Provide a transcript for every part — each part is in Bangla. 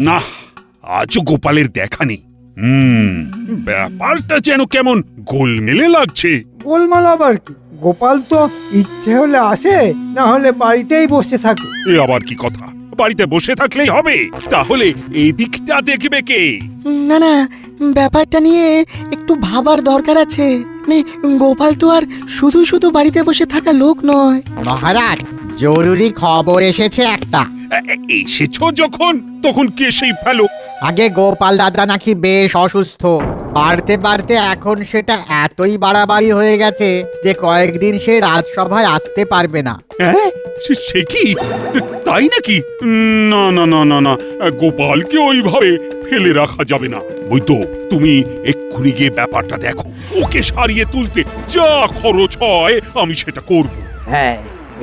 না, আজও গোপালের দেখা নেই। ব্যাপারটা যেন কেমন গোলমেলে লাগছে। গোলমাল আবার কি? গোপাল তো ইচ্ছে হলে আসে, না হলে বাড়িতেই বসে থাকে। এ আবার কি কথা? বাড়িতে বসে থাকলেই হবে? তাহলে এই দিকটা দেখবে কে? না না, ব্যাপারটা নিয়ে একটু ভাবার দরকার আছে। মানে গোপাল তো আর শুধু শুধু বাড়িতে বসে থাকা লোক নয়। মহারাজ, জরুরি খবর এসেছে একটা। এসেছো যখন, তখন কে সেই ফেলো। আগে গোপাল দাদা নাকি বেশ অসুস্থ, বাড়তে বাড়তে এখন সেটা এতই বাড়াবাড়ি হয়ে গেছে যে কয়েকদিন সে রাজসভায় আসতে পারবে না। হ্যাঁ, সে কি? তাই নাকি? না না না না না, গোপালকে ওইভাবে ফেলে রাখা যাবে না। বৈদ্য, তুমি এক্ষুনি গিয়ে ব্যাপারটা দেখো। ওকে সারিয়ে তুলতে যা খরচ হয় আমি সেটা করব। হ্যাঁ,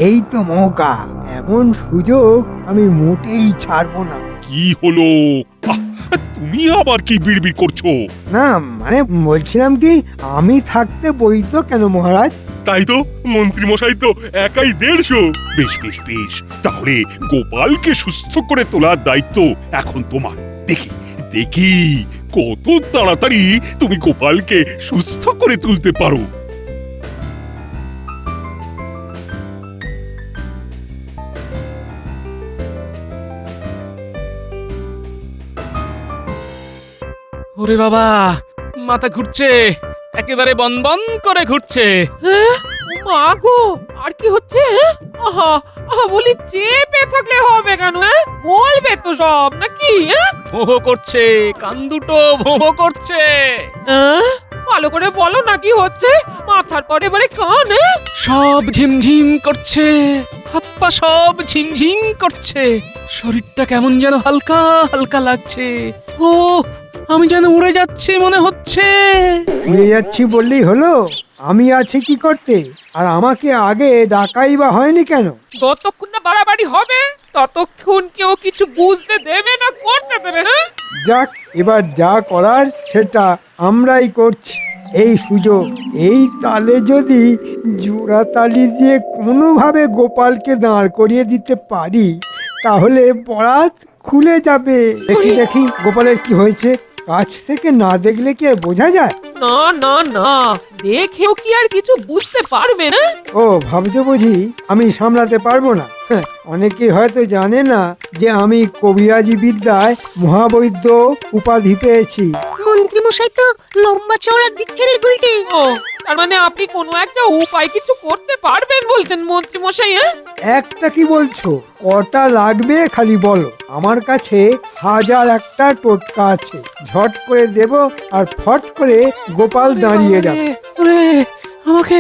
এই তো মৌকা, এমন সুযোগ আমি মোটেই ছাড়বো না। কি হলো? তুমি আবার কি বিড়বিড় করছো? না মানে বলছিলাম কি, আমি থাকতে বই তো কেন মহারাজ? তাই তো, মন্ত্রী মশাই তো একাই 150। বেশ বেশ বেশ, তাহলে গোপালকে সুস্থ করে তোলার দায়িত্ব এখন তোমার। দেখি দেখি কত তাড়াতাড়ি তুমি গোপালকে সুস্থ করে তুলতে পারো। ওরে বাবা, মাথা ঘুরছে, একেবারে বনবন করে ঘুরছে। মা গো, আর কি হচ্ছে? আহা আহা, বলি চেপে থাকলে হবে কেন? বলবে তো সব নাকি? ভোঁ করছে, কান দুটো ভোঁ করছে। ভালো করে বলো না কি হচ্ছে? মাথার পরে এবারে কান। সব ঝিমঝিম করছে, হাত পা সব ঝিমঝিম করছে, শরীরটা কেমন যেন হালকা হালকা লাগছে। ও, আমি যেন উড়ে যাচ্ছি মনে হচ্ছে। উড়ে যাচ্ছি বললেই হলো? আমি আছি কি করতে? আর আমাকে আগে ডাকাই বা হয়নি কেন? যতক্ষণ না বাড়াবাড়ি হবে ততক্ষণ কেউ কিছু বুঝতে দেবে না, করতে দেবে। যাক, এবার যা করার সেটা আমরাই করছি। এই সুযোগ, এই তালে যদি জোড়া তালি দিয়ে কোনোভাবে গোপালকে দাঁড় করিয়ে দিতে পারি, তাহলে বরাত খুলে যাবে। দেখি দেখি গোপালের কি হয়েছে। কাছ থেকে না দেখলে কি আর বোঝা যায়? না না না, দেখেও কি আর কিছু বুঝতে পারবে না? ও, ভাবছো বুঝি আমি সামলাতে পারবো না? অনেকে হয়তো জানে না যে আমি কবিরাজি বিদ্যায় মহাবৈদ্য উপাধি পেয়েছি। মন্ত্রী মশাই তো লম্বা চওড়া দিচ্ছে রে গুলটে। ও, তার মানে আপনি কোনো একটা উপায় কিছু করতে পারবেন বলছেন মন্ত্রী মশাই? একটা কি বলছো? কটা লাগবে খালি বলো। আমার কাছে 1001টা টোটকা আছে, ঝট করে দেব আর ফট করে গোপাল দাঁড়িয়ে যাবে। ওরে, আমাকে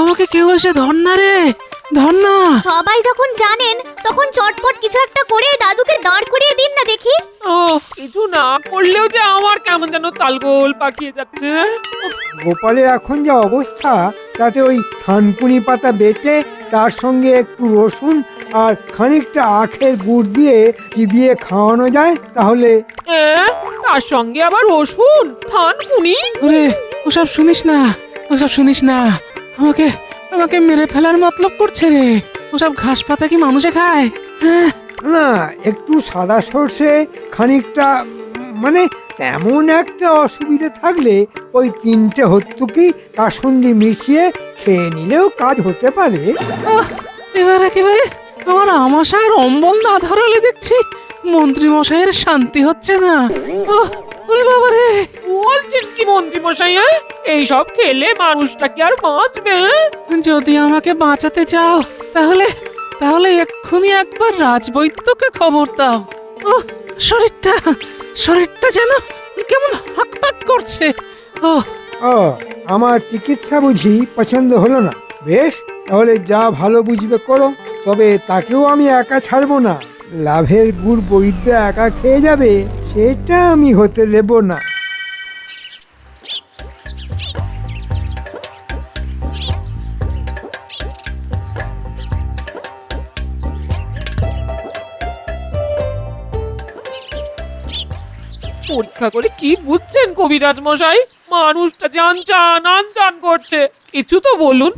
আমাকে কেউ এসে ধর না রে, ধর না। সবাই যখন জানেন তখন চটপট কিছু একটা করে দাদুকে দাঁড় করিয়ে দিন না দেখি। ও, কিছু না করলেও যে আমার কেমন যেন তালগোল পাকিয়ে যাচ্ছে। গোপালের এখন যা অবস্থা, তাতে ওই থানকুনি পাতা বেটে তার সঙ্গে একটু রসুন আর খানিকটা আখের গুড় দিয়ে চিবিয়ে খাওয়ানো যায় তাহলে। তার সঙ্গে আবার রসুন, থানকুনি? ওরে, ওসব শুনিস না, ওসব শুনিস না। আমাকে আমাকে মেরে ফেলার মতলব করছে রে। ওসব ঘাস পাতা কি মানুষে খায়? না, একটু সাদা সর্ষে, খানিকটা মানে তেমন একটা অসুবিধে থাকলে ওই 3টে হত্যুকি কাসুন্দি মিশিয়ে খেয়ে নিলেও কাজ হতে পারে। এবার একেবারে আমার আমাশার অম্বল না ধরালে দেখছি মন্ত্রী মশাইয়ের শান্তি হচ্ছে না। ওরে বাবা রে, বলছেন কি মন্ত্রী মশাই? এইসব খেলে মানুষটা কি আর বাঁচবে? যদি আমাকে বাঁচাতে চাও তাহলে তাহলে এক্ষুনি একবার রাজবৈদ্যকে খবর দাও। ও, শরীরটা শরীরটা যেন কেমন হাঁকপাক করছে। ও, ও, আমার চিকিৎসা বুঝি পছন্দ হলো না? বেশ, তাহলে যা ভালো বুঝবে করো, তবে তাকেও আমি একা ছাড়বো না। লাভের গুড় বৈদ্য একা খেয়ে যাবে, সেটা আমি হতে দেব না। পরীক্ষা করে কি বুঝছেন কবিরাজ মশাই? মানুষটা যে আনচান আনচান করছে, কিছু তো বলুন।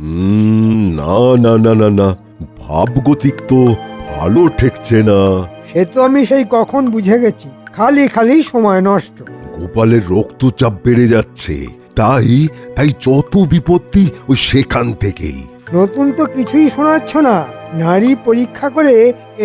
না না না না না, ভাবগতিক তো ভালো ঠেকছে না। সে তো আমি সেই কখন বুঝে গেছি। খালি খালি সময় নষ্ট। গোপালের রক্তচাপ বেড়ে যাচ্ছে, তাই তাই যত বিপত্তি ওই সেখান থেকেই। নতুন তো কিছুই শোনাচ্ছ না। নারী পরীক্ষা করে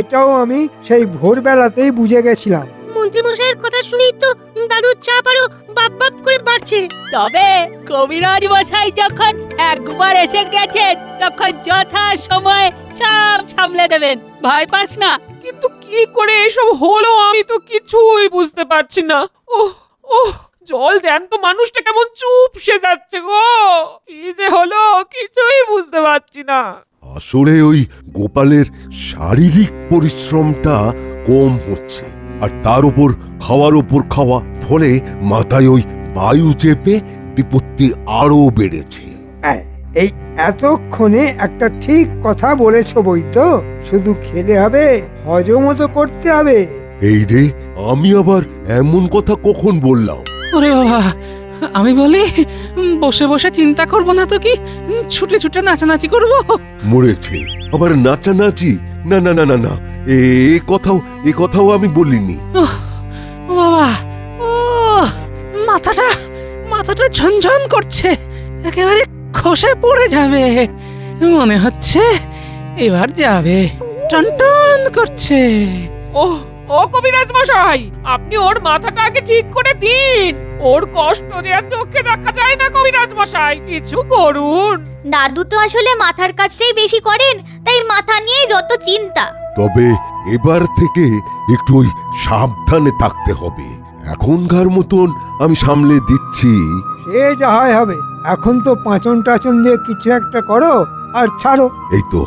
এটাও আমি সেই ভোরবেলাতেই বুঝে গেছিলাম। মন্ত্রীমশাইয়ের কথা শুনেই তো দাদুর চাপ আরো বাপ বাপ করে বাড়ছে। তবে কবিরাজ মশাই যখন একবার এসে গেছেন তখন যথা সময় সব সামলে দেবেন, ভয় পাস না। কিন্তু কি করে এসব হলো আমি তো কিছুই বুঝতে পারছি না। ওহ ওহ, জল জ্যান্ত মানুষটা কেমন চুপসে যাচ্ছে গো। কি যে হলো কিছুই বুঝতে পারছি না। আসলে ওই গোপালের শারীরিক পরিশ্রমটা কম হচ্ছে, আর তার উপর খাওয়ার উপর খাওয়া, ফলে মাথায় ওই বায়ু চেপে বিপত্তি আরো বেড়েছে। এই এতক্ষণে একটা ঠিক কথা বলেছ বৈদ্য। শুধু খেলে হবে, হজমও তো করতে হবে। এই রে, আমি আবার এমন কথা কখন বললাম? ওরে বাবা, আমি বলি বসে বসে চিন্তা করব না তো কি ছুটে ছুটে নাচানাচি করব? মরেছে আবার নাচানাচি? না না না না না, এ কথাও আমি বলিনি। ও বাবা, ও মাথাটা মাথাটা ঝনঝন করছে, একেবারে খসে পড়ে যাবে মনে হচ্ছে। এবার যাবে, টনটন করছে। ওহ ও কবিরাজ মশাই, আপনি ওর মাথাটা আগে ঠিক করে দিন। ওর কষ্ট যে আর চোখে দেখা যায় না কবিরাজ মশাই, কিছু করুন। দাদু তো আসলে মাথার কাজটাই বেশি করেন, তাই মাথা নিয়েই যত চিন্তা। তবে এবার থেকে একটু ওই সাবধানে থাকতে হবে। এখনকার মতন আমি সামলে দিচ্ছি। সে যা হয় হবে। এখন তো পাঁচন টাচন দিয়ে কিছু একটা করো আর ছাড়ো। এই তো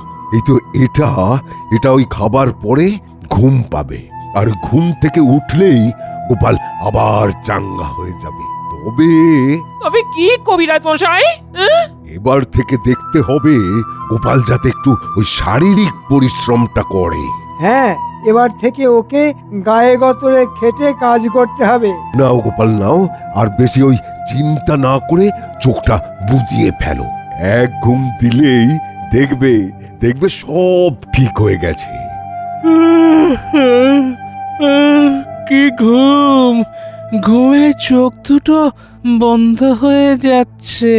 এটা ওই খাবার পরে ঘুম পাবে, আর ঘুম থেকে উঠলেই গোপাল আবার চাঙ্গা হয়ে যাবে। তবে কি কবিরাজ মশাই? এবার থেকে দেখতে হবে গোপাল যাতে একটু ওই শারীরিক পরিশ্রমটা করে। হ্যাঁ, এবার থেকে ওকে গায়ে গতরে খেটে কাজ করতে হবে। নাও গোপাল নাও, আর বেশি ওই চিন্তা না করে চোখটা বুজিয়ে ফেলো। এক ঘুম দিলেই দেখবে সব ঠিক হয়ে গেছে। কি ঘুম, ঘুমে চোখ দুটো বন্ধ হয়ে যাচ্ছে।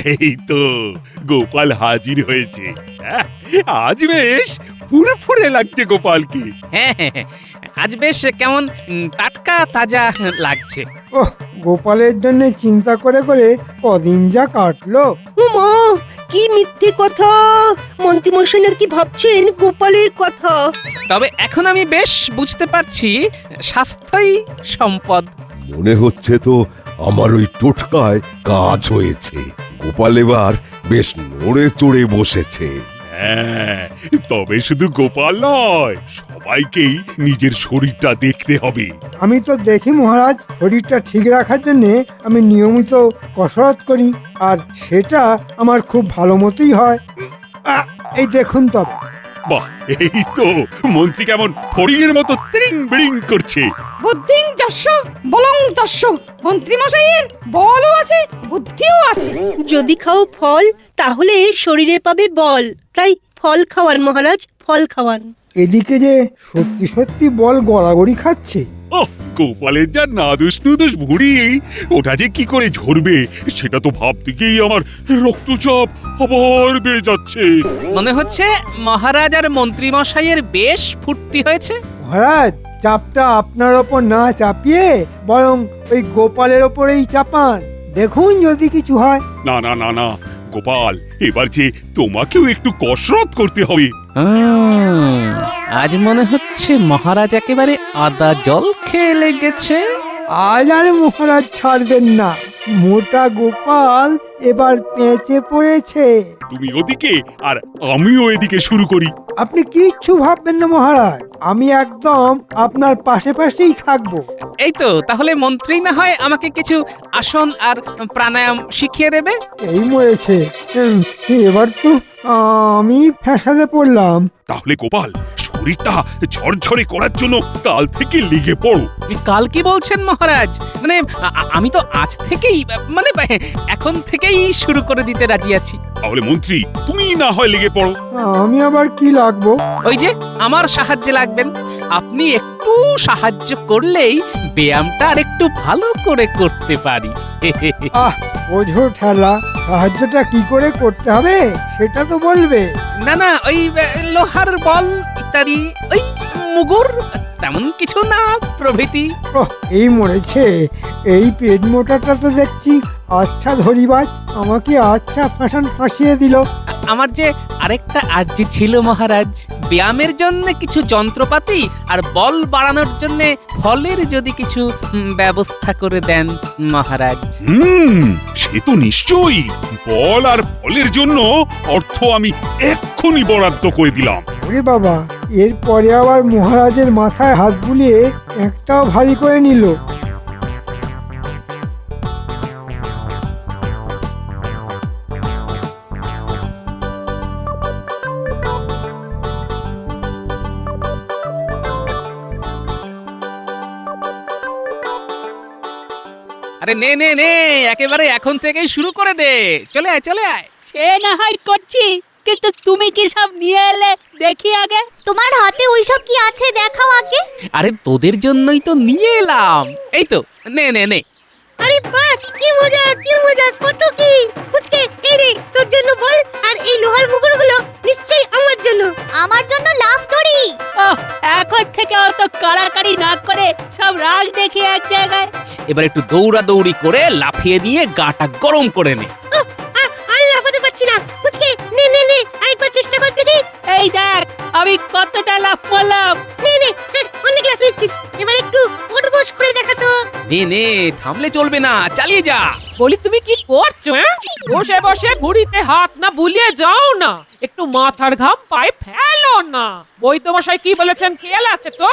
এই তো গোপাল হাজির হয়েছে। আজ বেশ ফুরফুরে লাগছে গোপালকে। হ্যাঁ, আজ বেশ কেমন টাটকা তাজা লাগছে। ওহ, গোপালের জন্য চিন্তা করে করে কদিন যা কাটলো। মা, কি মিথ্যে কথা! মন্ত্রীমশাই নাকি ভাবছেন গোপালের কথা। তবে এখন আমি বেশ বুঝতে পারছি স্বাস্থ্যই সম্পদ। মনে হচ্ছে তো আমার ওই টোটকায় কাজ হয়েছে। গোপাল এবার বেশ নড়ে চড়ে বসেছে। হ্যাঁ, তবে শুধু গোপাল নয়, সবাইকেই নিজের শরীরটা দেখতে হবে। আমি তো দেখি মহারাজ, শরীরটা ঠিক রাখার জন্য আমি নিয়মিত কসরত করি, আর সেটা আমার খুব ভালো মতোই হয়। এই দেখুন তবে। বাহ, এই তো মন্ত্রী কেমন ফড়িংয়ের মতো ত্রিং বিড়িং করছে। বুদ্ধিং যস্য বলং তস্য। মন্ত্রী মশাইয়ের বলও আছে, বুদ্ধিও আছে। যদি খাও ফল, তাহলে শরীরে পাবে বল। তাই ফল খাওয়ান মহারাজ, ফল খাওয়ান। এদিকে যে সত্যি সত্যি বল গড়াগড়ি খাচ্ছে। ওহ, গোপালের যা নাদুস নুদুস ভুঁড়ি, ওটা যে কি করে ঝরবে সেটা তো ভাবতে গিয়েই আমার রক্তচাপ আবার বেড়ে যাচ্ছে। মনে হচ্ছে মহারাজ আর মন্ত্রী মশাইয়ের বেশ ফুর্তি হয়েছে। মহারাজ, চাপটা আপনার ওপর না চাপিয়ে বরং ওই গোপালের ওপরেই চাপান, দেখুন যদি কিছু হয়। না না না না গোপাল, এবার যে তোমাকেও একটু কসরত করতে হবে। আজ মনে হচ্ছে মহারাজ একেবারে আদা জল খেয়ে লেগেছে। আজ আর মহারাজ ছাড়বেন না। মোটা গোপাল এবার পেঁচে পড়েছে। তুমি ওদিকে আর আমিও এদিকে শুরু করি। আপনি কিচ্ছু ভাববেন না মহারাজ, আমি একদম আপনার পাশে পাশেই থাকবো। এই তো, তাহলে মন্ত্রী না হয় আমাকে কিছু আসন আর প্রাণায়াম শিখিয়ে দেবে। এই মরেছে। এবার তো আমি ফ্যাসাদে পড়লাম। তাহলে গোপাল, শরীরটা ঝরঝরে করার জন্য কাল থেকে লেগে পড়ো। কাল কি বলছেন মহারাজ? মানে আমি তো আজ থেকেই, মানে এখন থেকেই শুরু করে দিতে রাজি আছি। তাহলে মন্ত্রী, তুমি না হয় লেগে পড়ো। আমি আবার কি লাগবো? ওই যে আমার সাহায্যে লাগবেন। আপনি একটু সাহায্য করলেই ব্যায়ামটা আর একটু ভালো করে করতে পারি। আহ, বোঝো ঠেলা, সাহায্যটা কি করে করতে হবে সেটা তো বলবে। না না, ওই লোহার বল ইত্যাদি, ওই মুগুর, তেমন কিছু না প্রভৃতি। ওহ, এই মরেছে। এই পেট মোটাটা তো দেখছি আচ্ছা ধরিবাজ, আমাকে আচ্ছা ফাঁসিয়ে দিল। আমার যে আরেকটা আর্জি ছিল মহারাজ, ব্যায়ামের জন্য কিছু যন্ত্রপাতি আর বল বাড়ানোর জন্য ফলের যদি কিছু ব্যবস্থা করে দেন মহারাজ। সে তো নিশ্চয়ই। বল আর ফলের জন্য অর্থ আমি এক্ষুনি বরাদ্দ করে দিলাম। ওরে বাবা, এরপরে আবার মহারাজের মাথায় হাত বুলিয়ে একটাও ভারী করে নিল। আরে নে নে নে, একেবারে এখন থেকেই শুরু করে দে। চলে আয় চলে আয়। সে না হয় করছি, কিন্তু তুমি কি সব নিয়ে এলে দেখি আগে। তোমার হাতে ওইসব কি আছে দেখাও আগে। আরে তোদের জন্যই তো নিয়ে এলাম। এই তো, নে নে নে। আরে বাস, কি মজা কত কি। পুচকে, এই রে তোর জন্য বল, আর এই লোহার মুগুরগুলো নিশ্চয়ই আমার জন্য। আমার জন্য লাভ দড়ি। ওহ, এখন থেকে অত কাড়াকাড়ি না করে সব রাগ দেখি এক জায়গায়। এবার একটু দৌড়াদৌড়ি করে লাফিয়ে দিয়ে গাটা গরম করে নে। আর লাফাতে পারছি না। পুচকে, নে আরেকবার চেষ্টা কর দেখি। এই দেখ আমি কতটা লাফ মারলাম। নে, অনেক লাফিয়েছিস, এবার একটু উঠবস করে দেখা তো। নে নে, থামলে চলবে না, চালিয়ে যা। বলি তুমি কি করছো? বসে বসে ঘুড়িতে হাত না বুলিয়ে যাও না, একটু মাথার ঘাম পায়ে ফেলো না। বৈদ্যমশাই কি বলেছেন খেয়াল আছে তো?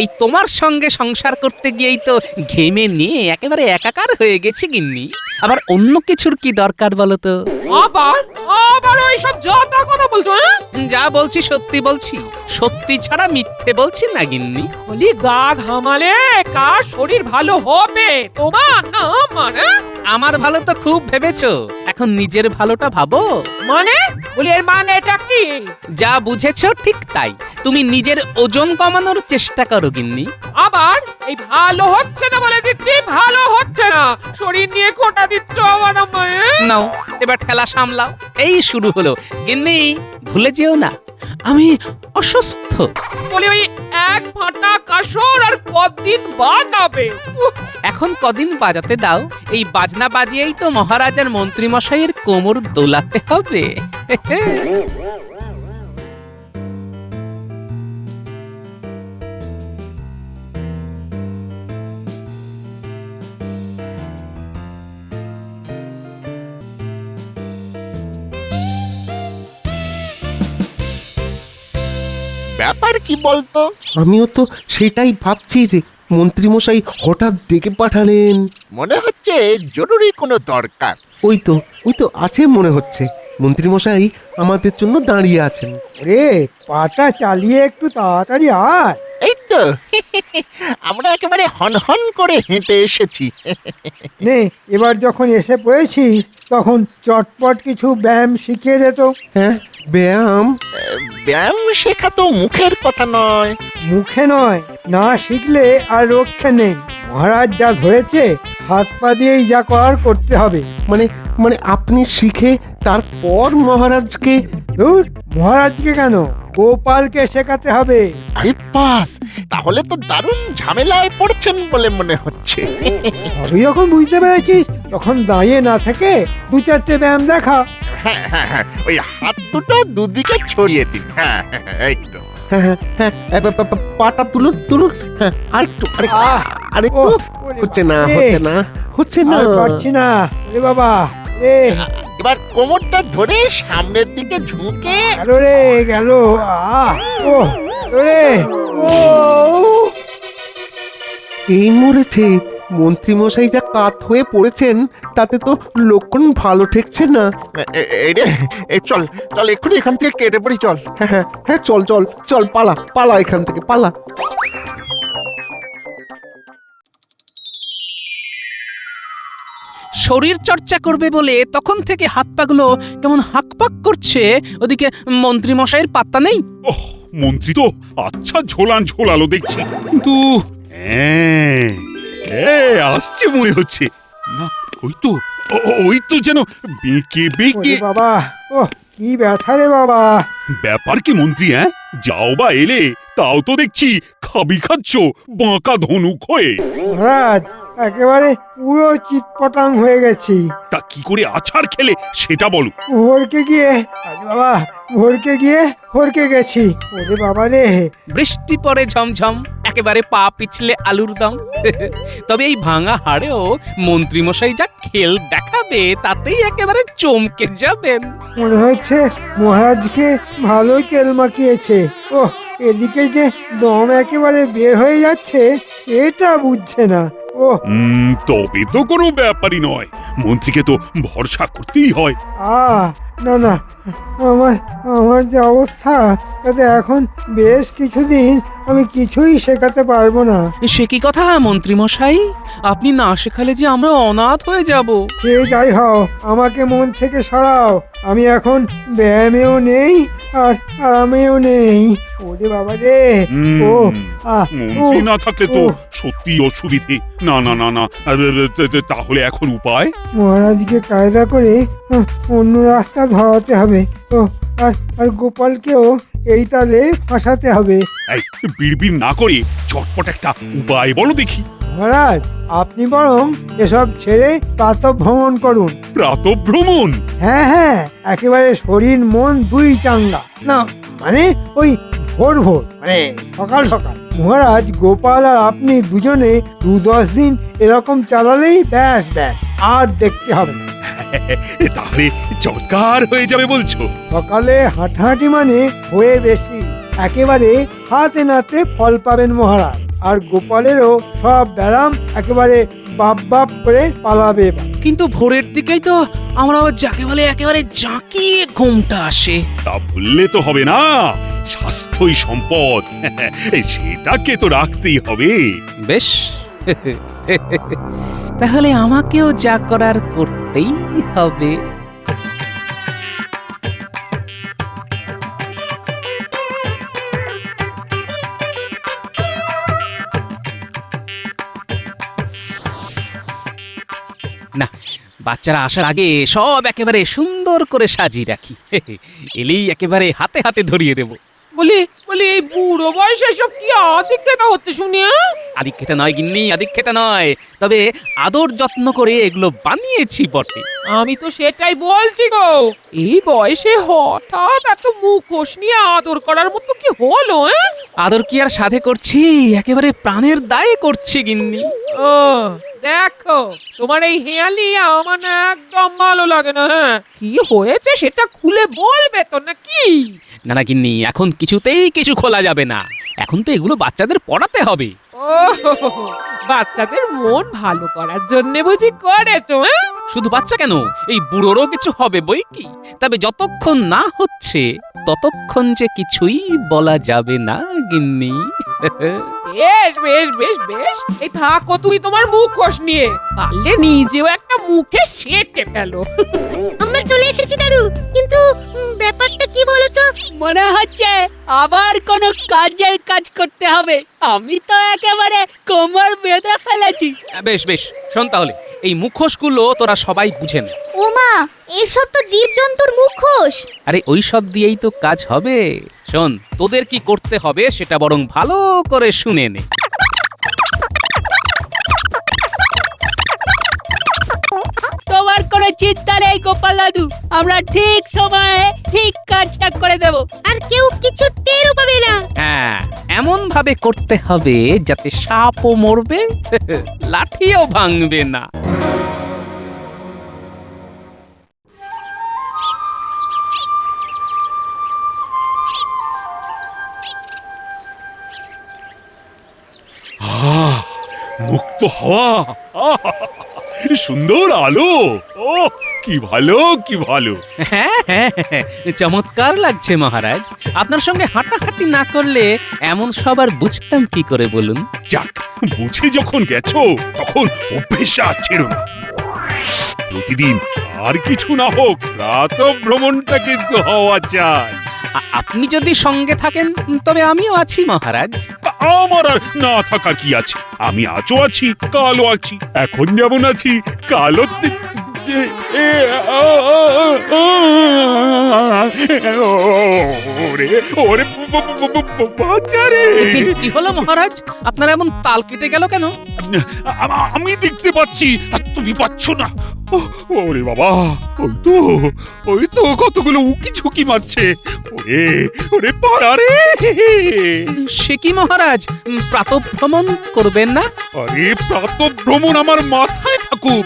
এই তোমার সঙ্গে সংসার করতে গিয়েই তো ঘেমে নিয়ে একেবারে একাকার হয়ে গেছে গিন্নি। আবার অন্য কিছুর কি দরকার বলো তো? আবার ওইসব যথা কথা বলছো। যা বলছি সত্যি বলছি, সত্যি ছাড়া মিথ্যে বলছি না গিন্নি। বলি গা ঘামালে কার শরীর ভালো হবে, তোমার না আমার? আমার ভালো তো খুব ভেবেছো, এখন নিজের ভালোটা ভাবো। মানে বলি এর মানে এটা কি? যা বুঝেছো ঠিক তাই। তুমি নিজের ওজন কমানোর চেষ্টা করো গিন্নি। আবার এই ভালো হচ্ছে না বলে দিচ্ছি, ভালো হচ্ছে না। শরীর নিয়ে খোটা দিচ্ছ আমার আমায়। নাও এবার ঠেলা সামলাও। এই শুরু হলো গিন্নি, ভুলে যেও না আমি অসুস্থ। বলি ওই এক ফাটা কাসর আর কদিন বাজাবে? এখন কদিন বাজাতে দাও, এই বাজনা বাজিয়েই তো মহারাজার মন্ত্রী মশাইয়ের কোমর দোলাতে হবে। ব্যাপার কি বলতো? আমিও তো সেটাই ভাবছি যে মন্ত্রীমশাই হঠাৎ ডেকে পাঠালেন। মনে হচ্ছে জরুরি কোনো দরকার। ওই তো আছে মনে হচ্ছে, মন্ত্রীমশাই আমাদের জন্য দাঁড়িয়ে আছেন। রে, পাটা চালিয়ে একটু তাড়াতাড়ি আয়। এই তো আমরা একেবারে হন করে হেঁটে এসেছি। নে, এবার যখন এসে পড়েছিস তখন চটপট কিছু ব্যায়াম শিখিয়ে দে তো। হ্যাঁ, ব্যায়াম? ব্যায়াম শেখা তো মুখের কথা নয়। মুখে নয়, না শিখলে আর রক্ষে নেই। মহারাজ যা ধরেছে হাত পা দিয়েই যা করার করতে হবে। মানে আপনি শিখে তারপর মহারাজকে? ধুর, মহারাজকে কেন, গোপালকে শেখাতে হবে। আরে বাস, তাহলে তো দারুণ ঝামেলায় পড়ছেন বলে মনে হচ্ছে। সবই যখন বুঝতে পেরেছিস তখন দাঁড়িয়ে না থেকে দু চারটে ব্যায়াম দেখা। হ্যাঁ, ওই হাত দুটো দুদিকে ছড়িয়ে দিন। হ্যাঁ, এই তো। হ্যাঁ হ্যাঁ হ্যাঁ পাটা তুলুন তুলুন, হ্যাঁ আরেকটু আরেকটু আরেকটু। ওহ, ওরে হচ্ছে না বাবা, হচ্ছে না হচ্ছে না। আর পারছি না ওরে বাবা, এ এবার কোমরটা ধরে সামনের দিকে ঝুঁকে গেল রে গেল, ও রে, ও এই মরেছে। মন্ত্রী মশাই যা কাত হয়ে পড়েছেন তাতে তো লক্ষণ ভালো ঠেকছে না। চল চল এক্ষুনি এখান থেকে কেটে পড়ি, চল। হ্যাঁ হ্যাঁ হ্যাঁ চল চল চল, পালা পালা এখান থেকে পালা। শরীর চর্চা করবে বলে তখন থেকে হাত পাগুলো কেমন হাঁকপাক করছে, ওদিকে মন্ত্রী মশাইয়ের পাত্তা নেই। ওহ, মন্ত্রী তো আচ্ছা ঝোলালো দেখছি, কিন্তু আসছে মনে হচ্ছে না। ওই তো যেন বেঁকে বেঁকে। ওরে বাবা, ও কি ব্যথা রে বাবা। ব্যাপার কি মন্ত্রী? যাও বা এলে, তাও তো দেখছি খাচ্ছ বাঁকা ধনুক হয়ে। মহারাজ একেবারে পুরো চিৎপটাং হয়ে গেছি। তা কি করে আছাড় খেলে সেটা বলো। ভোরকে গিয়ে, আরে বাবা, ভোরকে গিয়ে হরকে গেছি। ওরে বাবা রে। বৃষ্টি পড়ে ঝমঝম, একেবারে পা পিছলে আলুর দম। তবে এই ভাঙা হাড়েও মন্ত্রী মশাই যা খেল দেখাবে তাতেই একেবারে চমকে যাবেন। মনে হচ্ছে মহারাজকে ভালোই তেল মাখিয়েছে। ও এদিকে যে দম একেবারে বের হয়ে যাচ্ছে সেটা বুঝছে না। ও তবে তো কোনো ব্যাপারই নয়, মন্ত্রীকে তো ভরসা করতেই হয়। না না, আমার যে অবস্থা তাতে এখন বেশ কিছুদিন আমি কিছুই শেখাতে পারবো না। সে কি কথা মন্ত্রী মশাই, আপনি না শেখালে যে আমরা অনাথ হয়ে যাব। সে যাই হও, আমাকে মন থেকে সরাও। আমি এখন ব্যায়ামেও নেই আর আরামেও নেই। ওরে বাবা রে। ও মন্ত্রী না থাকলে তো সত্যি অসুবিধে। না না না না, তাহলে এখন উপায়? মহারাজকে কায়দা করে অন্য রাস্তা ধরাতে হবে। ও আর গোপালকেও এই তালে ফাঁসাতে হবে। এই বিড়বিড় না করে চটপট একটা উপায় বলো দেখি। মহারাজ আপনি বরং এসব ছেড়ে প্রাতঃভ্রমণ করুন। প্রাতঃভ্রমণ? হ্যাঁ, একেবারে শরীর মন দুই চাঙ্গা। না মানে ওই ভোর মানে সকাল সকাল। মহারাজ গোপাল আর আপনি দুজনে 2-10 দিন এরকম চালালেই ব্যাস আর দেখতে হবে না। তাহলে চমৎকার হয়ে যাবে বলছো? সকালে হাঁটাহাঁটি মানে হয়ে বেশি, একেবারে হাতে নাতে ফল পাবেন মহারাজ। আর গোপালেরও সব ব্যারাম একেবারে বাপ করে পালাবে। কিন্তু ভোরের দিকেই তো আমরা যাকে বলে একেবারে জাঁকিয়ে ঘুমটা আসে। তা বললে তো হবে না, স্বাস্থ্যই সম্পদ, সেটাকে তো রাখতেই হবে। বেশ, তাহলে আমাকেও যা করার করতেই হবে। না, বাচ্চারা আসার আগে সব একেবারে সুন্দর করে সাজিয়ে রাখি। এলেই একেবারে হাতে হাতে ধরিয়ে দেব। বলি এই বুড়ো বয়সে সব কি আদিক্ষেতা হচ্ছে শুনি? আদিক্ষেতা নয় গিন্নি, আদিক্ষেতা নয়, তবে আদর যত্ন করে এগুলো বানিয়েছি বটে। আমি তো সেটাই বলছি গো, এই বয়সে হঠাৎ এত মুখোশ নিয়ে আদর করার মতো কি হলো? আদর কি আর সাধে করছি, একেবারে প্রাণের দায়ে করছি গিন্নি। ও দেখো, তোমার এই হেয়ালি আমার না একদম ভালো লাগে না। কি হয়েছে সেটা খুলে বলবে তো নাকি? না গিন্নি, এখন কিছুতেই কিছু খোলা যাবে না। এখন তো এগুলো বাচ্চাদের পড়াতে হবে। ও বাচ্চাদের মন ভালো করার জন্য বুঝি করেছো? শুধু বাচ্চা কেন, এই বুড়োরও কিছু হবে বই কি। তবে যতক্ষণ না হচ্ছে ততক্ষণ যে কিছুই বলা যাবে না গিন্নি। বেশ এই থাকো তুমি তোমার মুখোশ নিয়ে, পারলে নিজেও একটা মুখে সেটে ফেলো। আমরা চলে এসেছি দাদু, কিন্তু ব্যাপারটা কি বলতো? মনে হচ্ছে আবার কোনো কাজের কাজ করতে হবে। আমি তো একেবারে কোমর বেঁধে ফেলেছি। বেশ শোন, তাহলে এই মুখোশগুলো তোরা সবাই বুঝেন। ওমা, এসব তো জীবজন্তুর মুখোশ। আরে ওই সব দিয়েই তো কাজ হবে। শোন, তোদের কি করতে হবে সেটা বরং ভালো করে শুনে নে। তোমার কোনো কোনো চিন্তা নেই গোপাল দাদু, আমরা ঠিক সময়ে ঠিক কাজটা করে দেব। আর কেউ কিছু টেরও পাবে না। হ্যাঁ, এমন ভাবে করতে হবে যাতে সাপও মরবে লাঠিও ভাঙবে না। মুক্ত হওয়া, সুন্দর আলো, ও কি ভালো, কি ভালো। হ্যাঁ হ্যাঁ হ্যাঁ, চমৎকার লাগছে মহারাজ। আপনার সঙ্গে হাঁটাহাঁটি না করলে এমন সবার বুঝতাম কি করে বলুন? যাক, বুঝে যখন গেছো তখন অভ্যেস আর ছেড়ো না। প্রতিদিন আর কিছু না হোক, প্রাত ভ্রমণটা কিন্তু হওয়া চাই। আপনি যদি সঙ্গে থাকেন তবে আমিও আছি মহারাজ। আমার আর না থাকা কি আছে? আমি আজও আছি, কালও আছি, এখন যেমন আছি কালও ওরে ওরে বাচ্চারে। কি হলো মহারাজ, আপনার এমন তাল কেটে গেল কেন? আমি দেখতে পাচ্ছি আর তুমি পাচ্ছ না। ওরে বাবা, ওই তো কতগুলো উকি ঝুঁকি মারছে। ওরে ওরে পাড়ারে। সে কি মহারাজ, প্রাতঃভ্রমণ করবেন না? আরে প্রাতঃভ্রমণ আমার মাথায় থাকুক।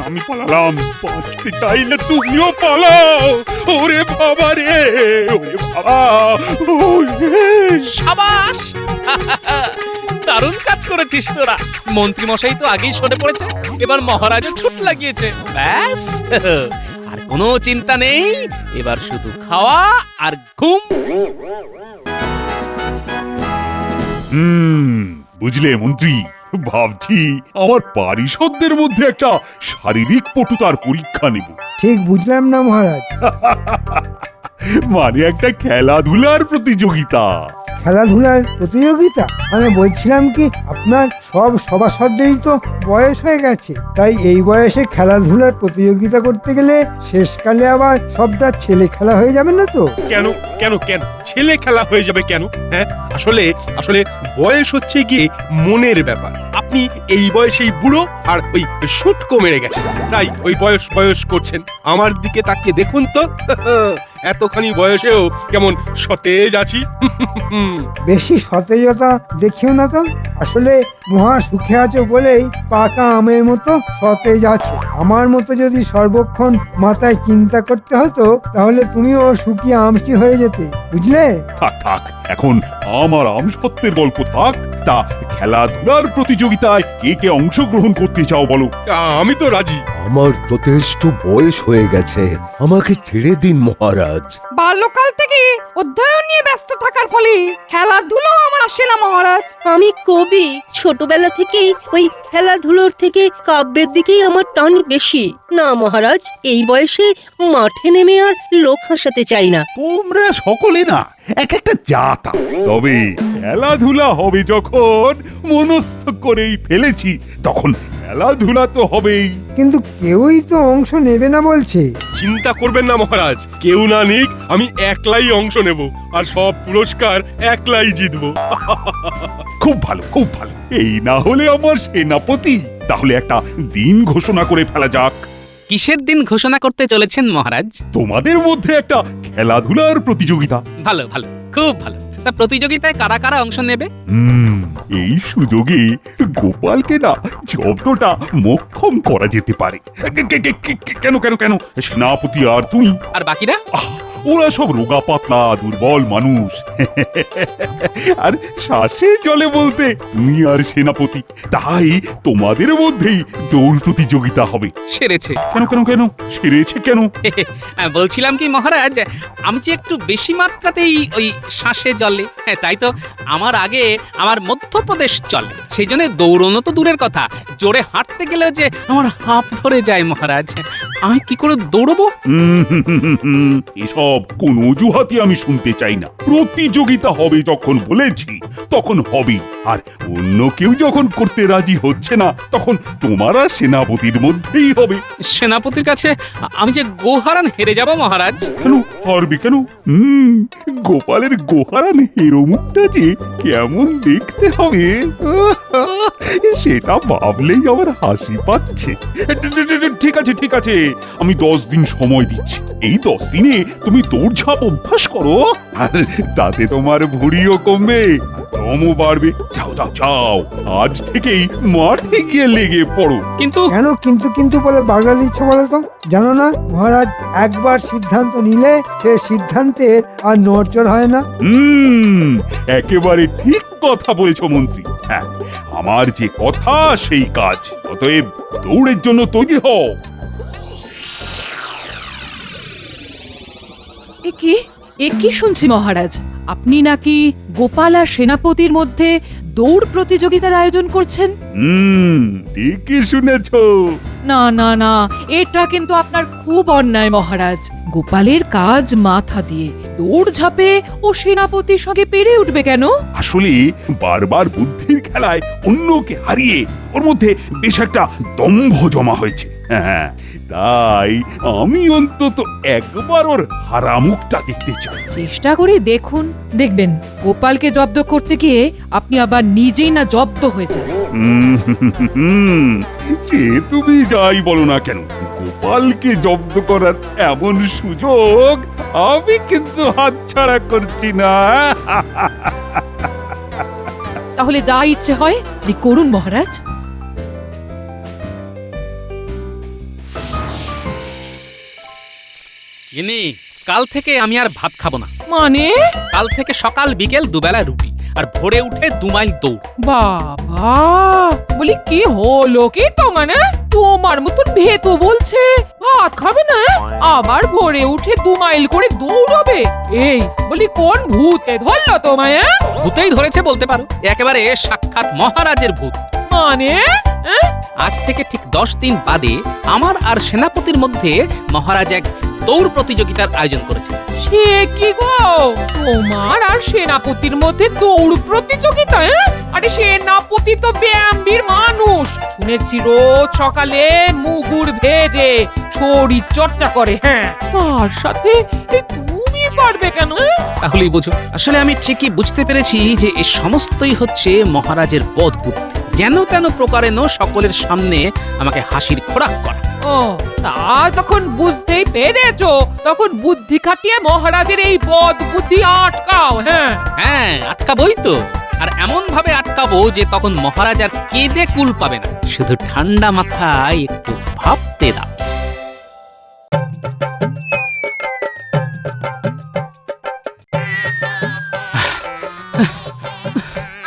আমি পালালাম, বাঁচতে চাই না, তুমিও পালাও। ওরে বাবা রে, ওরে বাবা। সাবাস, দারুণ কাজ করেছিস তোরা। মন্ত্রী মশাই তো আগেই সরে পড়েছে, এবার মহারাজও ছুট লাগিয়েছে। ব্যাস, আর কোনো চিন্তা নেই, এবার শুধু খাওয়া আর ঘুম। বুঝলে মন্ত্রী, ভাবছি আমার পারিষদদের মধ্যে একটা শারীরিক পটুতার পরীক্ষা নেব। ঠিক বুঝলাম না মহারাজ। মানে একটা খেলাধুলার প্রতিযোগিতা। খেলাধুলার প্রতিযোগিতা? মানে বলছিলাম কি, আপনার সব সভাসদেরই তো বয়স হয়ে গেছে, তাই এই বয়সে খেলাধুলার প্রতিযোগিতা করতে গেলে শেষকালে আবার সবটা ছেলে খেলা হয়ে যাবে না তো? কেন কেন কেন ছেলে খেলা হয়ে যাবে কেন? হ্যাঁ, আসলে আসলে বয়স হচ্ছে গিয়ে মনের ব্যাপার। আপনি এই বয়সেই বুড়ো আর ওই শুটকো মেরে গেছেন, তাই ওই বয়স বয়স করছেন। আমার দিকে তাকিয়ে দেখুন তো, এতখানি বয়সেও কেমন সতেজ আছি। বেশি সতেজতা দেখিও না তো, আসলে মহা সুখে আছো বলেই পাকা আমের মতো সতেজ আছো। আমার মতো যদি সর্বক্ষণ মাথায় চিন্তা করতে হতো তাহলে তুমিও শুকিয়ে আমসি হয়ে যেতে, বুঝলে? থাক থাক, এখন আমার আমসত্বের গল্প থাক। তা খেলাধুলার প্রতিযোগিতায় কে কে অংশগ্রহণ করতে চাও বলো? আমি তো রাজি। আমার যথেষ্ট বয়স হয়ে গেছে, আমাকে ছেড়ে দিন মহারাজ। বাল্যকাল থেকে অধ্যয়ন নিয়ে ব্যস্ত থাকার ফলে খেলাধুলো আমার আসে না মহারাজ। আমি কবি, ছোটবেলা থেকেই ওই খেলাধুলোর থেকে কাব্যের দিকেই আমার টান বেশি। না মহারাজ, এই বয়সে মাঠে নেমে আর লোক হাসাতে চাই না। তোমরা সকলে না এক একটা জাতা। তবে খেলাধুলা হবে যখন মনস্থ করেই ফেলেছি, তখন খেলাধুলা তো হবেই। কিন্তু কেউই তো অংশ নেবে না বলছে। চিন্তা করবেন না মহারাজ, কেউ না নিক, আমি একলাই অংশ নেব আর সব পুরস্কার একলাই জিতবো। খুব ভালো, খুব ভালো। এই না হলে আমার সেনাপতি। তাহলে একটা দিন ঘোষণা করে ফেলা যাক। কিসের দিন ঘোষণা করতে চলেছেন মহারাজ? তোমাদের মধ্যে একটা খেলাধুলার প্রতিযোগিতা। ভালো ভালো, খুব ভালো। তা প্রতিযোগিতায় কারা কারা অংশ নেবে? এই সুযোগে গোপালকে না যতটা মোক্ষম করা যেতে পারে। কেন কেন কেন সেনাপতি আর তুমি? আর বাকিরা? ওরা সব রোগা পাতলা দুর্বল মানুষ। আর শ্বাসে চলে বলতে তুমি আর সেনাপতি। তাই তোমাদের মধ্যেই দৌড় প্রতিযোগিতা হবে। সেরেছে। কেন কেন কেন সেরেছে কেন? বলছিলাম কি মহারাজ, আমি যে একটু বেশি মাত্রাতেই ওই শ্বাসে জলে, তাই তো আমার আগে আমার মধ্যপ্রদেশ চলে। সেই জন্য দৌড়নো তো দূরের কথা, জোরে হাঁটতে গেলেও যে আমার হাঁপ ধরে যায় মহারাজ। আমি কি করে দৌড়বো? এসব কোন অজুহাতি আমি শুনতে চাই না। প্রতিযোগিতা হবে যখন বলেছি তখন হবে। আর অন্য কেউ যখন করতে রাজি হচ্ছে না তখন তোমার আর সেনাপতির মধ্যেই হবে। সেনাপতির কাছে আমি যে গোহারান হেরে যাব মহারাজ। কেন হারবে কেন? গোপালের গোহারান হেরো মুখটা যে কেমন দেখতে হবে সেটা ভাবলেই আমার হাসি পাচ্ছে। ঠিক আছে ঠিক আছে, আমি 10 দিন সময় দিচ্ছি। এই 10 দিনে তুমি দৌড়ঝাঁপ অভ্যাস করো, আর তাতে তোমার ভুঁড়িও কমবে, দমও বাড়বে। যাও যাও যাও, আজ থেকেই মাঠে গিয়ে লেগে পড়ো। কিন্তু কেন কিন্তু কিন্তু বলে বাগড়া দিচ্ছ বলো তো? জানো না মহারাজ একবার সিদ্ধান্ত নিলে সে সিদ্ধান্তের আর নড়চড় হয় না। একেবারে ঠিক কথা বলেছ মন্ত্রী। হ্যাঁ, আমার যে কথা সেই কাজ। অতএব দৌড়ের জন্য তৈরি হও। এ কি শুনছি মহারাজ, আপনি নাকি গোপাল আর সেনাপতির মধ্যে দৌড় প্রতিযোগিতার আয়োজন করছেন? ঠিকই শুনেছ। না না না, এটা কিন্তু আপনার খুব অন্যায় মহারাজ। গোপালের কাজ মাথা দিয়ে, দৌড়ঝাঁপে ও সেনাপতির সঙ্গে পেরে উঠবে কেন? আসলে বারবার বুদ্ধির খেলায় অন্যকে হারিয়ে ওর মধ্যে বেশ একটা দম্ভ জমা হয়েছে। হ্যাঁ, তাই আমি অন্তত একবার ওর হারা মুখটা দেখতে চাই। চেষ্টা করে দেখুন, দেখবেন গোপালকে জব্দ করতে গিয়ে আপনি আবার নিজেই না জব্দ হয়ে যান। সে তুমি যাই বলো না কেন, গোপালকে জব্দ করার এমন সুযোগ আমি কিন্তু হাতছাড়া করছি না। তাহলে যা ইচ্ছে হয় আপনি করুন মহারাজ। ইনি কাল থেকে আমি আর ভাত খাবো না। মানে? কাল থেকে সকাল বিকেল দুবেলা রুটি, আর ভোরে উঠে 2 মাইল দৌড়। বাবা, বলি কি হলো কি তো, মানে তোমার মতন ভেতো বলছে ভাত খাবে না, আবার ভোরে উঠে 2 মাইল করে দৌড়বে? এই বলি কোন ভূতে ধরলো তোমায়? ভূতেই ধরেছে বলতে পারো, একেবারে সাক্ষাৎ মহারাজের ভূত। মানে আজ থেকে ঠিক 10 দিন বাদে আমার আর সেনাপতির মধ্যে মহারাজ এক দৌড় প্রতিযোগিতার আয়োজন করেছে। সে কি গো, তোমার আর সেনাপতির মধ্যে দৌড় প্রতিযোগিতা? আরে সেনাপতি তো ব্যায়ামবীর মানুষ, শুনেছি রোজ সকালে মুগুর ভেজে শরীর চর্চা করে। হ্যাঁ, তার সাথে তুমি পারবে কেন? তাহলেই বুঝো, আসলে আমি ঠিকই বুঝতে পেরেছি যে এই সমস্তই হচ্ছে মহারাজের বদ বুদ্ধি, যেন তেন প্রকারে সকলের সামনে আমাকে হাসির খোরাক করা। ও, তা যখন বুঝতেই পেরেছো, তখন বুদ্ধি খাটিয়ে মহারাজের এই বদ বুদ্ধি আটকাও। হ্যাঁ হ্যাঁ, আটকাবই তো, আর এমন ভাবে আটকাবো যে তখন মহারাজ আর কেঁদে কুল পাবে না। শুধু ঠান্ডা মাথায় একটু ভাবতে দাও।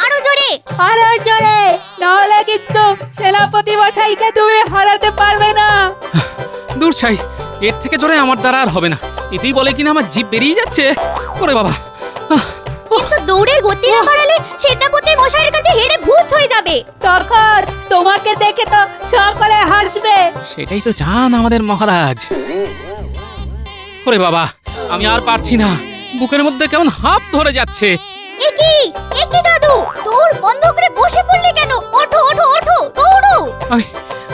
আরো জোরে। আরো জোরে, নাহলে কিন্তু সেনাপতি মশাইকে তুমি হারাতে পারবে না। দূর ছাই, এর থেকে জোরে আমার দ্বারা আর হবে না। এতেই বলে কিনা আমার জিভ বেরিয়ে যাচ্ছে। ওরে বাবা, কিন্তু দৌড়ের গতি না বাড়ালে সেনাপতি মশাইয়ের কাছে হেরে ভূত হয়ে যাবে। তখন তোমাকে দেখে তো সকলে হাসবে। সেটাই তো জান আমাদের মহারাজ। ওরে বাবা, আমি আর পারছি না, বুকের মধ্যে কেমন হাঁপ ধরে যাচ্ছে। একি দাদু, দৌড় বন্ধ করে বসে পড়লে কেন? ওঠো ওঠো ওঠো, দৌড়ো।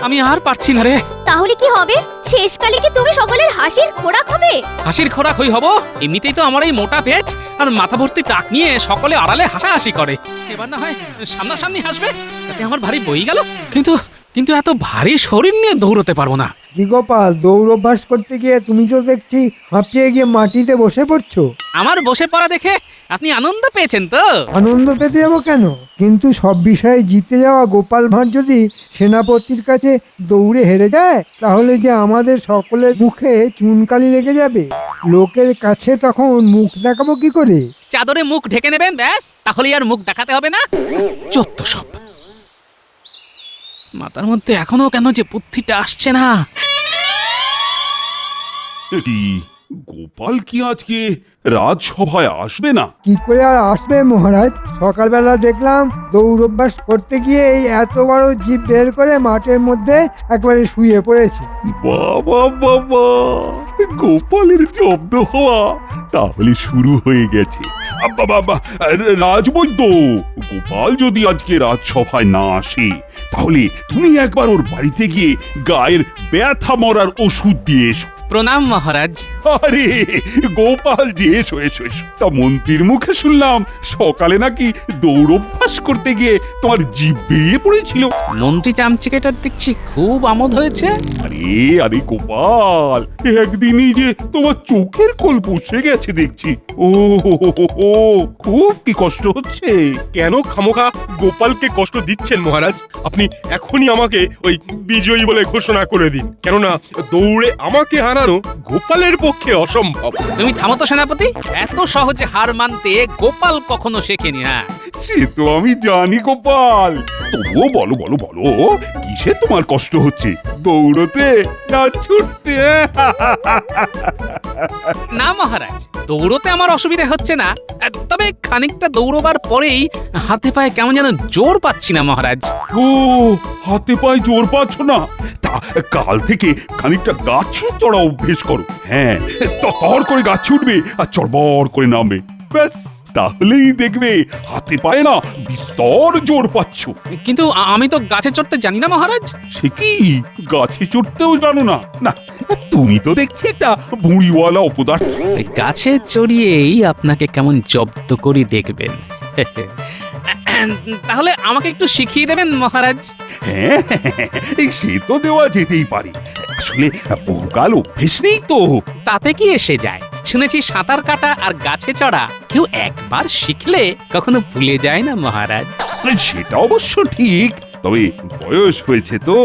আমি আর পারছি না রে। তাহলে কি হবে? শেষকালে কি তুমি সকলের হাসির খোরাক হবে? হাসির খোরাক হই হব? এমনিতেই তো আমার এই মোটা পেট আর মাথা ভর্তি টাক নিয়ে সকলে আড়ালে হাসাহাসি করে, এবার না হয় সামনাসামনি হাসবে, তাতে আমার ভারী বই গেল। কিন্তু এত ভারী শরীর নিয়ে দৌড়তে পারবো না। কি গোপাল, দৌড় অভ্যাস করতে গিয়ে তুমি তো দেখছি হাঁপিয়ে গিয়ে মাটিতে বসে পড়ছো। আমার বসে পড়া দেখে আপনি আনন্দ পেয়েছেন তো? আনন্দ পেতে যাবো কেন, কিন্তু সব বিষয়ে জিতে যাওয়া গোপাল ভাঁড় যদি সেনাপতির কাছে দৌড়ে হেরে যায়, তাহলে যে আমাদের সকলের মুখে চুনকালি লেগে যাবে। লোকের কাছে তখন মুখ দেখাবো কি করে? চাদরে মুখ ঢেকে নেবেন, ব্যাস, তাহলে আর মুখ দেখাতে হবে না। চত্ব সব, মাথার মধ্যে এখনো কেন যে বুদ্ধিটা আসছে না। গোপাল কি আজকে রাজসভায় আসবে না? কি করে আর আসবে মহারাজ? সকালবেলা দেখলাম দৌড় অভ্যাস করতে গিয়ে এই এত বড় জিভ বের করে মাঠের মধ্যে একবারে শুয়ে পড়েছে। বাবা বাবা, গোপালের জব্দ হওয়া তাহলে শুরু হয়ে গেছে। রাজবৈদ্য, গোপাল যদি আজকে রাজসভায় না আসে, তাহলে তুমি একবার ওর বাড়িতে গিয়ে গায়ের ব্যথা মরার ওষুধ দিয়ে এসো। প্রণাম মহারাজ। আরে গোপাল যে এসো এসো এসো। তা মন্ত্রীর মুখে শুনলাম সকালে নাকি দৌড়ভ্যাস করতে গিয়ে তোমার জিভ বেরিয়ে পড়েছিল। মন্ত্রী চামচিকেটার দেখছি খুব আমোদ হয়েছে। আরে আরে গোপাল, একদিনই যে তোমার চোখের কোল বসে গেছে দেখছি। ও খুব কি কষ্ট হচ্ছে? কেন খামোখা গোপালকে কষ্ট দিচ্ছেন মহারাজ? আপনি এখনই আমাকে ওই বিজয়ী বলে ঘোষণা করে দিন, কেননা দৌড়ে আমাকে হারানো গোপালের পক্ষে অসম্ভব। তুমি থামো তো সেনাপতি, এত সহজে হার মানতে গোপাল কখনো শেখেনি। হ্যাঁ, সে তো আমি জানি গোপাল, তবুও বলো বলো বলো, কিসে তোমার কষ্ট হচ্ছে? দৌড়তে না ছুটতে? না মহারাজ, দৌড়তে আমার অসুবিধা হচ্ছে না, তবে খানিকটা দৌড়বার পরেই হাতে পায়ে কেমন যেন জোর পাচ্ছি না মহারাজ। ও, হাতে পায়ে জোর পাচ্ছ না? তা কাল থেকে খানিকটা গাছে চড়া অভ্যেস করো। হ্যাঁ, তর করে গাছে উঠবে আর চড়বড় করে নামবে, ব্যাস তাহলেই দেখবে হাতে পায়ে না বিস্তর জোর পাচ্ছ। কিন্তু আমি তো গাছে চড়তে জানি না মহারাজ। সে কি, গাছে চড়তেও জানো না? না, তুমি তো দেখছি একটা ভুঁড়িওয়ালা অপদার্থ। ওই গাছে চড়িয়েই আপনাকে কেমন জব্দ করি দেখবেন। তাহলে আমাকে একটু শিখিয়ে দেবেন মহারাজ? হ্যাঁ, সে তো দেওয়া যেতেই পারে, আসলে বহুকাল অভ্যেস নেই তো। তাতে কি এসে যায়? শুনেছি সাঁতার কাটা আর গাছে চড়া কেউ একবার শিখলে কখনো ভুলে যায় না মহারাজ। সেটা অবশ্য ঠিক, তবে বয়স হয়েছে তো।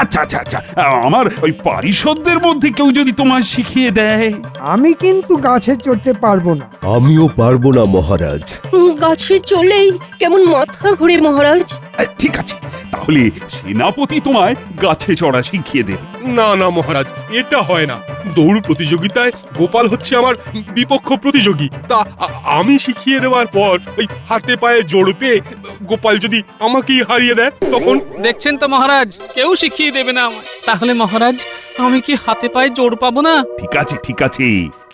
আচ্ছা আচ্ছা আচ্ছা, আমার ওই পারিষদদের মধ্যে কেউ যদি তোমার শিখিয়ে দেয়। আমি কিন্তু গাছে চড়তে পারবো না। আমিও পারবো না মহারাজ। গাছে চলেই কেমন মাথা ঘুরে মহারাজ। ঠিক আছে, তাহলে সেনাপতি তোমায় গাছে চড়া শিখিয়ে দেবে। না না মহারাজ, এটা হয় না। দৌড় প্রতিযোগিতায় গোপাল হচ্ছে আমার বিপক্ষ প্রতিযোগী, তা আমি শিখিয়ে দেওয়ার পর ওই হাতে পায়ে জোর পেয়ে গোপাল যদি আমাকেই হারিয়ে দেয় তখন? দেখছেন তো মহারাজ, কেউ শিখিয়ে দেবে না আমায়। তাহলে মহারাজ, আমি কি হাতে পায়ে জোর পাবো না? ঠিক আছে ঠিক আছে,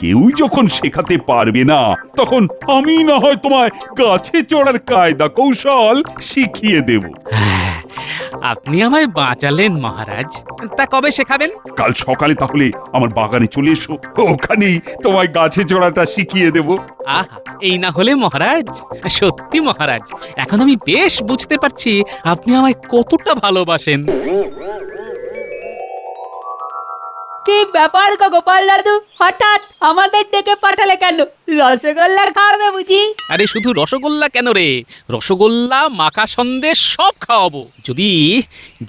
কেউ যখন শেখাতে পারবে না তখন আমি না হয় তোমায় গাছে চড়ার কায়দা কৌশল শিখিয়ে দেব। আপনি আমায় বাঁচালেন মহারাজ। তা কবে শেখাবেন? কাল সকালে তাহলে আমার বাগানে চলে এসো, ওখানেই তোমায় গাছে চড়াটা শিখিয়ে দেব। আহা, এই না হলে মহারাজ, সত্যি মহারাজ, এখন আমি বেশ বুঝতে পারছি আপনি আমায় কতটা ভালোবাসেন। কি ব্যাপার গো গোপাল দাদু, হঠাৎ আমাদের ডেকে পাঠালে কেন? রসগোল্লা খাওয়াবে বুঝি? আরে শুধু রসগোল্লা কেন রে, রসগোল্লা মাখা সন্দেশ সব খাওয়াবো, যদি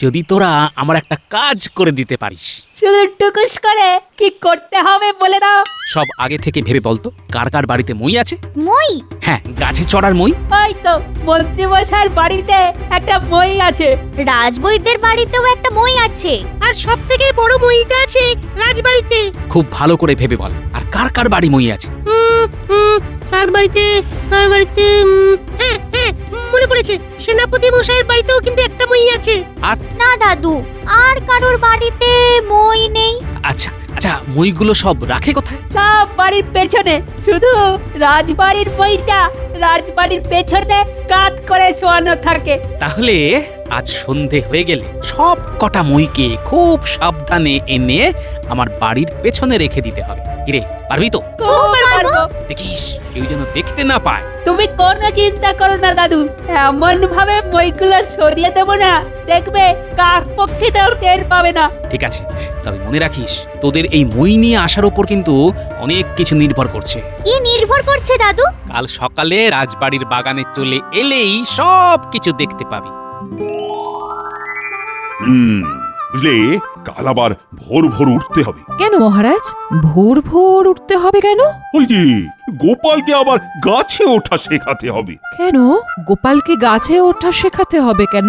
যদি তোরা আমার একটা কাজ করে দিতে পারিস। শুধু টুকুস করে কি করতে হবে বলে দাও। সব আগে থেকে ভেবে বলতো, কার কার বাড়িতে মই আছে? মই? হ্যাঁ, গাছে চড়ার মই। ওই তো মন্ত্রী মশাইয়ের বাড়িতে একটা মই আছে, রাজবৈদ্যের বাড়িতেও একটা মই আছে, আর সব থেকে বড় মইটা আছে রাজবাড়িতে। খুব ভালো করে ভেবে বল, আর কার কার বাড়ি মই আছে? কার বাড়িতে হ্যাঁ হ্যাঁ মনে পড়েছে, সেনাপতি মশাইয়ের বাড়িতেও কিন্তু একটা মই আছে। আর না দাদু, আর কারোর বাড়িতে মই নেই। আচ্ছা আচ্ছা, মইগুলো সব রাখে কোথায়? সব বাড়ির পেছনে, শুধু রাজবাড়ির মইটা রাজবাড়ির পেছনে কাত করে শোয়ানো থাকে। তাহলে আজ সন্ধে হয়ে গেলে সব কটা মইকে খুব সাবধানে এনে আমার বাড়ির পেছনে রেখে দিতে হবে। কিরে, পারবি তো? খুব পারবো। দেখিস কেউ যেন দেখতে না পায়। তুমি কোনো চিন্তা করো না দাদু, এমন ভাবে মইগুলো সরিয়ে দেবো না, দেখবে কাক পক্ষীটাও টের পাবে না। ঠিক আছে, তবে মনে রাখিস, তোদের এই মই নিয়ে আসার উপর কিন্তু অনেক কিছু নির্ভর করছে। কি নির্ভর করছে দাদু? কাল সকালে রাজবাড়ির বাগানে চলে এলেই সব কিছু দেখতে পাবি। বুঝলে, কাল আবার ভোর ভোর উঠতে হবে। কেন মহারাজ, ভোর ভোর উঠতে হবে কেন? ওই যে গোপালকে আবার গাছে ওঠা শেখাতে হবে। কেন গোপালকে গাছে ওঠা শেখাতে হবে কেন?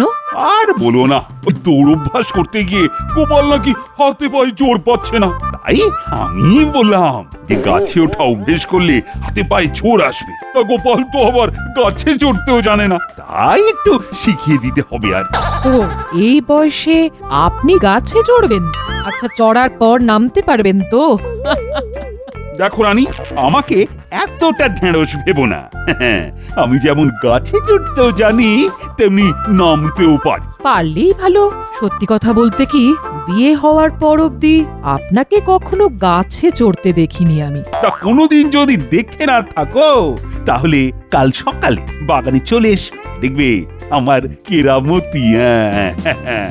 আর বলো না, ওই দৌড়ভ্যাস করতে গিয়ে গোপাল নাকি হাতে পায়ে জোর পাচ্ছে না, তাই আমি বললাম যে গাছে ওঠা অভ্যেস করলে হাতে পায়ে জোর আসবে। তা গোপাল তো আবার গাছে চড়তেও জানে না, তাই একটু শিখিয়ে দিতে হবে আর। ও, এই বয়সে আপনি গাছে চড়বেন? আচ্ছা, চড়ার পর নামতে পারবেন তো? দেখো রানী, আমাকে এতটা ঢেঁড়স ভেবো না। আমি যেমন গাছে চড়তেও জানি, তেমনি নামতেও পারি। পারলেই ভালো। সত্যি কথা বলতে কি, বিয়ে হওয়ার পর অবধি আপনাকে কখনো গাছে চড়তে দেখিনি আমি। তা কোনোদিন যদি দেখে না থাকো তাহলে কাল সকালে বাগানে চলে এসো, দেখবে আমার কেরামতি। হ্যাঁ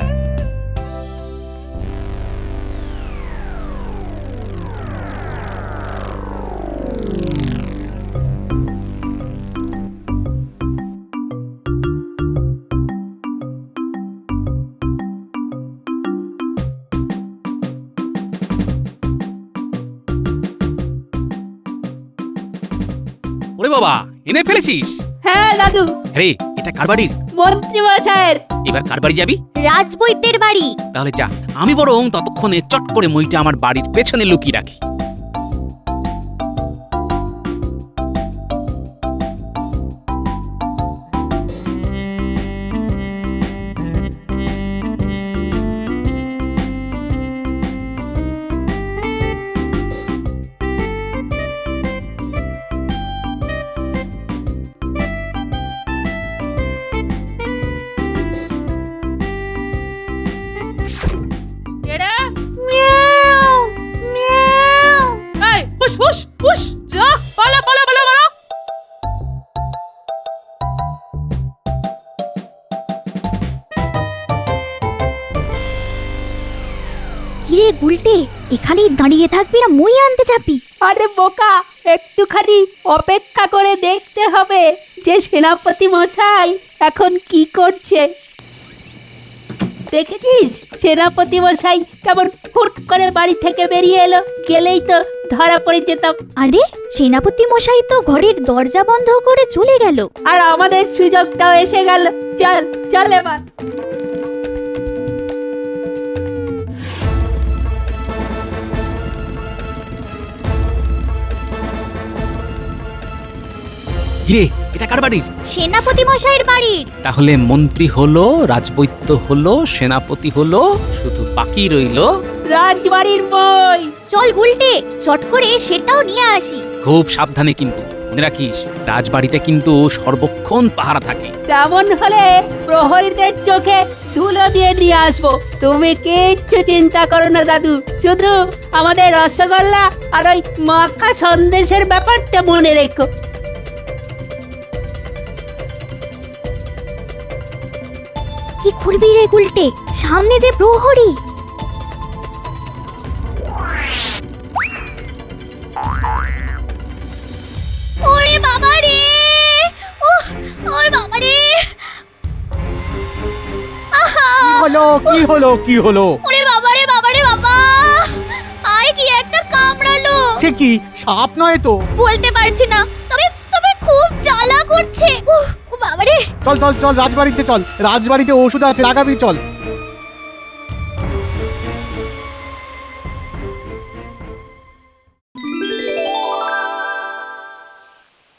ওরে বাবা, এনে ফেলেছিস? হ্যাঁ দাদু, আরে এটা কার বাড়ির? মন্ত্রী মশাইয়ের। এবার কার বাড়ি যাবি? রাজবৈদ্যের বাড়ি। তাহলে যা, আমি বরং ততক্ষণে চট করে মইটা আমার বাড়ির পেছনে লুকিয়ে রাখি। কেডা? মিয়াও মিয়াও। এই হুশ হুশ হুশ, যা পালা পালা পালা পালা। কিরে গুলটে, এখানেই দাঁড়িয়ে থাকবি না মই আনতে যাবি? আরে বোকা, একটুখানি অপেক্ষা করে দেখতে হবে যে সেনাপতি মশাই এখন কি করছে। দেখেছিস সেনাপতি মশাই কেমন হুট করে বাড়ি থেকে বেরিয়ে এলো, গেলেই তো ধরা পড়ে যেতাম। আরে সেনাপতি মশাই তো ঘরের দরজা বন্ধ করে চলে গেল। আর আমাদের সুযোগটাও এসে গেল। চল চল এবার। কিরে, এটা কার বাড়ির? সেনাপতি মশাইয়ের বাড়ির। তাহলে মন্ত্রী হলো, রাজবৈদ্য হলো, সেনাপতি হলো, শুধু বাকি রইলো রাজবাড়ির বই। চল গুলটে, চট করে সেটাও নিয়ে আসি। খুব সাবধানে কিন্তু, মনে রাখিস রাজবাড়িতে কিন্তু সর্বক্ষণ পাহারা থাকে। তেমন হলে প্রহরীদের চোখে ধুলো দিয়ে নিয়ে আসবো। তুমি কিচ্ছু চিন্তা করো না দাদু, শুধু আমাদের রসগোল্লা আর ওই মাখা সন্দেশের ব্যাপারটা মনে রেখো। কি করবি রে গুলটে, সামনে যে প্রহরী। ওরে বাবা রে, ওরে বাবা রে। কি হলো কি হলো? ওরে বাবা রে বাবা রে বাবা, আয় কি একটা কামড়ালো। সে কি, সাপ নয় তো? বলতে পারছি না, তবে তবে খুব জ্বালা করছে। ও বাবা রে। চল চল চল, রাজবাড়িতে চল, রাজবাড়িতে ওষুধ আছে, লাগাবি চল।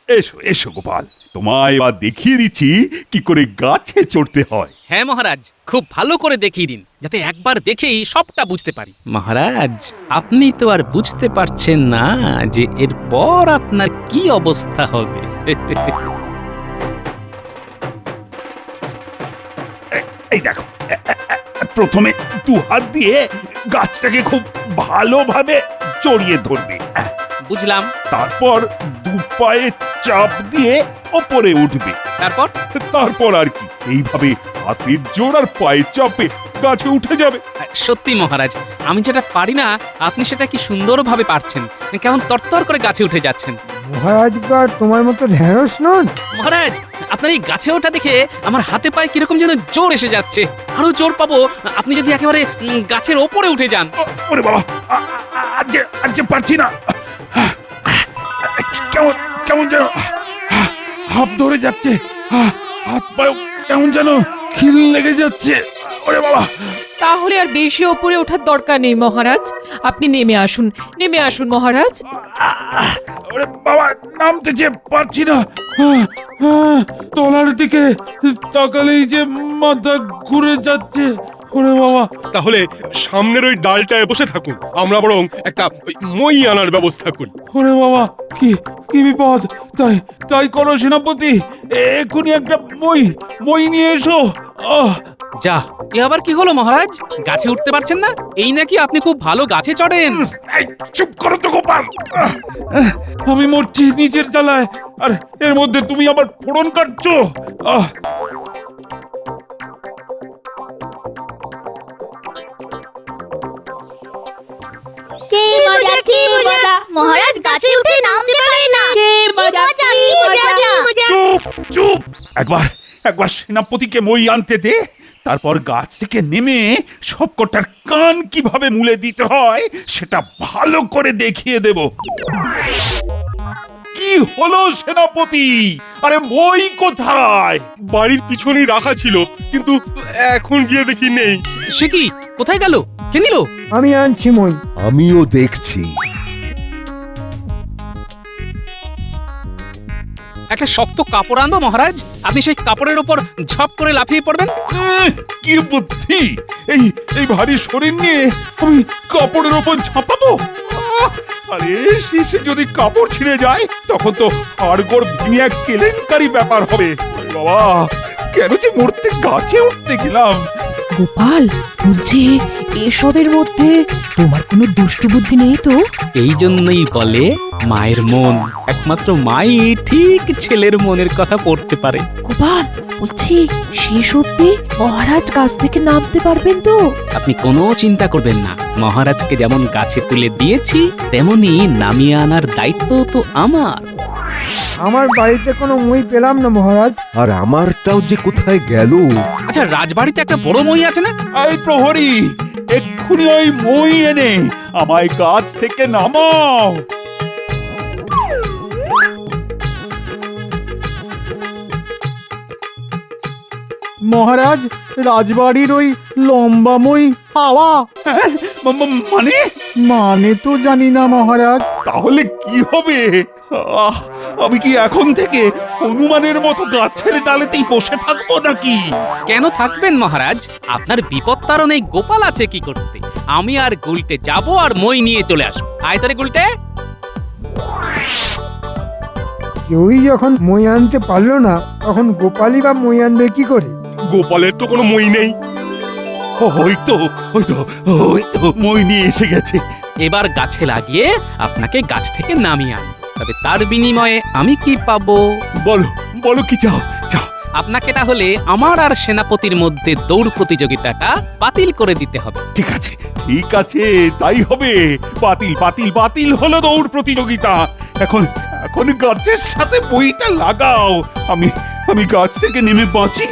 এসো এসো গোপাল, তোমায় এবার দেখিয়ে দিচ্ছি কি করে গাছে চড়তে হয়। হ্যাঁ মহারাজ, খুব ভালো করে দেখিয়ে দিন, যাতে একবার দেখেই সবটা বুঝতে পারি। মহারাজ, আপনি তো আর বুঝতে পারছেন না যে এরপর আপনার কি অবস্থা হবে। এই দেখো, প্রথমে দু হাত দিয়ে গাছটাকে খুব ভালোভাবে জড়িয়ে ধরবে। বুঝলাম। তারপর দু পায়ে চাপ দিয়ে ওপরে উঠবে। তারপর আর কি, এইভাবে হাতের জোর আর পায়ে চাপে গাছে উঠে যাবে। সত্যি মহারাজ, আমি যেটা পারি না আপনি সেটা কি সুন্দরভাবে পারছেন, কেমন তরতর করে গাছে উঠে যাচ্ছেন। মহারাজগণ তোমার মতো ঢেঁড়স নন। মহারাজ, আপনার এই গাছে ওঠা দেখে আমার হাতে পায়ে কিরকম যেন জোর এসে যাচ্ছে। আরো জোর পাবো আপনি যদি একেবারে গাছের ওপরে উঠে যান। ওরে বাবা, আজ পারছি না, কেমন কেমন যেন হাত ধরে যাচ্ছে, হাত পায়ে কেমন যেন খিল লেগে যাচ্ছে। ওরে বাবা। তাহলে আর বেশি ওপরে ওঠার দরকার নেই মহারাজ, আপনি নেমে আসুন, নেমে আসুন মহারাজ। ওরে বাবা, নামতে যে পারছি না, তলার দিকে তাকালেই যে মাথা ঘুরে যাচ্ছে। ওরে বাবা। তাহলে সামনের ওই ডালটায় বসে থাকুন, আমরা বরং একটা মই আনার ব্যবস্থা করি। ওরে বাবা, কি কি বিপদ! তাই তাই করো সেনাপতি, এক্ষুনি একটা মই নিয়ে এসো। যা, এ আবার কি হলো মহারাজ? গাছে উঠতে পারছেন না? এই নাকি আপনি খুব ভালো গাছে চড়েন? এই, চুপ করো তো গোপাল। আমি মরছি নিজের জ্বালায়, আর এর মধ্যে তুমি আবার ফোড়ন কাটছো। কি মজা কি মজা মহারাজ গাছে উঠে নামতে পারে না কি মজা কি মজা চুপ চুপ। একবার সেনাপতিকে মই আনতে দে, তারপর গাছ থেকে নেমে সবকটার কান কিভাবে মুলে দিতে হয় সেটা ভালো করে দেখিয়ে দেব। কি হলো সেনাপতি? আরে মই কোথায়? বাড়ির পিছনেই রাখা ছিল, কিন্তু এখন গিয়ে দেখি নেই। সে কি, কোথায় গেল? কে নিল? আমি আনছি মই। আমিও দেখছি। একটা শক্ত কাপড় আনবো মহারাজ, আপনি সেই কাপড়ের উপর ঝপ করে লাফিয়ে পড়বেন। কি বুদ্ধি! এই ভারী শরীর নিয়ে আমি কাপড়ের ওপর ঝাঁপাবো? আরে শেষে যদি কাপড় ছিঁড়ে যায় তখন তো হাড়গোড় ভেঙে এক কেলেঙ্কারি ব্যাপার হবে। বাবা, কেন যে মরতে গাছে উঠতে গেলাম। গোপাল, বলছি এসবের মধ্যে তোমার কোনো দুষ্টু বুদ্ধি নেই তো? এই জন্যই বলে মায়ের মন, একমাত্র মাই ঠিক ছেলের মনের কথা পড়তে পারে। গোপাল, বলছি শেষ অব্দি মহারাজ গাছ থেকে নামতে পারবেন তো? আপনি কোনো চিন্তা করবেন না, মহারাজকে যেমন গাছে তুলে দিয়েছি তেমনি নামিয়ে আনার দায়িত্ব তো আমার। আমার বাড়িতে কোনো মই পেলাম না মহারাজ। আর আমারটাও যে কোথায় গেল। আচ্ছা, রাজবাড়িতে একটা বড় মই আছে না? এই প্রহরী, এক্ষুনি ওই মই এনে আমায় গাছ থেকে নামাও। মহারাজ, রাজবাড়ির ওই লম্বা মই হাওয়া। মানে মানে তো জানি না মহারাজ। তাহলে কি হবে? আমি কি এখন থেকে হনুমানের মতো গাছের ডালেতেই বসে থাকবো নাকি? কেন থাকবেন মহারাজ? আপনার বিপদ তাড়নে গোপাল আছে কি করতে? আমি আর গুলটে যাব আর মই নিয়ে চলে আসবো। আয়তারে গুলটে। কেউই যখন মই আনতে পারলো না, তখন গোপালই বা মই আনবে কি করে? গোপালের তো কোনো মই নেই। ওই তো মই নিয়ে এসে গেছে। এবার গাছে লাগিয়ে আপনাকে গাছ থেকে নামিয়ে আনবো। তবে তার বিনিময়ে আমি কি পাবো? বলো কি চাও? আপনাকে তাহলে আমার আর সেনাপতির মধ্যে দৌড় প্রতিযোগিতাটা বাতিল করে দিতে হবে। ঠিক আছে, তাই হবে। বাতিল হলো দৌড় প্রতিযোগিতা। এখন গাছের সাথে বইটা লাগাও। আমি গাছ থেকে নেমে বাঁচি।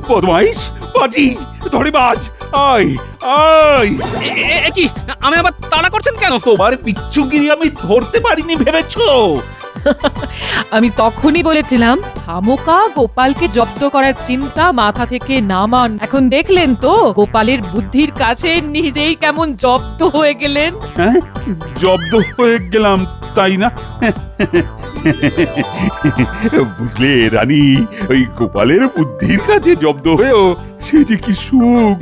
বদমাইশ, বাজি ধরে বাজ। আয় কি আমি আবার তাড়া করছেন কেন? তোমার পিচ্চুগিরি আমি ধরতে পারিনি ভেবেছো? আমি তখনই বলেছিলাম খামোকা গোপালকে জব্দ করার চিন্তা মাথা থেকে নামান। এখন দেখলেন তো গোপালের বুদ্ধির কাছে নিজেই কেমন জব্দ হয়ে গেলেন। হ্যাঁ, জব্দ হয়ে গেলাম তাই না? বুঝলে রানী, ওই গোপালের বুদ্ধির কাছে জব্দ হয়েও সে যে কি সুখ।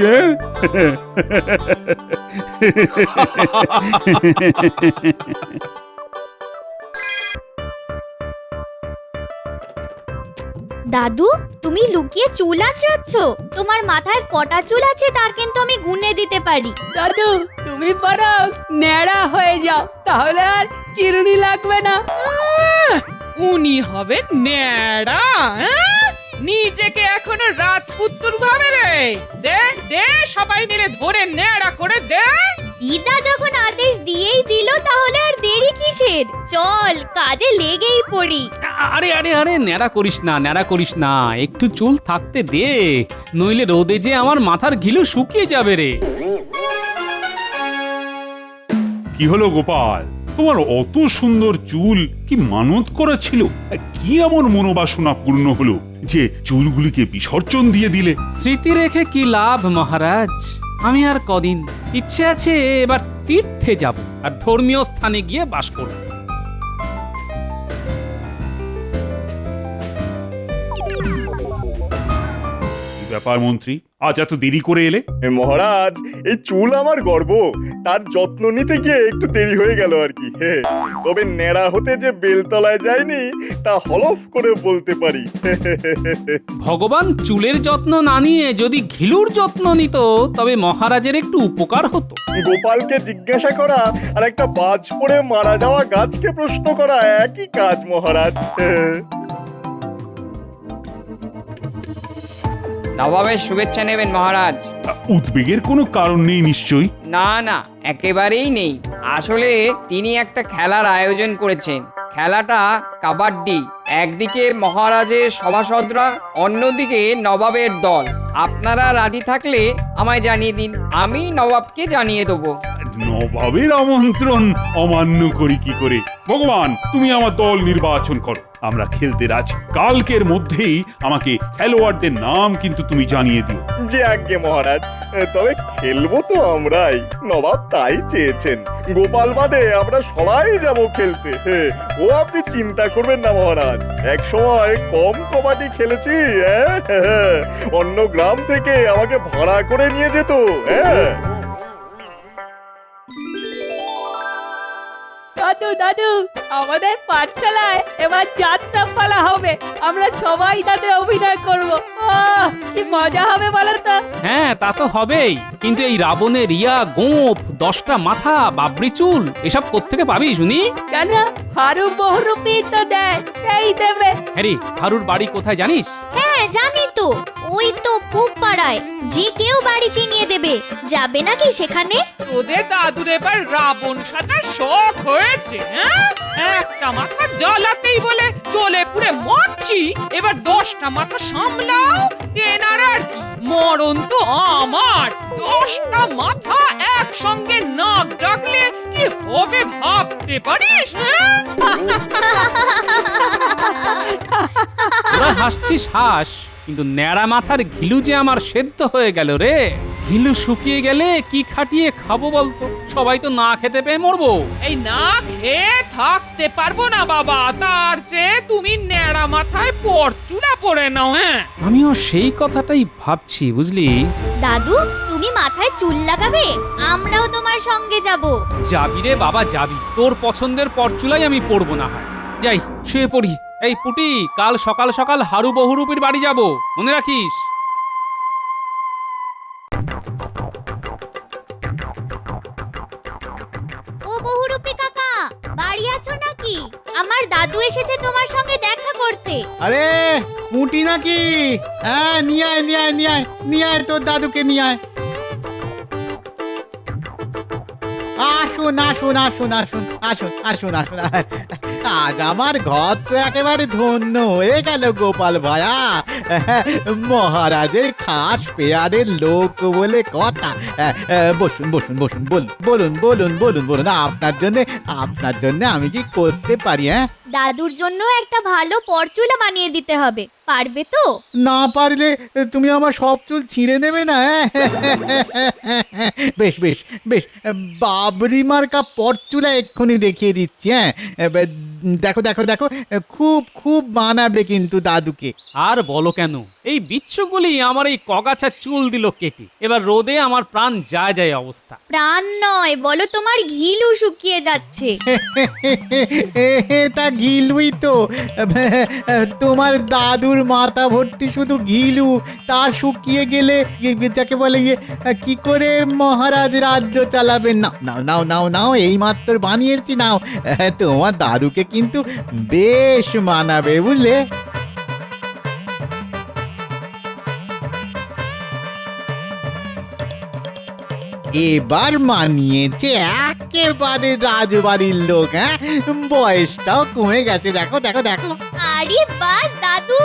দাদু, তুমি লুকিয়ে চুল আঁচড়াচ্ছ? তোমার মাথায় কটা চুল আছে তা কিন্তু আমি গুনে দিতে পারি। দাদু, তুমি বরং ন্যাড়া হয়ে যাও, তাহলে আর চিরুনি লাগবে না। উনি হবে ন্যাড়া? নিজেকে এখনো রাজপুত্র ভাবে রে? দে সবাই মিলে ধরে ন্যাড়া করে দে। দিদা যখন আদেশ দিয়েই দিল তাহলে আর দেরি কিসের? চল কাজে লেগেই পড়ি। আরে ন্যাড়া করিস না, একটু চুল থাকতে দে, নইলে রোদে যে আমার মাথার ঘিলু শুকিয়ে যাবে রে। কি হলো গোপাল, তোমার অত সুন্দর চুল কি মানত করা ছিল? কি এমন মনোবাসনা পূর্ণ হলো যে চুলগুলিকে বিসর্জন দিয়ে দিলে? স্মৃতি রেখে কি লাভ মহারাজ? আমি আর কদিন, ইচ্ছে আছে এবার তীর্থে যাব আর ধর্মীয় স্থানে গিয়ে বাস করব। ব্যাপার মন্ত্রী, আজ এত দেরি করে এলে? মহারাজ, এই চুল আমার গর্ব, তার যত্ন নিতে গিয়ে একটু দেরি হয়ে গেল আর কি। তবে ন্যাড়া হতে যে বেলতলায় যায়নি তা হলফ করে বলতে পারি। ভগবান চুলের যত্ন না নিয়ে যদি ঘিলুর যত্ন নিত তবে মহারাজের একটু উপকার হতো। গোপালকে জিজ্ঞাসা করা আর একটা বাজ পড়ে মারা যাওয়া গাছকে প্রশ্ন করা একই কাজ মহারাজ। নবাবের শুভেচ্ছা নেবেন মহারাজ। উদ্বেগের কোনো কারণ নেই নিশ্চয়ই? না না, একেবারেই নেই। আসলে তিনি একটা খেলার আয়োজন করেছেন। খেলাটা কাবাডি। একদিকে মহারাজের সভাসদরা, অন্যদিকে নবাবের দল। আপনারা রাজি থাকলে আমায় জানিয়ে দিন, আমি নবাবকে জানিয়ে দেবো। নবাবের আমন্ত্রণ অমান্য করি কি করে? ভগবান, তুমি আমার দল নির্বাচন করো, আমরা খেলতে রাজি। কালকের মধ্যেই আমাকে খেলোয়াড়দের নাম কিন্তু তুমি জানিয়ে দিও। যে আজ্ঞে মহারাজ, তবে খেলবো তো আমরাই, নবাব তাই চেয়েছেন। গোপাল বাদে আমরা সবাই যাব খেলতে। ও আপনি চিন্তা করবেন না মহারাজ, এক সময় কম কবাডি খেলেছি। অন্য গ্রাম থেকে আমাকে ভাড়া করে নিয়ে যেত। দাদু দাদু, আমাদের পাঠশালায় এবার যাত্রা পালা হবে। আমরা সবাই তাতে অভিনয় করব। কি মজা হবে বলো তো? হ্যাঁ, তা তো হবেই, কিন্তু এই রাবণের রিয়া, গোঁফ, 10টা মাথা, বাবরি চুল এসব কোত্থেকে পাবি শুনি? কেন, হারু বহুরূপী তো দেয়, সেই দেবে। হ্যারি, হারুর বাড়ি কোথায় জানিস? হ্যাঁ জানি তো, ওই তো পূব পাড়ায়। যে কেউ বাড়ি চিনিয়ে দেবে, যাবে নাকি সেখানে? তোদের দাদুর এবার রাবণ সাজার শখ হয়েছে। একটা মাথা জ্বালাতেই বলে জ্বলে পুড়ে মরছি, এবার 10টা মাথা সামলাও। তেনার আর কি, মরণ তো আমার। 10টা মাথা একসঙ্গে নাক ডাকলে কি হবে ভাবতে পারিস? তোরা হাসছিস হাস, কিন্তু ন্যাড়া মাথার ঘিলু যে আমার সেদ্ধ হয়ে গেল রে। ঘিলু শুকিয়ে গেলে কি খাটিয়ে খাবো বলতো? সবাই তো না খেতে পেয়ে মরবো। এই না খেয়ে থাকতে পারবো না বাবা, তার চেয়ে তুমি ন্যাড়া মাথায় পরচুলা পরে নাও। আমিও সেই কথাটাই ভাবছি, বুঝলি? দাদু, তুমি মাথায় চুল লাগাবে? আমরাও তোমার সঙ্গে যাব। যাবি রে বাবা, যাবি। তোর পছন্দের পরচুলাই আমি পরবো না হয়। যাই, শুয়ে পড়ি। এই পুটি, কাল সকাল সকাল হারু বহুরূপীর বাড়ি যাব, মনে রাখিস। ও বহুরূপী কাকা, বাড়ি আছো নাকি? আমার দাদু এসেছে তোমার সঙ্গে দেখা করতে। আরে পুঁটি নাকি? হ্যাঁ, নিয়ে আয় নিয়ে আয় নিয়ে আয় নিয়ে আয়, তোর দাদুকে নিয়ে আয়। আসুন আসুন আসুন আসুন আসুন আসুন আসুন। আজ আমার ঘর তো একেবারে ধন্য হয়ে গেল গোপাল ভায়া। মহারাজের খাস পেয়ারের লোক বলে কথা। বসুন বসুন বসুন, বলুন বলুন বলুন বলুন বলুন, আপনার জন্য আমি কি করতে পারি? দাদুর জন্য একটা ভালো পরচুলা বানিয়ে দিতে হবে, পারবে তো? না পারলে তুমি আমার সব চুল ছিঁড়ে নেবে না? বেশ বেশ বেশ, বাবরি মার্কা পরচুলা এক্ষুনি দেখিয়ে দিচ্ছি। দেখো দেখো দেখো, খুব খুব মানাবে কিন্তু দাদুকে। আর বলো কেন, এই বিচ্ছুগুলি আমার এই কগাছা চুল দিল কেটে। এবার রোদে আমার প্রাণ যায় যায় অবস্থা। প্রাণ নয়, বলো তোমার ঘিলু শুকিয়ে যাচ্ছে। তা ঘিলুই তো, তোমার দাদুর মাথা ভর্তি শুধু ঘিলু। তা শুকিয়ে গেলে যাকে বলে কি করে মহারাজ রাজ্য চালাবেন? নাও নাও নাও নাও নাও, এই মাত্র বানিয়েছি, নাও। তোমার দাদুকে কিন্তু বেশ মানাবে, বুঝলে? এবার মানিয়েছে একেবারে রাজবাড়ির লোক। বয়সটাও কমে গেছে, দেখো দেখো দেখো। আরে বাস দাদু,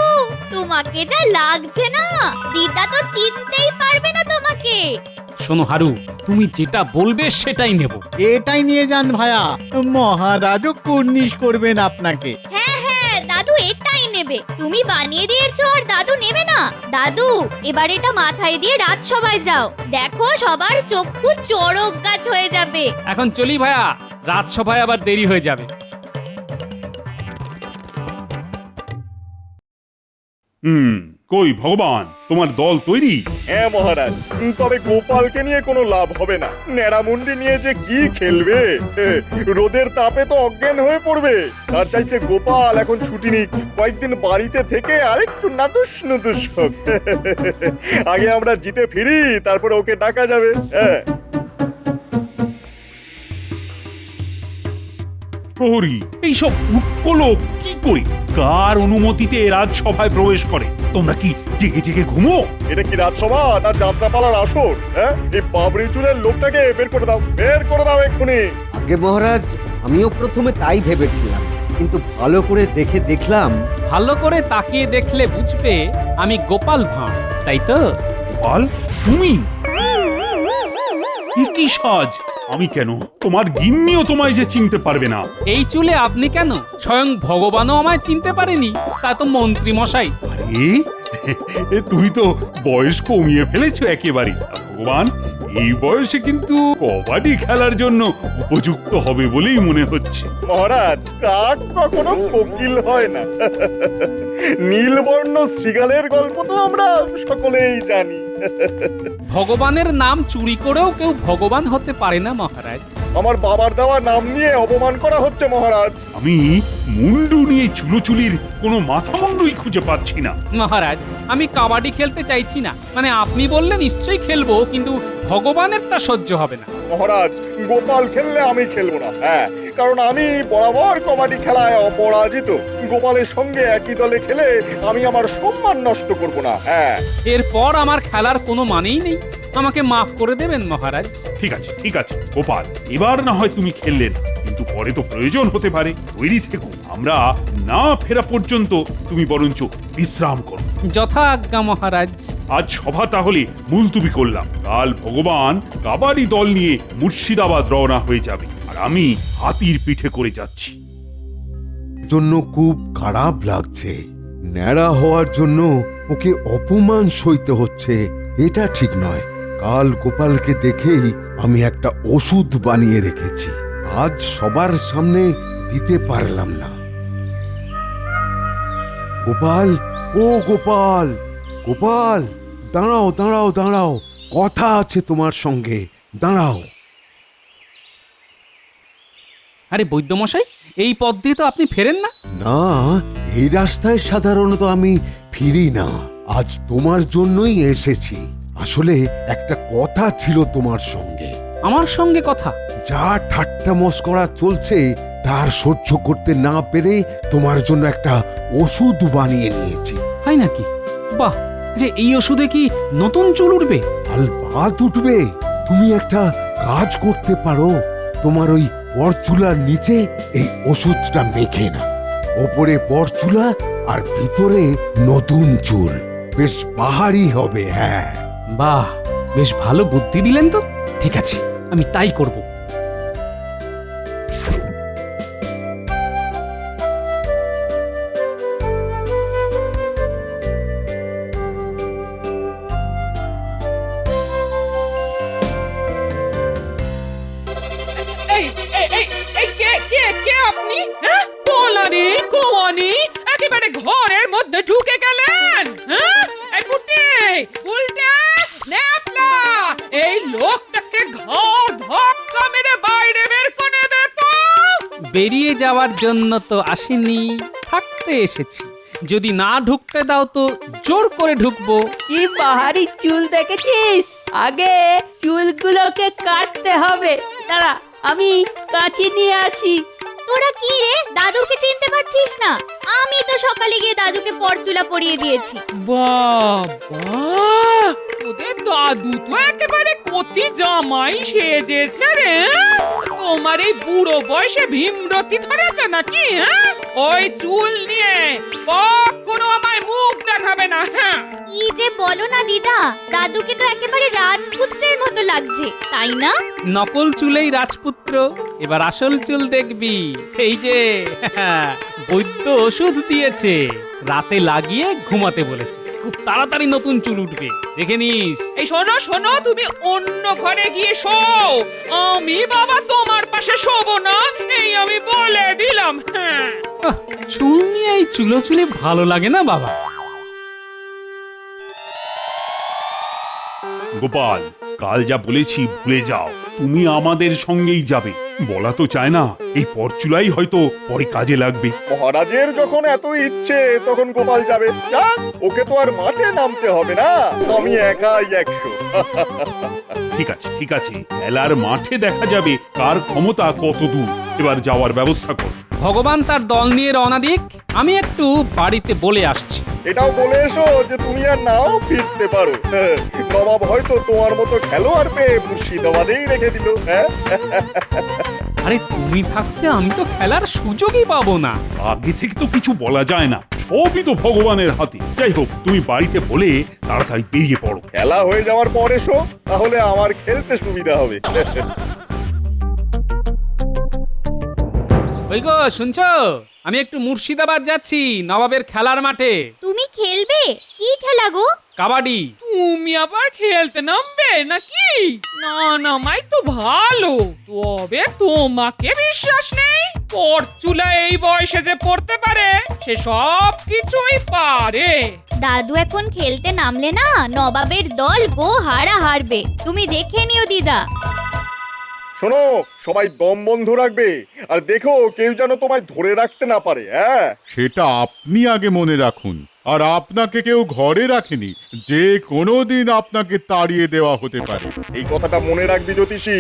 তোমাকে যা লাগছে না, দিদা তো চিনতেই পারবে না তোমাকে। শোনো হারু, তুমি যেটা বলবে সেটাই নেব। এটাই নিয়ে যান ভায়া, মহারাজও কুর্নিশ করবেন আপনাকে। হ্যাঁ হ্যাঁ, দাদু এটাই নেবে। তুমি বানিয়ে দিয়েছো আর দাদু নেবে না? দাদু, এবার এটা মাথায় দিয়ে রাজসভায় যাও, দেখো সবার চক্ষু চড়ক গাছ হয়ে যাবে। এখন চলি ভায়া, রাজসভায় আবার দেরি হয়ে যাবে। কই ভগবান, তোমার দল তৈরি? হ্যাঁ মহারাজ, তবে গোপালকে নিয়ে কোনো লাভ হবে না। ন্যাড়ামুন্ডি নিয়ে যে কি খেলবে, রোদের তাপে তো অজ্ঞান হয়ে পড়বে। তার চাইতে গোপাল এখন ছুটি নিক, কয়েকদিন বাড়িতে থেকে আরেকটু নাদুস নুদুস হোক। আগে আমরা জিতে ফিরি, তারপরে ওকে ডাকা যাবে। হ্যাঁ প্রহরী, এইসব উটকলো কি করে, কার অনুমতিতে রাজসভায় প্রবেশ করে? তোমরা কি জেগে জেগে ঘুমো? এটা কি রাজসভা না যাত্রাপালার আসর? হ্যাঁ, এই বাবরি চুলের লোকটাকে বের করে দাও, বের করে দাও এক্ষুনি। আগে মহারাজ, আমিও প্রথমে তাই ভেবেছিলাম, কিন্তু ভালো করে দেখে দেখলাম। ভালো করে তাকিয়ে দেখলে বুঝবে আমি গোপাল ভাঁড়, তাই তো? গোপাল, তুমি? কি সাজ! আমি কেন, তোমার গিন্নিও তোমায় যে চিনতে পারবে না। এই চুলে আপনি কেন, স্বয়ং ভগবানও আমায় চিনতে পারেনি, তা তো মন্ত্রী মশাই। আরে তুমি তো বয়স কমিয়ে ফেলেছো একেবারে। ভগবান এই বয়সে কিন্তু কবাডি খেলার জন্য উপযুক্ত হবে বলেই মনে হচ্ছে। মহারাজ, কাক কখনো কোকিল হয় না। নীলবর্ণ শৃগালের গল্প তো আমরা সকলেই জানি। ভগবানের নাম চুরি করেও কেউ ভগবান হতে পারে না মহারাজ। আমার বাবার দেওয়া নাম নিয়ে অপমান করা হচ্ছে মহারাজ। আমি মুন্ডু নিয়ে চুলোচুলির কোনো মাথা মুন্ডুই খুঁজে পাচ্ছি না। মহারাজ, আমি কাবাডি খেলতে চাইছি না, মানে আপনি বললে নিশ্চয়ই খেলবো, কিন্তু ভগবানের তা সহ্য হবে না। মহারাজ, গোপাল খেললে আমি খেলবো না। হ্যাঁ, কারণ আমি বরাবর কবাডি খেলায় অপরাজিত। গোপালের সঙ্গে একই দলে খেলে আমি আমার সম্মান নষ্ট করব না। হ্যাঁ, এরপর আমার খেলার কোনো মানেই নেই, আমাকে মাফ করে দেবেন মহারাজ। ঠিক আছে ঠিক আছে গোপাল, এবার না হয় তুমি খেললে না, কিন্তু পরে তো প্রয়োজন হতে পারে। তৈরি থেকো, আমরা না ফেরা পর্যন্ত তুমি বরঞ্চ বিশ্রাম করো। যথা আজ্ঞা মহারাজ। আজ সভা তাহলে মুলতুবি করলাম। কাল ভগবান কাবাডি দল নিয়ে মুর্শিদাবাদ রওনা হয়ে যাবে, আর আমি হাতির পিঠে করে যাচ্ছি। জন্য খুব খারাপ লাগছে। ন্যাড়া হওয়ার জন্য ওকে অপমান সইতে হচ্ছে, এটা ঠিক নয়। কাল গোপালকে দেখেই আমি একটা ওষুধ বানিয়ে রেখেছি, আজ সবার সামনে দিতে পারলাম না। গোপাল, ও গোপাল, গোপাল, দাঁড়াও দাঁড়াও দাঁড়াও, কথা আছে তোমার সঙ্গে, দাঁড়াও। আরে বৈদ্যমশাই, এই পথ দিয়ে তো আপনি ফেরেন না? না, এই রাস্তায় সাধারণত আমি ফিরি না, আজ তোমার জন্যই এসেছি। আসলে একটা কথা ছিল তোমার সঙ্গে। আমার সঙ্গে কথা? যা ঠাট্টা মস্করা চলছে তার সহ্য করতে না পেরে তোমার জন্য একটা ওষুধ বানিয়ে নিয়েছি। তাই নাকি? বাহ, যে এই ওষুধে কি নতুন চুল উঠবে? আলবাত উঠবে। তুমি একটা কাজ করতে পারো, তোমার ওই পরচুলার নিচে এই ওষুধটা মেখে না, ওপরে পরচুলা আর ভিতরে নতুন চুল, বেশ বাহারি হবে। হ্যাঁ, বাহ, বেশ ভালো বুদ্ধি দিলেন তো। ঠিক আছে, আমি তাই করব। কে আপনি? হ্যাঁ, পোলারি কোমানি একেবারে ঘরের মধ্যে ঢুকে গেলেন। হ্যাঁ, এই পুটে উল্টে ন্যাপলা, এই লোকটাকে ঘর ধাক্কা মেরে বাইরে বের করে দে তো। বেরিয়ে যাওয়ার জন্য তো আসেনি, থাকতে এসেছি। যদি না ঢুকতে দাও তো জোর করে ঢুকবো। কি বাহারি চুল দেখেছিস? আগে চুলগুলোকে কাটতে হবে। দাঁড়া, আমি কাঁচি নিয়ে আসি। তোরা কি রে, দাদুকে চিনতে পারছিস না? আমি তো সকালে গিয়ে দাদুকে পরচুলা পরিয়ে দিয়েছি। বাবা, ওদের দাদু তো একেবারে কচি জামাই সেজেছে রে। তোমার এই বুড়ো বয়সে ভীমরতি ধরেছে নাকি? হ্যাঁ, ওই চুল নিয়ে কখনো আমায় মুখ দেখাবে না। হ্যাঁ, কি যে বলো না দিদা, দাদুকে তো একেবারে রাজপুত্রের মতো লাগছে, তাই না? নকল চুলেই রাজপুত্র, এবার আসল চুল দেখবি। এই যে বৈদ্য ওষুধ দিয়েছে, রাতে লাগিয়ে ঘুমাতে বলেছে, খুব তাড়াতাড়ি নতুন চুল উঠবে, দেখে নিস। এই শোনো শোনো, তুমি অন্য ঘরে গিয়ে শোও, আমি বাবা তোমার পাশে শোবো না, এই আমি বলে দিলাম। হ্যাঁ, চুল নিয়ে এই চুলোচুলি ভালো লাগে না বাবা। গোপাল, কাল যা বলেছি ভুলে যাও, তুমি আমাদের সঙ্গেই যাবে। বলা তো চায় না, এই পরচুলাই হয়তো পরে কাজে লাগবে। মহারাজের যখন এত ইচ্ছে তখন গোপাল যাবে। যাক, ওকে তো আর মাঠে নামতে হবে না, আমি একাই 100। ঠিক আছে ঠিক আছে, খেলার মাঠে দেখা যাবে কার ক্ষমতা কত দূর। এবার যাওয়ার ব্যবস্থা কর। ভগবান তার দল নিয়ে রওনা দিক, আমি একটু বাড়িতে বলে আসছি। এটাও বলে এসো যে তুমি আর নাও ফিরতে পারো। নবাব হয়তো তোমার মতো খেলোয়াড় পেয়ে মুর্শিদাবাদেই রেখে দিল। হ্যাঁ, আরে তুমি থাকতে আমি তো খেলার সুযোগই পাবো না। আগে থেকে তো কিছু বলা যায় না, সবই তো ভগবানের হাতে। যাই হোক, তুমি বাড়িতে বলে তাড়াতাড়ি বেরিয়ে পড়ো। খেলা হয়ে যাওয়ার পর এসো, তাহলে আমার খেলতে সুবিধা হবে। ওই গো, শুনছো? আমি একটু মুর্শিদাবাদ যাচ্ছি, নবাবের খেলার মাঠে। তুমি খেলবে? কি খেলা গো? কাবাডি। তুমি আবার খেলতে নামবে নাকি? না না, মাই তো ভালো, তবে তোমাকে বিশ্বাস নেই। পরচুলা এই বয়সে যে পড়তে পারে, সে সব কিছুই পারে। দাদু এখন খেলতে নামলে না, নবাবের দল গো হারবে। তুমি দেখে নিও দিদা। শোনো, সবাই দম বন্ধ রাখবে, আর দেখো কেউ যেন তোমায় ধরে রাখতে না পারে। হ্যাঁ, সেটা আপনি আগে মনে রাখুন। আর আপনাকে কেউ ঘরে রাখেনি, যে কোনো দিন আপনাকে তাড়িয়ে দেওয়া হতে পারে। এই কথাটা মনে রাখবি জ্যোতিষী।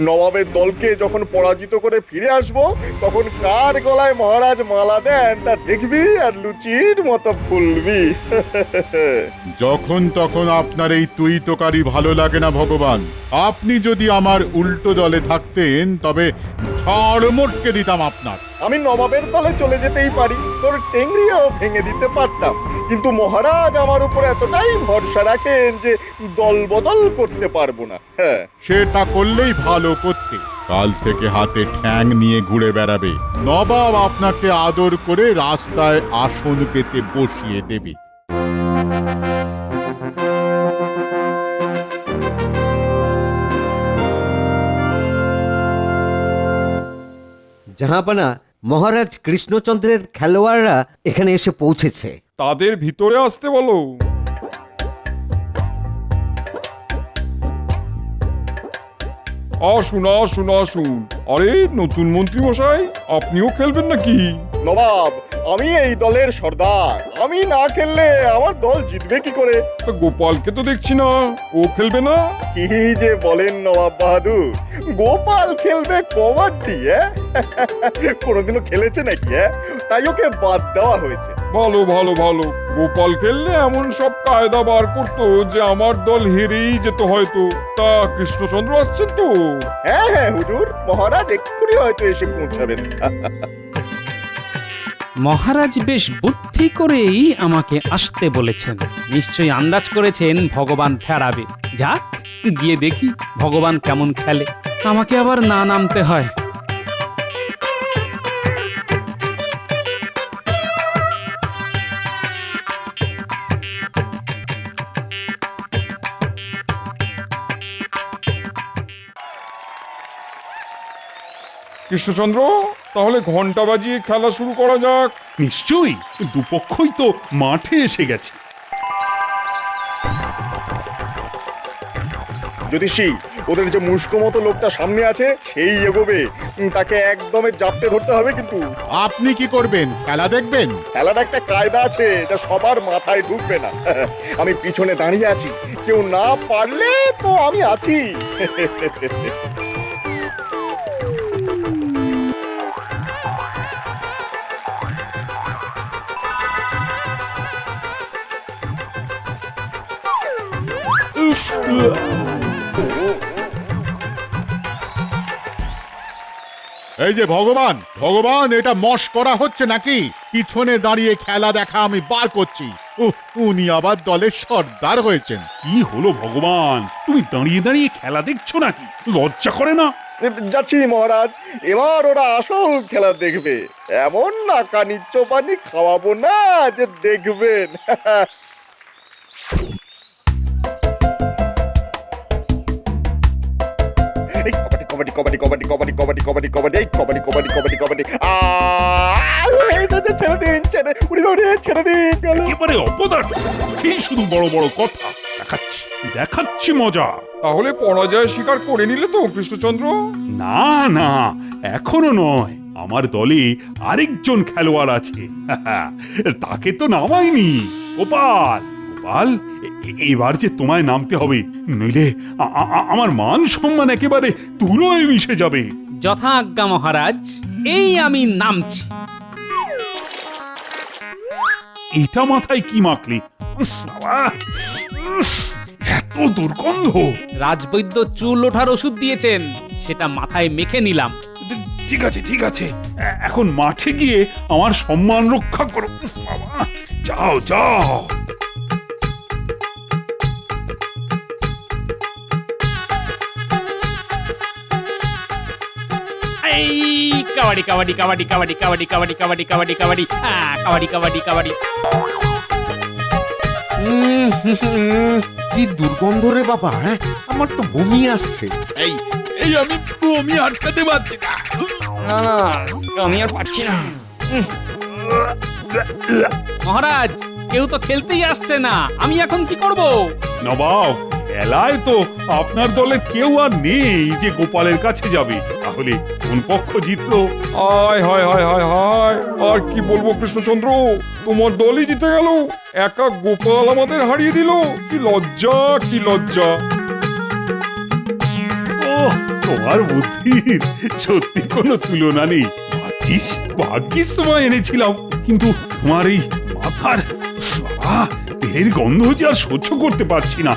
নবাবের দলকে যখন পরাজিত করে ফিরে আসবো, তখন কার গলায় মহারাজ মালা দেন তা দেখবি, আর লুচির মতো ফুলবি। যখন তখন আপনার এই তুই তোকারি ভালো লাগে না ভগবান। আপনি যদি আমার উল্টো দলে থাকতেন, তবে ঝাড় মোটকে দিতাম আপনার। আমি নবাবের দলে চলে যেতেই পারি, তোর টেংরিও ভেঙে দিতে পারতাম, কিন্তু মহারাজ আমার উপর এতটাই ভরসা রাখেন যে দল বদল করতে পারবো না। হ্যাঁ, সেটা করলেই ভালো করতে। কাল থেকে হাতে ঠ্যাং নিয়ে ঘুরে বেড়াবে। নবাব আপনাকে আদর করে রাস্তায় আসন পেতে বসিয়ে দেবে। জাহাপানা, মহারাজ কৃষ্ণচন্দ্রের খেলোয়াড়রা এখানে এসে পৌঁছেছে। তাদের ভিতরে আসতে বলো। আসুন আসুন আসুন। আরে নতুন মন্ত্রী মশাই, আপনিও খেলবেন নাকি? নবাব, আমি এই দলের সর্দার, আমি না খেললে আমার দল জিতবে কি করে? তা গোপালকে তো দেখছি না, ও খেলবে না? কি যে বলেন নবাব বাহাদুর, গোপাল খেলবে কবাডি? কোনোদিনও খেলেছে নাকি? তাই ওকে বাদ দেওয়া হয়েছে। ভালো ভালো ভালো, গোপাল খেললে এমন সব কায়দা বার করতো যে আমার দল হেরেই যেত হয়তো। তা কৃষ্ণচন্দ্র আসছেন তো? হ্যাঁ হ্যাঁ হুজুর, মহারাজ এক্ষুনি হয়তো এসে পৌঁছাবেন। মহারাজ বেশ বুদ্ধি করেই আমাকে আসতে বলেছেন। নিশ্চয়ই আন্দাজ করেছেন ভগবান ফেরাবে। যাক, গিয়ে দেখি ভগবান কেমন খেলে। আমাকে আবার না নামতে হয়। কৃষ্ণচন্দ্র, তাহলে ঘন্টা বাজিয়ে খেলা শুরু করা যাক। নিশ্চয়ই, দুপক্ষই তো মাঠে এসে গেছে। জ্যোতিষী, ওদের যে মুষ্কো মতো লোকটা সামনে আছে সেই এগোবে, তাকে একদমে জাপটে ধরতে হবে। কিন্তু আপনি কি করবেন? খেলা দেখবেন? খেলার একটা কায়দা আছে, এটা সবার মাথায় ঢুকবে না। আমি পিছনে দাঁড়িয়ে আছি, কেউ না পারলে তো আমি আছি। এই যে ভগবান, ভগবান, এটা মশকরা হচ্ছে নাকি? পিছনে দাঁড়িয়ে খেলা দেখা আমি বার করছি। উনি আবার দলের সর্দার হয়েছেন। কি হলো ভগবান, তুমি দাঁড়িয়ে দাঁড়িয়ে খেলা দেখছো নাকি? লজ্জা করে না? যাচ্ছি মহারাজ, এবার ওরা আসল খেলা দেখবে। এমন নাকানি চোপানি খাওয়াবো না যে দেখবেন। কবাডি কবাডি কবাডি কবাডি কবাডি কবাডি কবাডি কবাডি কবাডি কবাডি কবাডি ছেড়ে দিন, ছেড়ে দিন। একেবারে অপদার্থ, এই শুধু বড় বড় কথা। দেখাচ্ছি দেখাচ্ছি মজা। তাহলে পরাজয় স্বীকার করে নিলে তো কৃষ্ণচন্দ্র? না না, এখনো নয়। আমার দলে আরেকজন খেলোয়াড় আছে, তাকে তো নামাইনি। গোপাল, গোপাল, এবার যে তোমায় নামতে হবে, নইলে আমার মান সম্মান একেবারে ধুলোয় মিশে যাবে। যথা আজ্ঞা মহারাজ, এই আমি নামছি। এটা মাথায় কি মাখলি? উফ, বাবা, উফ, এত দুর্গন্ধ। রাজবৈদ্য চুল ওঠার ওষুধ দিয়েছেন, সেটা মাথায় মেখে নিলাম। ঠিক আছে ঠিক আছে, এখন মাঠে গিয়ে আমার সম্মান রক্ষা করো। উফ, বাবা, যাও যাও। এই কাবাডি কাবাডি কাবাডি কাবাডি কাবাডি কাবাডি কাবাডি কাবাডি কাবাডি কাবাডি কাবাডি কাবাডি। কি দুর্গন্ধ রে বাবা, হ্যাঁ? আমার তো বমি আসছে। এই এই আমি বমি আটকাতে পারছি না। না না, আমি আর পারছি না। মহারাজ, কেউ তো খেলতেই আসছে না, আমি এখন কি করব? নবাব, খেলায় তো আপনার দলের কেউ আর নেই যে গোপালের কাছে যাবে। তাহলে কোন পক্ষ জিতলো? হায় হায় হায় হায় হায়, আর কি বলবো কৃষ্ণচন্দ্র, তোমার দলই জিতে গেল। একা গোপাল আমাদের হারিয়ে দিল। কি লজ্জা, কি লজ্জা। ওহ, তোমার বুদ্ধির সত্যি কোনো তুলনা নেই। ভাগ্যিস সময় এনেছিলাম, কিন্তু তোমার এই মাথার তেলের গন্ধ যে আর সহ্য করতে পারছি না।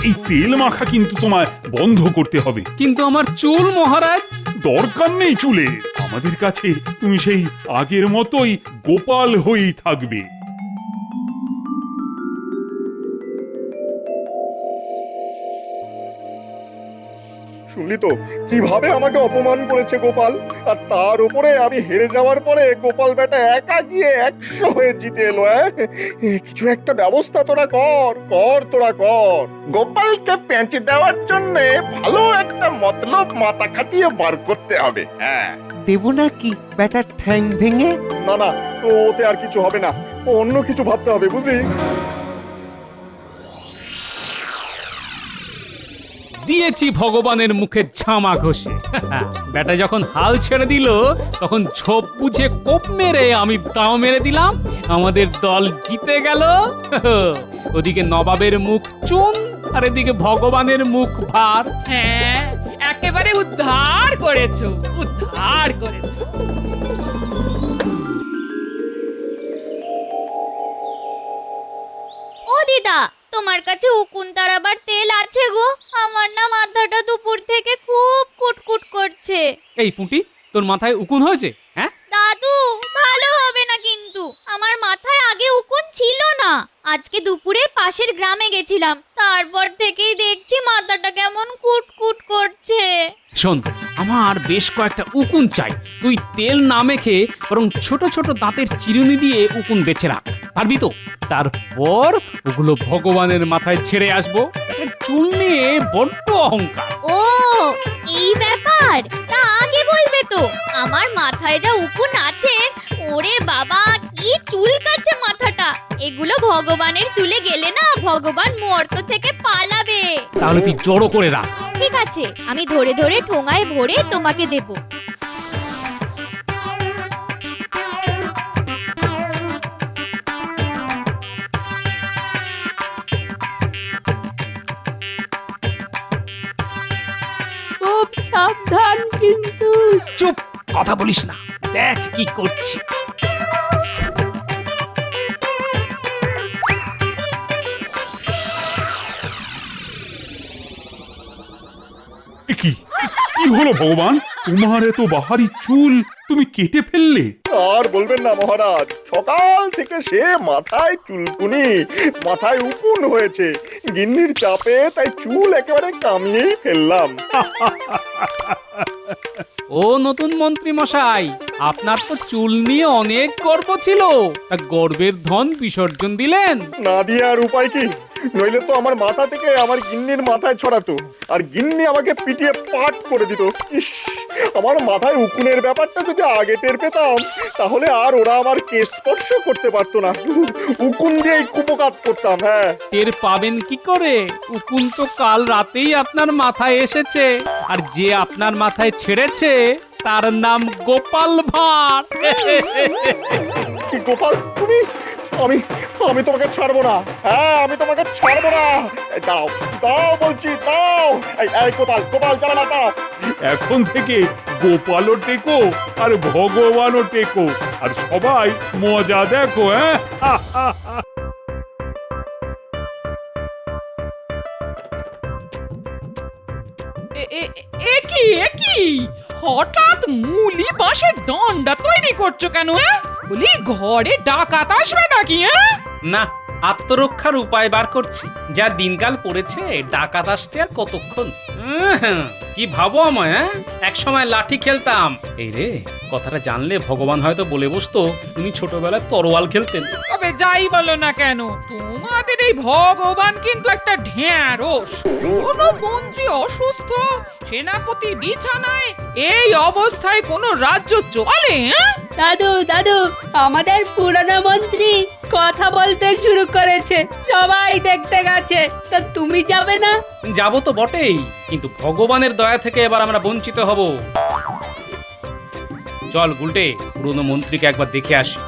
এই তেল মাখা কিন্তু তোমায় বন্ধ করতে হবে। কিন্তু আমার চুল মহারাজ। দরকার নেই চুলে, আমাদের কাছে তুমি সেই আগের মতোই গোপাল হয়েই থাকবে। শুনলি তো কিভাবে আমাকে অপমান করেছে গোপাল, আর তার উপরে আমি হেরে যাওয়ার পরে গোপাল বেটা একা গিয়ে 100 হয়ে জিতে এলো। কিছু একটা ব্যবস্থা তোরা কর, তোরা কর। গোপালকে পেঁচে দেওয়ার জন্য ভালো একটা মতলব মাথা খাটিয়ে বার করতে হবে। হ্যাঁ, দেব নাকি ব্যাটার ঠ্যাং ভেঙে? না না, ওতে আর কিছু হবে না, অন্য কিছু ভাবতে হবে, বুঝলি? দিয়েছি ভগবানের মুখে ঝামা ঘষে। বেটা যখন হাল ছেড়ে দিল, তখন ঝোপ বুঝে কোপ মেরে আমি দাও মেরে দিলাম, আমাদের দল জিতে গেল। ওদিকে নবাবের মুখ চুন, আর এদিকে ভগবানের মুখ ভার। হ্যাঁ, একেবারে উদ্ধার করেছো, উদ্ধার করেছো। ও দিদা, তোমার কাছে উকুন তাড়াবার তেল আছে গো? আমার না মাথাটা দুপুর থেকে খুব কুটকুট করছে। এই পুঁটি, তোর মাথায় উকুন হয়েছে? হ্যাঁ দাদু, ভালো হবে না কিন্তু। আমার মাথায় আগে উকুন ছিল না। আজকে দুপুরে পাশের গ্রামে গেছিলাম, তারপর থেকেই দেখছি মাথাটা কেমন কুটকুট করছে। শোন, আমার বেশ কয়েকটা উকুন চাই। তুই তেল না মেখে বরং ছোট ছোট দাঁতের চিরুনি দিয়ে উকুন বেছে রাখ, পারবি তো? তারপর ওগুলো ভগবানের মাথায় ছেড়ে আসবো। চুল নিয়ে বড্ড অহংকার। ও, এই ব্যাপার? তা আগে বলবে তো। আমার মাথায় যা উকুন আছে, ওরে বাবা, কি চুল কাটছে মাথাটা। এগুলো ভগবানের চুলে গেলে না, ভগবান মর্ত থেকে পালাবে। তাহলে তুই জড়ো করে রাখ। ঠিক আছে, আমি ধরে ধরে ঠোঙায় ভরে তোমাকে দেব। খুব সাবধান কিন্তু। চুপ, কথা বলিস না, দেখ কি করছি। কি কি হলো ভগবান, তোমার এত বাহারি চুল তুমি কেটে ফেললে? আর বলবেন না মহারাজ, সকাল থেকে সে মাথায় চুলকুনি, মাথায় উকুন হয়েছে। গিন্নির চাপে তাই চুল একেবারে কামিয়েই ফেললাম। ও নতুন মন্ত্রী মশাই, আপনার তো চুল নিয়ে অনেক গর্ব ছিল, তা গর্বের ধন বিসর্জন দিলেন? না দিয়ে আর উপায় কি? নইলে তো আমার মাথা থেকে আমার গিন্নির মাথায় ছড়াতো, আর গিন্নি আমাকে পিটিয়ে পাট করে দিত। ইস, আমার মাথায় উকুনের ব্যাপারটা যদি আগে টের পেতাম, তাহলে আর ওরা আমার কেশ স্পর্শ করতে পারতো না। উকুন দিয়েই কুপকাত করতাম। হ্যাঁ, টের পাবেন কি করে? উকুন তো কাল রাতেই আপনার মাথায় এসেছে, আর যে আপনার মাথায় ছেড়েছে তার নাম গোপাল ভাঁড়। কি গোপাল তুমি? আমি আমি তোমাকে ছাড়বো না। হ্যাঁ, আমি তোমাকে ছাড়বো না। এই দাঁড়াও, দাঁড়াও বলছি, দাঁড়াও। এই গোপাল, গোপাল যাবে না, দাঁড়াও। এখন থেকে গোপালও টেকো আর ভগবানও টেকো, আর সবাই মজা দেখো। হ্যাঁ, এ কি হঠাৎ মুলি বাঁশের দণ্ডা তৈরি করছো কেন? বলি ঘরে ডাকাত আসবে নাকি? না, আত্মরক্ষার উপায় বার করছি। যা দিনকাল পড়েছে, ডাকাত আসতে আর কতক্ষণ। কি ভাবো আমায়? এক সময় লাঠি খেলতাম। এই রে, কথাটা জানলে ভগবান হয়তো বলে বসতো উনি ছোটবেলায় তরোয়াল খেলতেন। তবে যাই বলো না কেন, তোমাদের এই ভগবান কিন্তু একটা ঢ্যাঁড়স। কোনো মন্ত্রী অসুস্থ, সেনাপতি বিছানায়, এই অবস্থায় কোনো রাজ্য চলে? দাদু দাদু, আমাদের পুরনো মন্ত্রী কথা বলতে শুরু করেছে, সবাই দেখতে গেছে। তা তুমি যাবে না? যাবো তো বটেই, কিন্তু ভগবানের দয়া থেকে এবার আমরা বঞ্চিত হব। চল গুলটে, পুরনো মন্ত্রীকে একবার দেখে আসি।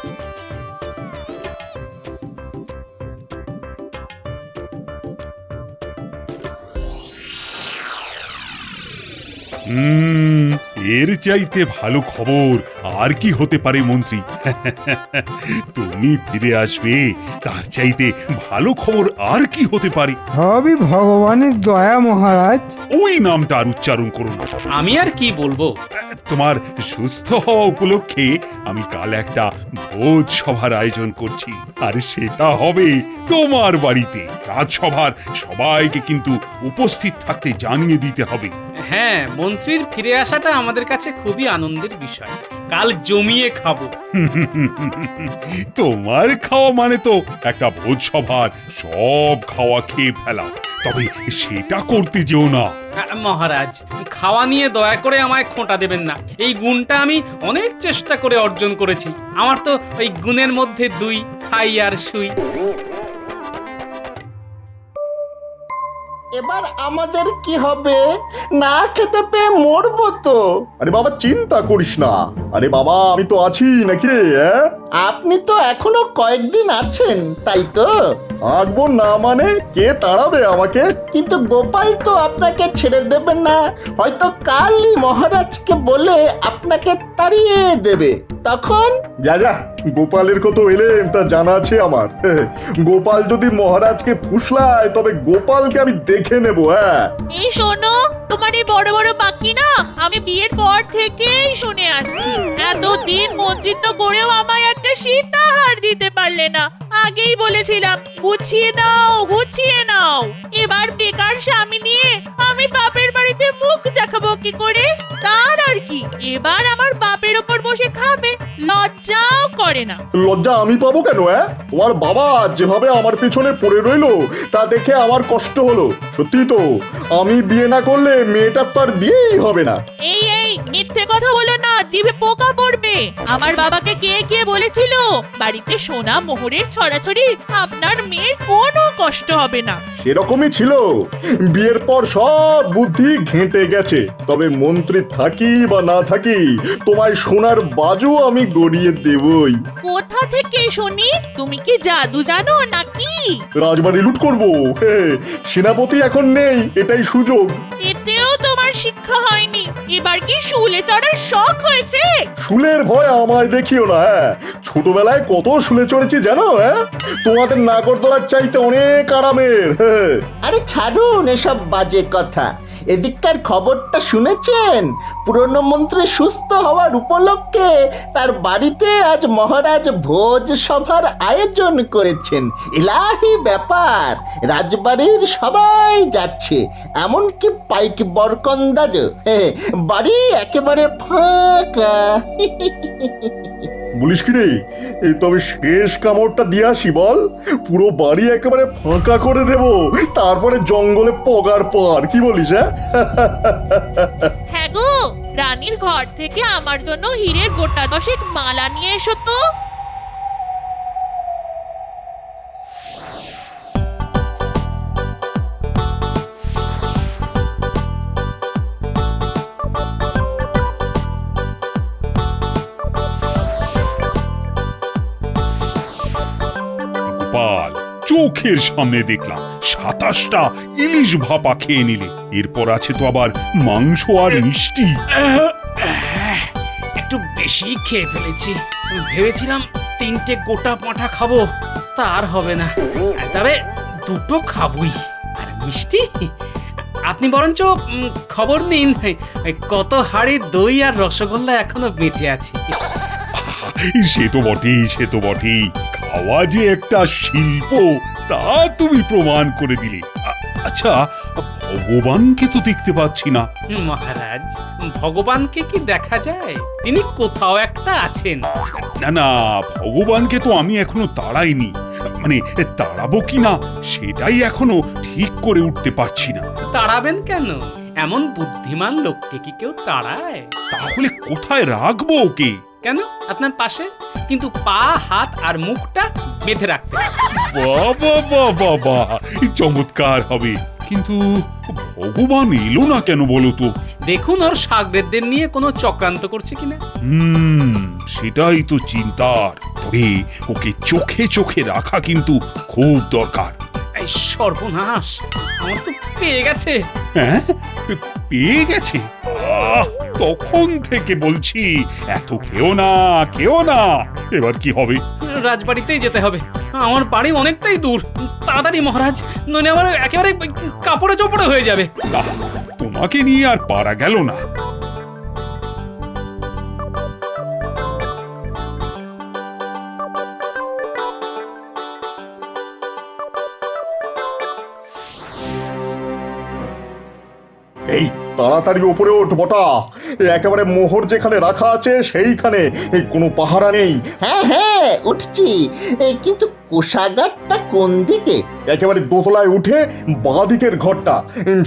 এর চাইতে ভালো খবর আর কি হতে পারে মন্ত্রী? তুমি ফিরে আসবে, তার চাইতে ভালো খবর আর কি হতে পারে? সবই ভগবানের দয়া মহারাজ। ওই নামটা আর উচ্চারণ করুন। আমি আর কি বলবো? তোমার সুস্থ হওয়া উপলক্ষে আমি কাল একটা ভোজ সভার আয়োজন করছি, আর সেটা হবে তোমার বাড়িতে। রাজসভার সবাইকে কিন্তু উপস্থিত থাকতে জানিয়ে দিতে হবে। হ্যাঁ, মন্ত্রীর ফিরে আসাটা আমাদের কাছে খুবই আনন্দের বিষয়। কাল জমিয়ে খাবো। তোমার খাওয়া মানে তো একটা ভোজ সভার সব খাওয়া খেয়ে ফেলা, তবে সেটা করতে যেও না। মহারাজ, খাওয়া নিয়ে দয়া করে আমায় খোঁটা দেবেন না। এই গুণটা আমি অনেক চেষ্টা করে অর্জন করেছি। আমার তো ওই গুণের মধ্যে 2, খাই আর শুই। এবার আমাদের কি হবে? না খেতে পেয়ে মরবো তো। আরে বাবা, চিন্তা করিস না। আরে বাবা, আমি তো আছি নাকি রে? আপনি তো এখনো কয়েকদিন আছেন, তাই তো? থাকবো না মানে? কে তাড়াবে আমাকে? কিন্তু গোপাল তো আপনাকে ছেড়ে দেবে না। হয়তো কালই মহারাজকে বলে আপনাকে তাড়িয়ে দেবে। তখন যা যা, গোপালের কত এলেম তা জানা আছে আমার। গোপাল যদি মহারাজকে ফুসলায়, তবে গোপালকে আমি দেখে নেব। হ্যাঁ, এই শোনো, তোমার এই বড় বড় বাকি না আমি বিয়ের পর থেকেই শুনে আসছি। এতদিন মন্ত্রিত্ব করেও আমায় একটা সীতাহার দিতে পারলে না। আগেই বলেছিলাম গুছিয়ে নাও, গুছিয়ে নাও। এবার বেকার স্বামী নিয়ে আমি বাপের বাড়িতে মুখ দেখাবো কি করে? তার আর কি, এবার আমার বাপের ওপর বসে খাবে, লজ্জাও করে না। লজ্জা আমি পাবো কেন? তোমার বাবা যেভাবে আমার পিছনে পড়ে রইলো, তা দেখে আমার কষ্ট হলো। সত্যি তো, আমি বিয়ে না করলে মেয়েটার তো আর বিয়েই হবে না। এই মিথ্যে কথা বলো না, জিভে পোকা পড়বে। আমার বাবাকে কে বলেছিল বাড়িতে সোনা মোহরের ছড়াছড়ি, আপনার মেয়ের কোনো কষ্ট হবে না। সেরকমই ছিল। বিয়ের পর সব বুদ্ধি ঘেঁটে গেছে। তবে মন্ত্রী থাকি বা না থাকি, তোমায় সোনার বাজু আমি গড়িয়ে দেবই। কোথা থেকে শুনি? তুমি কি জাদু জানো নাকি? রাজবাড়ি লুট করবো। সেনাপতি এখন নেই, এটাই সুযোগ। এতেও তোমার শিক্ষা হয়নি। এবার কি শুলে চড়ার শখ হয়েছে? শুলের ভয় আমায় দেখিও না। ছোটবেলায় কত শুলে চড়েছি জানো? তোমাদের নাগরদোলার চাইতে অনেক আরামের। আরে ছাড়ুন এসব বাজে কথা। এদিককার খবরটা শুনেছেন? পুরনো মন্ত্রী সুস্থ হওয়ার উপলক্ষে তার বাড়িতে আজ মহারাজ ভোজ সভার আয়োজন করেছেন। ইলাহি ব্যাপার, রাজবাড়ির সবাই যাচ্ছে, এমনকি পাইক বরকন্দাজ। বাড়ি একেবারে ফাঁকা। বলিস কি রে? তবে শেষ কামড়টা দিয়ে আসি বল, পুরো বাড়ি একেবারে ফাঁকা করে দেব, তারপরে জঙ্গলে পগার পার, কি বলিস? হ্যাঁ গো, রানীর ঘর থেকে আমার জন্য হীরের গোটা 10 মালা নিয়ে এসো তো। গোপাল, চোখের সামনে দেখলাম 27টা ইলিশ ভাপা খেয়ে নিলে, এরপর আছে তো আবার মাংস আর মিষ্টি। একটু বেশি খেয়ে ফেলেছি। ভেবেছিলাম 3টে গোটা পাঁঠা খাবো, তার হবে না, তবে 2টো খাবই। আর মিষ্টি, আপনি বরঞ্চ খবর নিন কত হাড়ি দই আর রসগোল্লা এখনো বেঁচে আছে। সে তো বটেই, সে তো বটেই, খাওয়া যে একটা শিল্প তা তুমি প্রমাণ করে দিলে। আচ্ছা, ভগবানকে তো দেখতে পাচ্ছি না। মহারাজ, ভগবানকে কি দেখা যায়? তিনি কোথাও একটা আছেন। না না, ভগবানকে তো আমি এখনো তাড়াইনি, মানে তাড়াবো কিনা সেটাই এখনো ঠিক করে উঠতে পারছি না। তাড়াবেন কেন? এমন বুদ্ধিমান লোককে কি কেউ তাড়ায়? তাহলে কোথায় রাখবো ওকে? কেন, আপনার পাশে, কিন্তু পা, হাত আর মুখটা বেঁধে রাখতে। বাবা বাবা বাবা, চমৎকার হবে। কিন্তু ভগবান এলো না কেন বলো তো? দেখুন ওর শাগরেদদের নিয়ে কোনো চক্রান্ত করছে কিনা। সেটাই তো চিন্তার। তবে ওকে চোখে চোখে রাখা কিন্তু খুব দরকার। এই সর্বনাশ, আমার তো পেয়ে গেছে। হ্যাঁ, পেয়ে গেছে? তখন থেকে বলছি এত খেও না, খেও না। এবার কি হবে? রাজবাড়িতেই যেতে হবে, আমার বাড়ি অনেকটাই দূর। তাড়াতাড়ি মহারাজ, নইলে আমার একেবারে কাপড়ে চোপড়ে হয়ে যাবে। না, তোমাকে নিয়ে আর পারা গেল না। এই তাড়াতাড়ি ওপরে ওঠ বটা, একেবারে মোহর যেখানে রাখা আছে সেইখানে, কোনো পাহারা নেই। হ্যাঁ হ্যাঁ উঠছি, কিন্তু কোষাগারটা কোন দিকে? একেবারে দোতলায় উঠে বাঁ দিকের ঘরটা।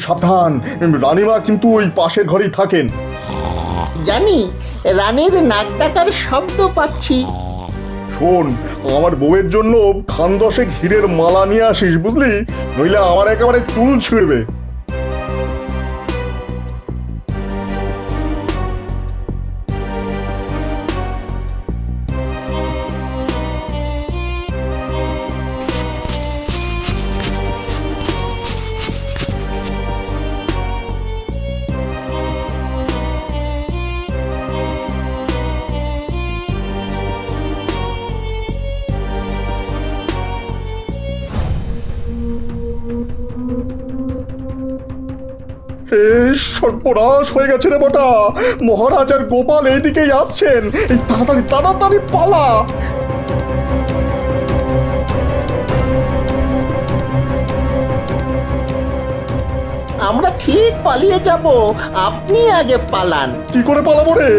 সাবধান, রানীমা কিন্তু ওই পাশের ঘরেই থাকেন। জানি, রানীর নাক ডাকার শব্দ পাচ্ছি। শোন, আমার বউয়ের জন্য 10 হীরের মালা নিয়ে আসিস, বুঝলি? নইলে আমার একেবারে চুল ছিঁড়বে। সর্বনাশ হয়ে গেছে রে বটা, মহারাজ আর গোপাল এইদিকেই আসছেন। তাড়াতাড়ি তাড়াতাড়ি পালা। আমরা ঠিক পালিয়ে যাব, আপনি আগে পালান। কি করে পালাবো রে?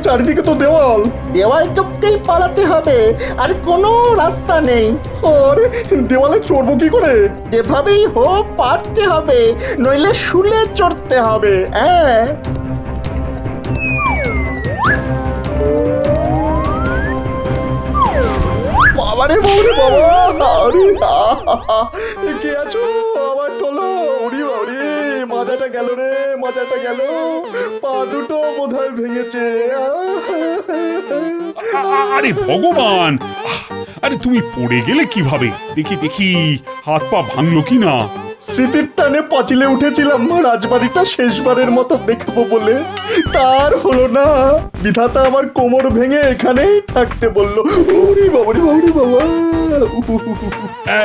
চারিদিকে তো দেওয়াল। দেওয়াল টপকেই পালাতে হবে, আর কোনো রাস্তা নেই। আরে দেওয়ালে চড়বো কি করে? যেভাবেই হোক পারতে হবে, নইলে শুলে চড়তে হবে। হ্যাঁ, বাবারে বাবারে বাবা, আরে কে আছো? আমার তোলো। ওরে বাবারে, মাজাটা গেল রে, মাজাটা গেল। পা দুটো বোধহয় ভেঙেছে। আরে ভগবান, আরে তুমি পড়ে গেলে কিভাবে? দেখি দেখি, হাত পা ভাঙলো কি না? স্মৃতির টানে পাঁচিলে উঠেছিলাম রাজবাড়িটা শেষবারের মতো দেখবো বলে, তার হলো না। বিধাতা আমার কোমর ভেঙে এখানেই থাকতে বললো। ওরে বাবারে বাবারে বাবা।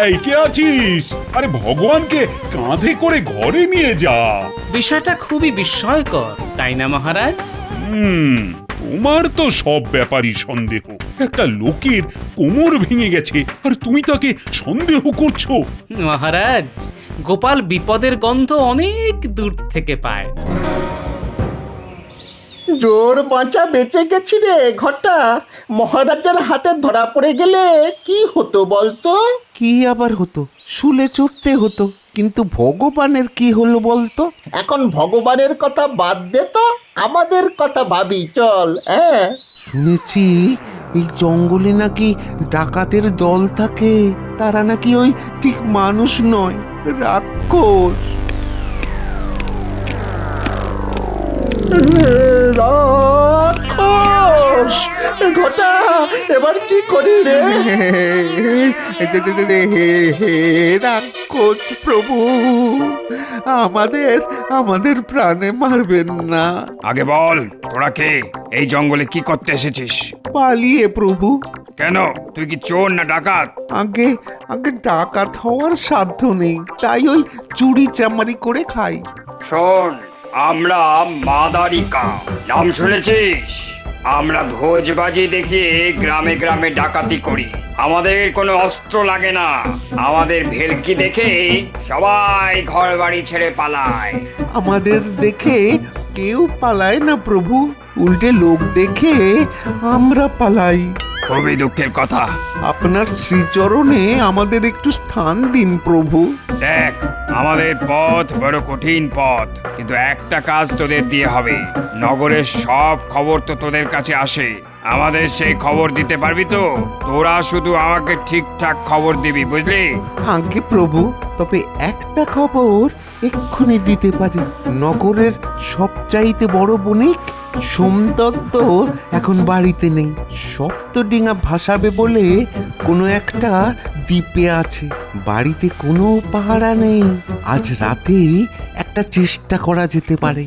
এই কে আছিস? আরে ভগবানকে কাঁধে করে ঘরে নিয়ে যা। বিষয়টা খুবই বিস্ময়কর, তাই না মহারাজ? তোমার তো সব ব্যাপারই সন্দেহ। একটা লোকের কোমর ভেঙে গেছে আর তুমি তাকে সন্দেহ করছো? মহারাজ, গোপাল বিপদের গন্ধ অনেক দূর থেকে পায়। জোর বাঁচা বেঁচে গেছি রে ঘটা। মহারাজার হাতে ধরা পড়ে গেলে কি হতো বলতো? কি আবার হতো? শুলে চড়তে হতো। কিন্তু ভগবানের কি হলো বলতো? এখন ভগবানের কথা বাদ দে তো, আমাদের কথা ভাবি চল। হ্যাঁ, শুনেছি এই জঙ্গলে নাকি ডাকাতের দল থাকে। তারা নাকি ওই ঠিক মানুষ নয়, রাক্ষস। রাক্ষস! ঘটা, এবার কি করি রে? রাক্ষস প্রভু, আমাদের প্রাণে মারবেন না। আগে বল, তোরা কে? এই জঙ্গলে কি করতে এসেছিস? পালিয়ে প্রভু। কেন, তুই কি চোর না ডাকাত? আগে ডাকাত হওয়ার সাধ্য নেই, তাই ওই চুরি চামারি করে খাই। শোন, আমরা মাদারিকা, নাম শুনেছিস? আমরা ভোজবাজি দেখিয়ে গ্রামে গ্রামে ডাকাতি করি। আমাদের কোনো অস্ত্র লাগে না। আমাদের ভেলকি দেখে সবাই ঘর বাড়ি ছেড়ে পালায়। আমাদের দেখে কেউ পালায় না প্রভু, উল্টে লোক দেখে আমরা পালাই। খুবই দুঃখের কথা। আপনার শ্রীচরণে আমাদের একটু স্থান দিন প্রভু। দেখ, আমাদের পথ বড় কঠিন পথ, কিন্তু একটা কাজ তোদের দিয়ে হবে। নগরের সব খবর তো তোদের কাছে আসে, আমাদের সেই খবর দিতে পারবি তো? তোরা শুধু আমাকে ঠিকঠাক খবর দিবি, বুঝলি? আগে প্রভু, তবে একটা খবর এক্ষুনি দিতে পারি। নগরের সবচাইতে বড় বণিক সোমদত্ত এখন বাড়িতে নেই। সপ্তডিঙা ভাসাবে বলে কোনো একটা দ্বীপে আছে। বাড়িতে কোনো পাহারা নেই। আজ রাতে একটা চেষ্টা করা যেতে পারে।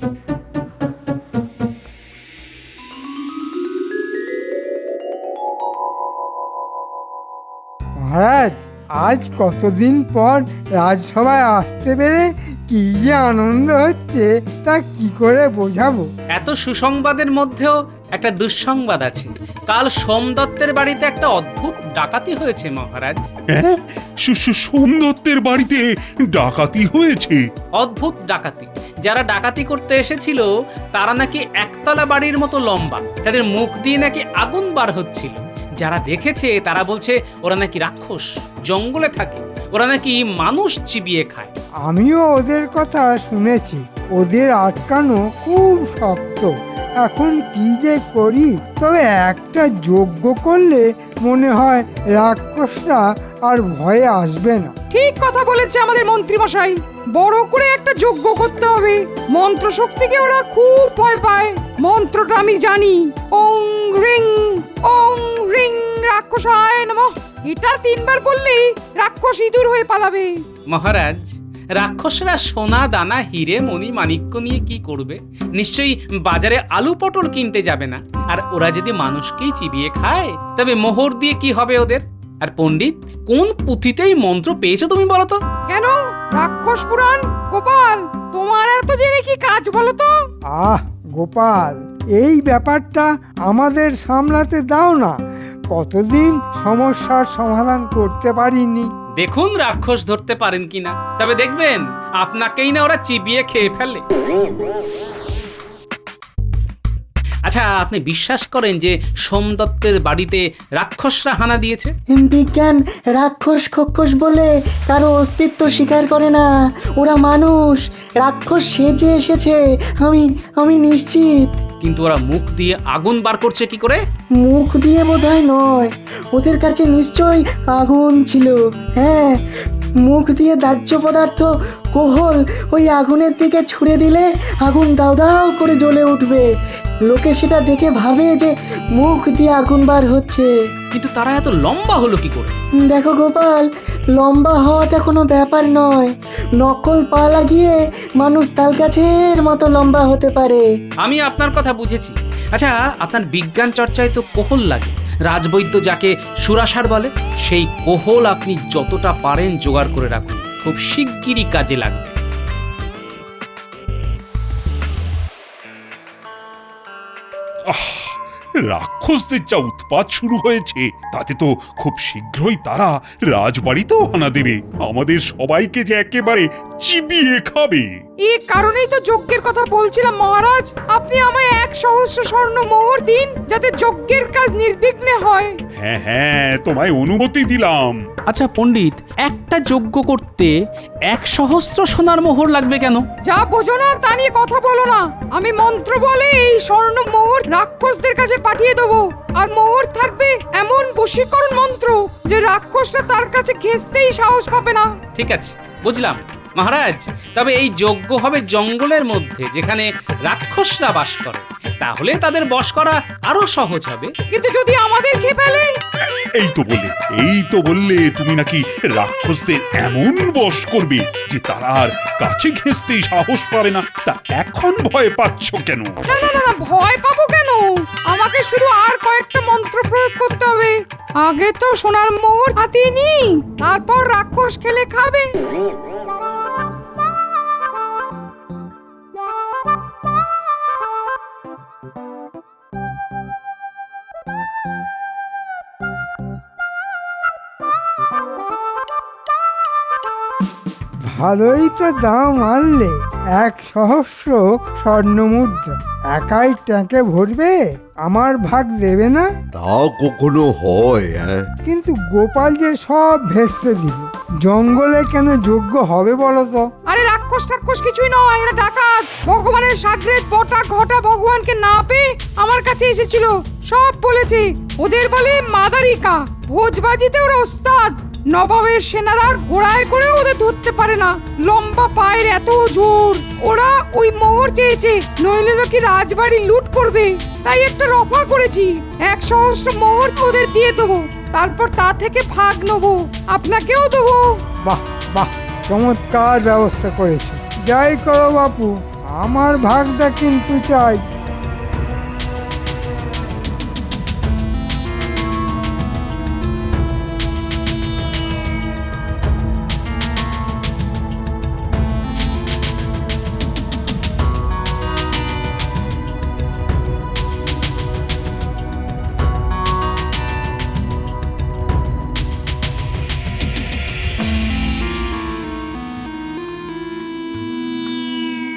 মহারাজ, আজ কতদিন পর রাজসভায় আসতে পেরে কি যে আনন্দ হচ্ছে তা কি করে বোঝাবো। এত সুসংবাদের মধ্যেও একটা দুঃসংবাদ আছে। কাল সোমদত্তের বাড়িতে একটা অদ্ভুত ডাকাতি হয়েছে মহারাজ। সোমদত্তের বাড়িতে ডাকাতি হয়েছে? অদ্ভুত ডাকাতি। যারা ডাকাতি করতে এসেছিল তারা নাকি একতলা বাড়ির মতো লম্বা, তাদের মুখ দিয়ে নাকি আগুন বার হচ্ছিল। যারা দেখেছে তারা বলছে ওরা নাকি রাক্ষস, জঙ্গলে থাকে, ওরা নাকি মানুষ চিবিয়ে খায়। আমিও ওদের কথা শুনেছি। ওদের আটকানো খুব শক্ত। এখন কি যে করি? তবে একটা যজ্ঞ করলে মনে হয় রাক্ষসরা আর ভয়ে আসবে না। ঠিক কথা বলেছে আমাদের মন্ত্রী মশাই। বড় করে একটা যজ্ঞ করতে হবে। মন্ত্র শক্তিকে ওরা খুব ভয় পায়। মন্ত্রটা আমি জানি, ওং রিং রাক্ষসায় নমঃ। এটা 3 বার বললেই রাক্ষস ইঁদুর হয়ে পালাবে। মহারাজ, রাক্ষসরা সোনা দানা হিরে মণি মাণিক্য নিয়ে কি করবে? নিশ্চয়ই বাজারে আলু পটল কিনতে যাবে না। আর ওরা যদি মানুষকেই চিবিয়ে খায় তবে মোহর দিয়ে কি হবে ওদের? আর পণ্ডিত, কোন পুঁথিতেই মন্ত্র পেয়েছো তুমি বলো তো? কেন, রাক্ষস পুরাণ? গোপাল, তোমার এত জেনে কি কাজ বলো তো? গোপাল, এই ব্যাপারটা আমাদের সামলাতে দাও না। কতদিন সমস্যার সমাধান করতে পারিনি। দেখুন রাক্ষস ধরতে পারেন কিনা, তবে দেখবেন আপনাকেই না ওরা চিবিয়ে খেয়ে ফেলে। আচ্ছা, আপনি বিশ্বাস করেন যে সোমদত্তের বাড়িতে রাক্ষসরা হানা দিয়েছে? বিজ্ঞান রাক্ষস খক্ষস বলে কারো অস্তিত্ব স্বীকার করে না। ওরা মানুষ, রাক্ষস সেজে এসেছে, আমি নিশ্চিত। কিন্তু ওরা মুখ দিয়ে আগুন বার করছে কি করে? মুখ দিয়ে বোধহয় নয়, ওদের কাছে নিশ্চয়ই আগুন ছিল। হ্যাঁ, মুখ দিয়ে দাহ্য পদার্থ কোহল ওই আগুনের দিকে ছুঁড়ে দিলে আগুন দাও দাও করে জ্বলে উঠবে। লোকে সেটা দেখে ভাবে যে মুখ দিয়ে আগুন বার হচ্ছে। কিন্তু তারা এত লম্বা হলো কি করে? দেখো গোপাল, লম্বা হওয়াটা কোনো ব্যাপার নয়। নকল পা লাগিয়ে মানুষ তাল গাছের মতো লম্বা হতে পারে। আমি আপনার কথা বুঝেছি। আচ্ছা, আপনার বিজ্ঞান চর্চায় তো কোহল লাগে। রাজবৈদ্য যাকে সুরাসার বলে, সেই কোহল আপনি যতটা পারেন জোগাড় করে রাখুন, খুব শিগগিরই কাজে লাগবে। রাক্ষসদের যা উৎপাত শুরু হয়েছে, তাতে তো খুব শীঘ্রই তারা রাজবাড়িতেও হানা দেবে। আমাদের সবাইকে যে একেবারে চিবিয়ে খাবে। এই কারণেই তো যজ্ঞের কথা বলছিলাম মহারাজ। আপনি আমায় 100 স্বর্ণ মোহর দিন, যাতে যজ্ঞের কাজ নির্বিঘ্নে হয়। হ্যাঁ হ্যাঁ, তোমায় অনুমতি দিলাম। আচ্ছা পণ্ডিত, একটা যজ্ঞ করতে 100 সোনার মোহর লাগবে কেন? যা বোঝো না তা নিয়ে কথা বলো না। আমি মন্ত্র বলে এই স্বর্ণ মোহর রাক্ষসদের কাছে পাঠিয়ে দেবো। আর মোহর থাকবে এমন বশীকরণ মন্ত্র যে রাক্ষসরা তার কাছে ঘেঁষতেই সাহস পাবে না। ঠিক আছে, বুঝলাম মহারাজ। তবে এই যজ্ঞ হবে জঙ্গলের মধ্যে, যেখানে রাক্ষসরা বাস করে, তাহলে তাদের বশ করা আরো সহজ হবে। কিন্তু যদি আমাদের খেয়ে ফেলে? এই তো বললে তুমি নাকি রাক্ষসদের এমন বশ করবে যে তারা আর কাছে ঘেঁষতেই সাহস পাবে না। তা এখন ভয় পাচ্ছ কেন? না না না, ভয় পাবো কেন? আমাকে শুধু আর কয়েকটা মন্ত্র প্রয়োগ করতে হবে। আগে তো সোনার মোহর হাতিয়ে নি, তারপর রাক্ষস খেলে খাবে। ভালোই তো দাম আনলে, 100 স্বর্ণ মুদ্রা। একাই ট্যাঁকে ভরবে, আমার ভাগ দেবে না? তা কখনো হয়? হ্যাঁ, কিন্তু গোপাল যে সব ভেস্তে দিল, জঙ্গলে কেন যোগ্য হবে বলো তো? আরে রাক্ষস টাক্ষস কিছুই নয়, এরা ডাকাত। ভগবানের সাগরেদ বটা ঘটা ভগবানকে না পেয়ে আমার কাছে এসেছিল, সব বলেছে। ওদের বলে মাদারিকা, ভোজবাজিতে ওরা ওস্তাদ। নবাবের সেনারা ঘোড়ায় করে ওদের ধরতে পারে না, লম্বা পায়ের এত জোর। ওরা ওই মোহর চেয়েছে, নইলে নাকি রাজবাড়ি লুট করবে। তাই একটা রফা করেছি, 100 মোহর ওদের দিয়ে দেবো, তারপর তা থেকে ভাগ নেবো, আপনাকেও দেবো। বাহ বাহ, চমৎকার ব্যবস্থা করেছো। যাই করো বাপু, আমার ভাগটা কিন্তু চাই।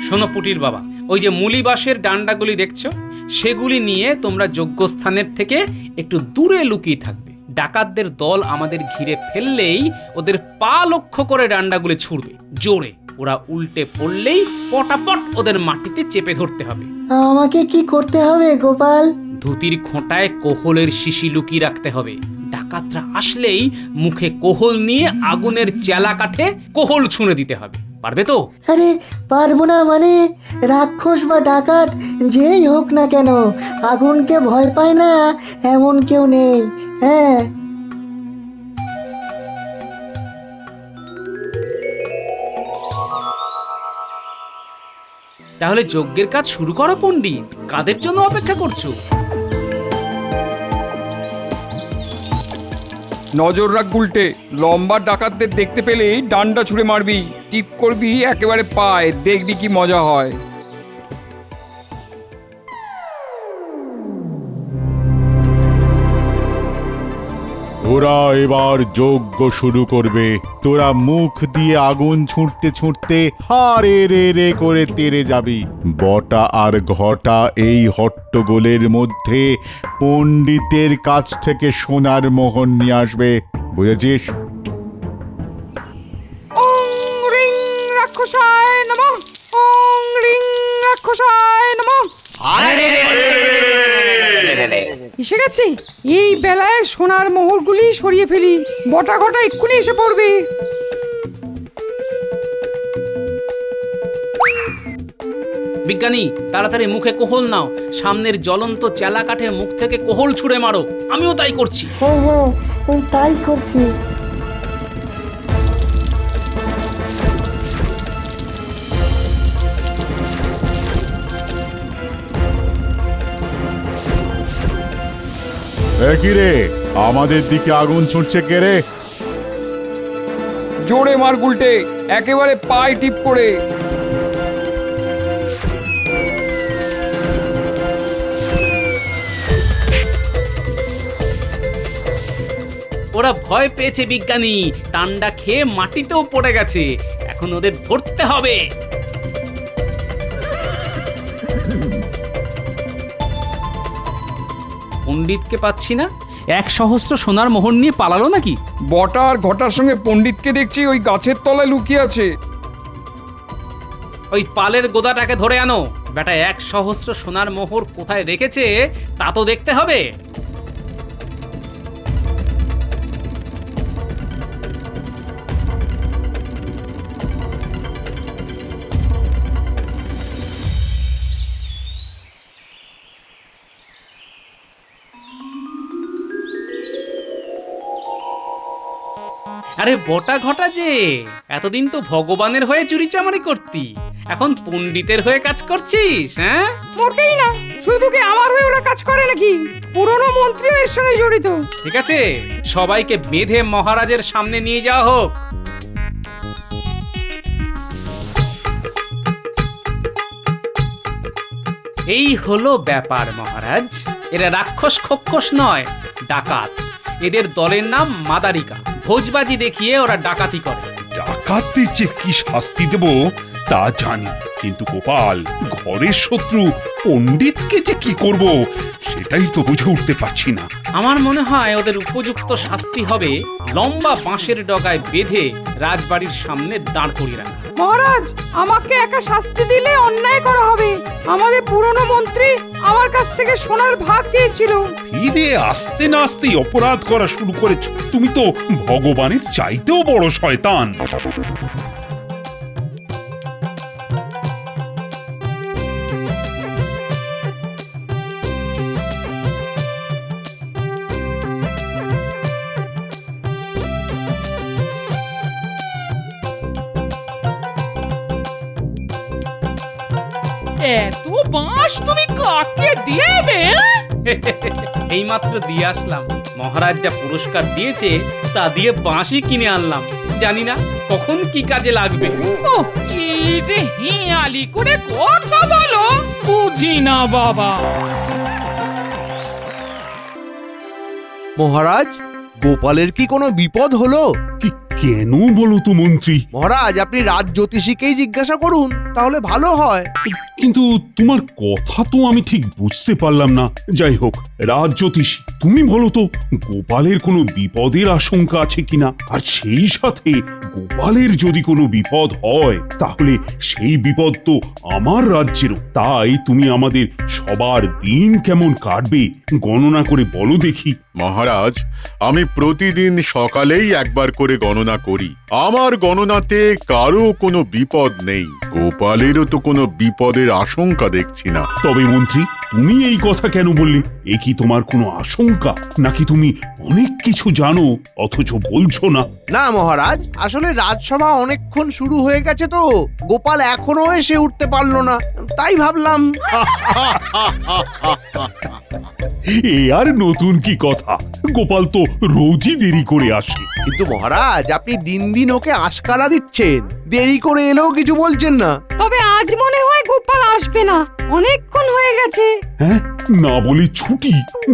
শোনো পুটির বাবা, ওই যে মুলি বাঁশের ডান্ডাগুলি দেখছো, সেগুলি নিয়ে তোমরা যজ্ঞস্থানের থেকে একটু দূরে লুকিয়ে থাকবে। ডাকাতদের দল আমাদের ঘিরে ফেললেই ওদের পা লক্ষ্য করে ডান্ডাগুলি ছুড়বে জোরে। ওরা উল্টে পড়লেই পটাপট ওদের মাটিতে চেপে ধরতে হবে। আমাকে কি করতে হবে গোপাল? ধুতির খোঁটায় কোহলের শিশি লুকিয়ে রাখতে হবে। ডাকাতরা আসলেই মুখে কোহল নিয়ে আগুনের চেলা কাঠে কোহল ছুঁড়ে দিতে হবে। পারবে তো? আরে পারবো না মানে? রাক্ষস বা ডাকাত যেই হোক না কেন, আগুনকে ভয় পায় না এমন কেউ নেই। হ্যাঁ, তাহলে যজ্ঞের কাজ শুরু করো পণ্ডিত। কাদের জন্য অপেক্ষা করছো? নজর রাখ গুলটে, লম্বা ডাকাতদের দেখতে পেলেই ডান্ডা ছুঁড়ে মারবি, টিপ করবি একেবারে পায়, দেখবি কি মজা হয়। ওরা এবার যজ্ঞ শুরু করবে। তোরা মুখ দিয়ে আগুন ছুঁড়তে ছুঁড়তে হারে রে রে করে তেড়ে যাবি। বটা আর ঘটা এই হট্টগোলের মধ্যে পণ্ডিতের কাছ থেকে সোনার মোহর নিয়ে আসবে, বুঝেছিস? ওং রিং রাক্ষসায় নমঃ, ওং রিং রাক্ষসায় নমঃ। এসে গেছে, এই বেলায় সোনার মোহরগুলি সরিয়ে ফেলি, বটা ঘটা এক্ষুনি এসে পড়বে। বিজ্ঞানী, তাড়াতাড়ি মুখে কোহল নাও, সামনের জ্বলন্ত চেলা কাঠে মুখ থেকে কোহল ছুঁড়ে মারো। আমিও তাই করছি। হ্যাঁ হ্যাঁ, তাই করছি। কি রে, আমাদের দিকে আগুন ছুটছে কে রে? জোরে মার গুলটে, একেবারে পায়ে টিপ করে। ওরা ভয় পেয়েছে বিজ্ঞানী, টান্ডা খেয়ে মাটিতেও পড়ে গেছে। এখন ওদের ধরতে হবে। পণ্ডিতকে পাচ্ছি না। 1,000 সোনার মোহর নিয়ে পালালো নাকি? বটা আর ঘটার সঙ্গে পণ্ডিতকে দেখছি ওই গাছের তলায় লুকিয়ে আছে। ওই পালের গোদাটাকে ধরে আনো। বেটা 1,000 সোনার মোহর কোথায় রেখেছে তা তো দেখতে হবে। আরে বটা ঘটা যে, এতদিন তো ভগবানের হয়ে চুরিচামারি করতি, এখন পণ্ডিতের হয়ে কাজ করছিস? হ্যাঁ, মোটেই না। শুধু কি আমার হয়ে ওরা কাজ করে নাকি? পুরনো মন্ত্রীও এর সঙ্গে জড়িত। ঠিক আছে, সবাইকে বেঁধে মহারাজের সামনে নিয়ে যাওয়া হোক। এই হলো ব্যাপার মহারাজ। এরা রাক্ষস খক্ষস নয়, ডাকাত। এদের দলের নাম মাদারিকা। ভোজবাজি দেখিয়ে ওরা ডাকাতি করে। ডাকাতদের যে কি শাস্তি দেব তা জানি, কিন্তু গোপাল, ঘরের শত্রু পণ্ডিতকে যে কি করব সেটাই তো বুঝে উঠতে পারছি না। আমার মনে হয় ওদের উপযুক্ত শাস্তি হবে লম্বা বাঁশের ডগায় বেঁধে রাজবাড়ির সামনে দাঁড় করিয়ে রাখা। মহারাজ, আমাকে একা শাস্তি দিলে অন্যায় করা হবে। আমাদের পুরনো মন্ত্রী আমার কাছ থেকে সোনার ভাগ চেয়েছিল। ফিরে আসতে না আসতেই অপরাধ করা শুরু করেছ। তুমি তো ভগবানের চাইতেও বড় শয়তান। এত বাঁশ তুমি কাকে দিয়েবে? এই মাত্র দিয়ে আসলাম। মহারাজ যা পুরস্কার দিয়েছে তা দিয়ে বাঁশি কিনে আনলাম। জানি না কখন কি কাজে লাগবে। ও, এই যে হিয়ালি করে কথা বলো, বুঝি না বাবা। মহারাজ, গোপালের কি কোনো বিপদ হলো? কেন বলো তো মন্ত্রী? মহারাজ, আপনি রাজ জ্যোতিষীকেই জিজ্ঞাসা করুন, তাহলে ভালো হয়। কিন্তু তোমার কথা তো আমি ঠিক বুঝতে পারলাম না। যাই হোক, রাজ জ্যোতিষী, তুমি বলো তো গোপালের কোনো বিপদের আশঙ্কা আছে কিনা? আর সেই সাথে গোপালের যদি কোনো বিপদ হয় তাহলে সেই বিপদ তো আমার রাজ্যেরও। তাই তুমি আমাদের সবার দিন কেমন কাটবে গণনা করে বলো দেখি। মহারাজ, আমি প্রতিদিন সকালেই একবার করে গণনা করি। আমার গণনাতে কারো কোনো বিপদ নেই। গোপালেরও তো কোনো বিপদের আশঙ্কা দেখছি না। তবে মন্ত্রী, তুমি এই কথা কেন বললে? এ কি তোমার কোনো আশঙ্কা, নাকি তুমি অনেক কিছু জানো অথচ বলছো না? না মহারাজ, আসলে রাজসভা অনেকক্ষণ শুরু হয়ে গেছে তো গোপাল এখনো এসে উঠতে পারলো না, তাই ভাবলাম। এ আর নতুন কি কথা? গোপাল তো রোজই দেরি করে আসে। কিন্তু মহারাজ, আপনি দিন দিন ওকে আশকারা দিচ্ছেন, দেরি করে এলেও কিছু বলছেন না। তবে আজ মনে হয় গোপাল আসবে না, অনেকক্ষণ হয়ে গেছে। হ্যাঁ, না বলে ছুটি?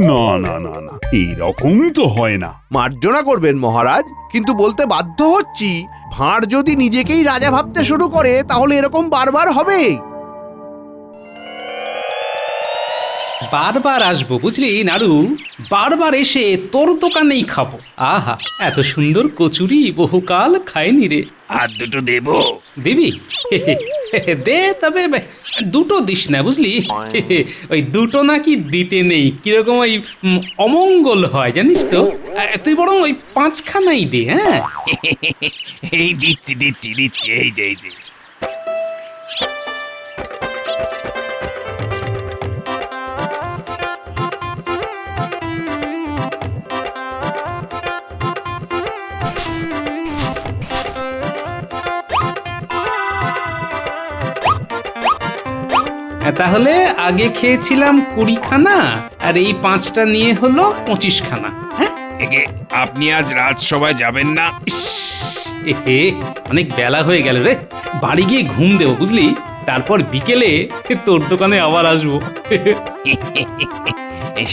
না না না না, এইরকম তো হয় না। মার্জনা করবেন মহারাজ, কিন্তু বলতে বাধ্য হচ্ছি, ভাঁড় যদি নিজেকেই রাজা ভাবতে শুরু করে তাহলে এরকম বারবার হবে। বারবার আসবো বুঝলি নাড়ু, বারবার এসে তোর দোকানেই খাবো। আহা, এত সুন্দর কচুরি বহুকাল খাইনি রে। আর দুটো দেব? দিবি? দে, তবে দুটো দিস না বুঝলি। ওই দুটো নাকি দিতে নেই, কিরকম ওই অমঙ্গল হয় জানিস তো। তুই বরং ওই 5খানাই দে। হ্যাঁ, এই দিচ্ছি দিচ্ছি দিচ্ছি, এই যে এই যে। তাহলে আগে খেয়েছিলাম 20খানা, আর এই 5টা নিয়ে হলো 25খানা। হ্যাঁ, একে আপনি আজ রাজসভায় যাবেন না? এহে, অনেক বেলা হয়ে গেল রে, বাড়ি গিয়ে ঘুম দেবো বুঝলি, তারপর বিকেলে তোর দোকানে আবার আসবো।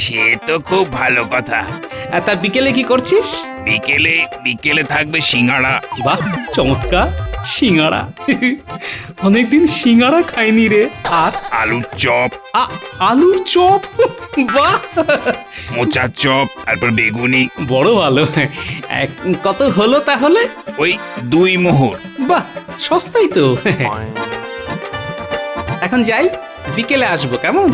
সে তো খুব ভালো কথা। তা বিকেলে কি করছিস? বিকেলে থাকবে সিঙ্গাড়া। বাহ, চমৎকার। সিঙ্গারা। অনেকদিন সিঙ্গারা খাইনি রে। আর আলুর চপ, আলুর চপ, বাহ! মোচার চপ, তারপর বেগুনি। বড় ভালো। কত হলো তাহলে? ওই 2 মোহর। বাহ, সস্তাই তো। এখন যাই, বিকেলে আসবো কেমন?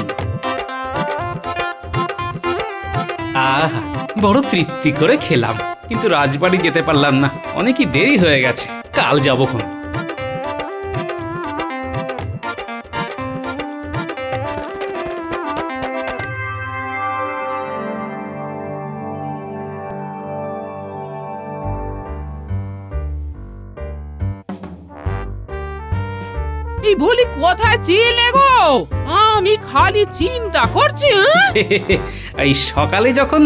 আহা, বড় তৃপ্তি করে খেলাম, কিন্তু রাজবাড়ি যেতে পারলাম না, অনেকই দেরি হয়ে গেছে, কাল যাবো খন। এই বলি কোথায় ছিলে গো? আমি খালি চিন্তা করছি। এই সকালে যখন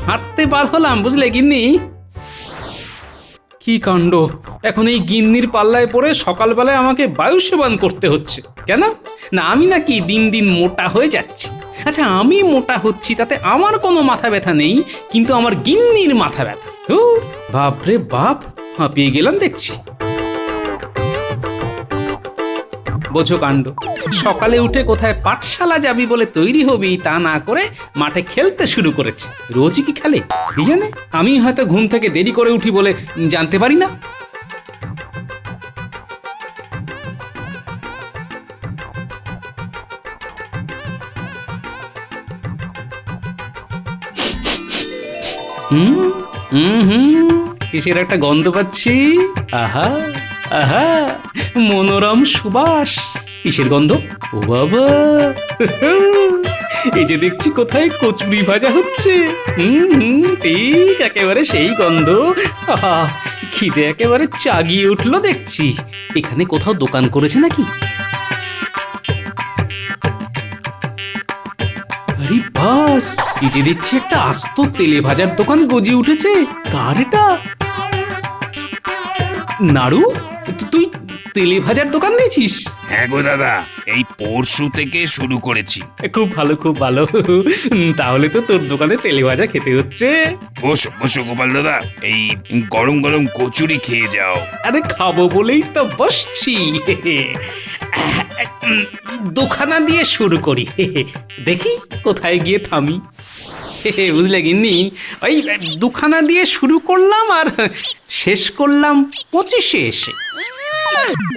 হাঁটতে বার হলাম, বুঝলে গিন্নি? কি কাণ্ড, এখন এই গিন্নির পাল্লায় পড়ে সকালবেলায় আমাকে বায়ু সেবন করতে হচ্ছে। কেন না, আমি নাকি দিন দিন মোটা হয়ে যাচ্ছি। আচ্ছা, আমি মোটা হচ্ছি তাতে আমার কোনো মাথা ব্যথা নেই, কিন্তু আমার গিন্নির মাথা ব্যথা। বাপরে বাপ, হাঁপিয়ে গেলাম দেখছি। বোঝো কাণ্ড, সকালে উঠে কোথায় পাঠশালা যাবি বলে তৈরি হবি তা না করে মাঠে খেলতে শুরু করেছে। রোজই কি খেলে কি জানে? আমি হয়তো ঘুম থেকে দেরি করে উঠি বলে জানতে পারি না। কিসের একটা গন্ধ পাচ্ছি। আহা আহা, মনোরম সুবাস। কিসের গন্ধ? ও বাবা, এই যে দেখছি কোথায় কচুরি ভাজা হচ্ছে। ঠিক একেবারে সেই গন্ধ। আহা, খিদে একেবারে চাগিয়ে উঠলো দেখছি। এখানে কোথাও দোকান করেছে নাকি? আরে বাস, এই যে দেখছি একটা আস্ত তেলে ভাজার দোকান গজিয়ে উঠেছে। কার এটা? নাড়ু, তুই তেলে ভাজার দোকান দিয়েছিস? হ্যাঁ গো দাদা, এই পরশু থেকে শুরু করেছি। খুব ভালো, খুব ভালো। তাহলে তো তোর দোকানে তেলে ভাজা খেতে হচ্ছে। বসো বসো গোপাল দাদা, এই গরম গরম কচুরি খেয়ে যাও। আরে খাবো বলেই তো বসছি। দুখানা দিয়ে শুরু করি, দেখি কোথায় গিয়ে থামি। বুঝলে গিন্নি, ওই দুখানা দিয়ে শুরু করলাম আর শেষ করলাম 25-এ এসে।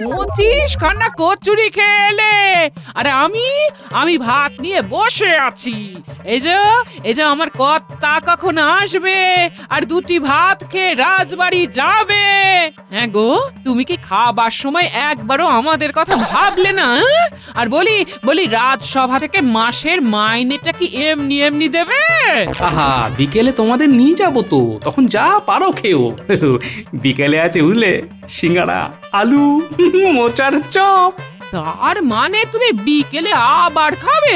25 খানা কচুরি খেলে, আরে আমি ভাত নিয়ে বসে আছি। এই যে আমার কর্তা কখন আসবে আর 2টি ভাত খেয়ে রাজবাড়ি যাবে। হ্যাঁ গো, তুমি কি খাবার সময় একবারও আমাদের কথা ভাবলে না? আর বলি রাজসভা থেকে মাসের মাইনেটা কি এমনি এমনি দেবে? আহা, বিকেলে তোমাদের নিয়ে যাবো তো, তখন যা পারো খেও। বিকেলে আছে বুঝলে, সিঙ্গারা, আলু, মোচার চপ। তার মানে তুমি বিকেলে আবার খাবে?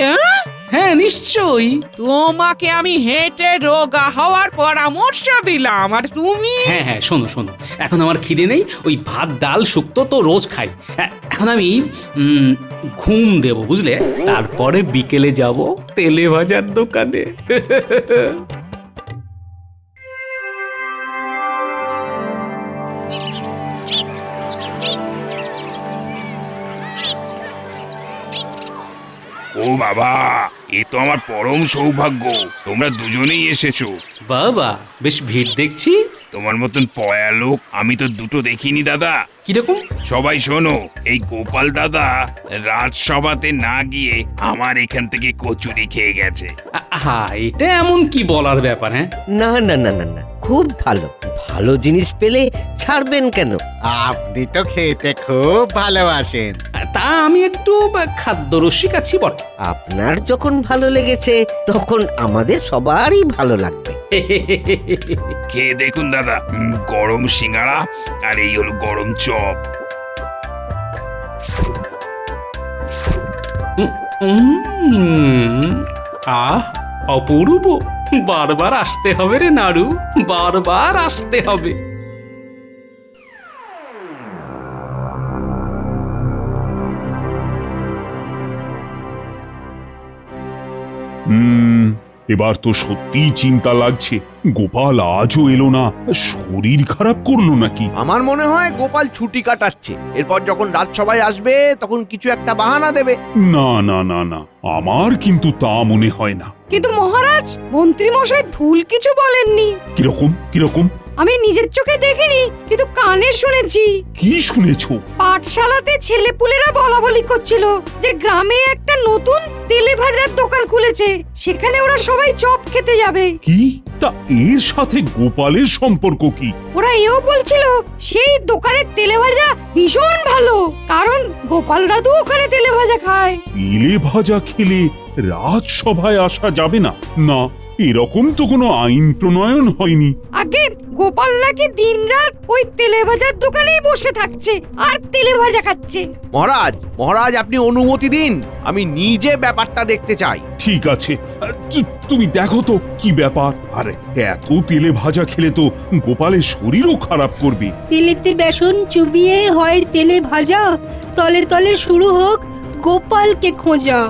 হ্যাঁ নিশ্চয়ই। তোমাকে আমি হেঁটে রোগা হওয়ার পরামর্শ দিলাম, আর তুমি? হ্যাঁ, শোনো, এখন আমার খিদে নেই। ওই ভাত ডাল শুক্তো তো রোজ খাই। এখন আমি ঘুম দেব বুঝলে, তারপরে বিকেলে যাব তেলে ভাজার দোকানে। ও বাবা, এ তো আমার পরম সৌভাগ্য, তোমরা দুজনেই এসেছো। বাবা, বেশ ভিড় দেখছি। তোমার মতন পয়া লোক আমি তো দুটো দেখিনি দাদা। কিরকম? সবাই শোনো, এই গোপাল দাদা রাজসভাতে না গিয়ে আমার এখান থেকে কচুরি খেয়ে গেছে। আহা, এটা এমন কি বলার ব্যাপার? হ্যাঁ, না না না না না, খুব ভালো। ভালো জিনিস পেলে ছাড়বেন কেন? আপনি তো খেতে খুব ভালোবাসেন। তা আমি একটু খাদ্যরসিক আছি বটে। আপনার যখন ভালো লেগেছে তখন আমাদের সবারই ভালো লাগবে। খেয়ে দেখুন দাদা, গরম সিঙ্গারা আর এই হলো গরম চপ। অপূর্ব, বারবার আসতে হবে রে নাড়ু, বারবার আসতে হবে। এবার তো সত্যিই চিন্তা লাগছে, গোপাল আজও এলো না, শরীর খারাপ করলো নাকি? আমার মনে হয় গোপাল ছুটি কাটাচ্ছে, এরপর যখন রাজসভায় আসবে তখন কিছু একটা বাহানা দেবে। না না না না, আমার কিন্তু তা মনে হয় না। কিন্তু মহারাজ, মন্ত্রী মশাই ভুল কিছু বলেননি। কিরকম কিরকম? আমি নিজের চোখে দেখিনি, কিন্তু কানে শুনেছি। কি শুনেছো? পাঠশালাতে ছেলেপুলেরা বলা বলি করছিল যে গ্রামে একটা নতুন তেলে ভাজার দোকান খুলেছে, সেখানে ওরা সবাই চপ খেতে যাবে। কি? তা এর সাথে গোপালের সম্পর্ক কি? ওরা এও বলছিল সেই দোকানের তেলে ভাজা ভীষণ ভালো, কারণ গোপাল দাদু ওখানে তেলে ভাজা খায়। তেলে ভাজা খেলে রাজসভায় আসা যাবে না? না, এরকম তো কোনো আইন প্রণয়ন হয়নি। আগে গোপাল নাকি দিনরাত ওই তেলে ভাজার দোকানেই বসে থাকছে আর তেলে ভাজা খাচ্ছে। মহারাজ, মহারাজ আপনি অনুমতি দিন, আমি নিজে ব্যাপারটা দেখতে চাই। ঠিক আছে, তুমি দেখো তো কি ব্যাপার। আরে এত তেলে ভাজা খেলে তো গোপালের শরীরও খারাপ করবে। তেলেতে বেসন চুবিয়ে হয় তেলে ভাজা, তলে তলে শুরু হোক গোপালকে খোঁজা।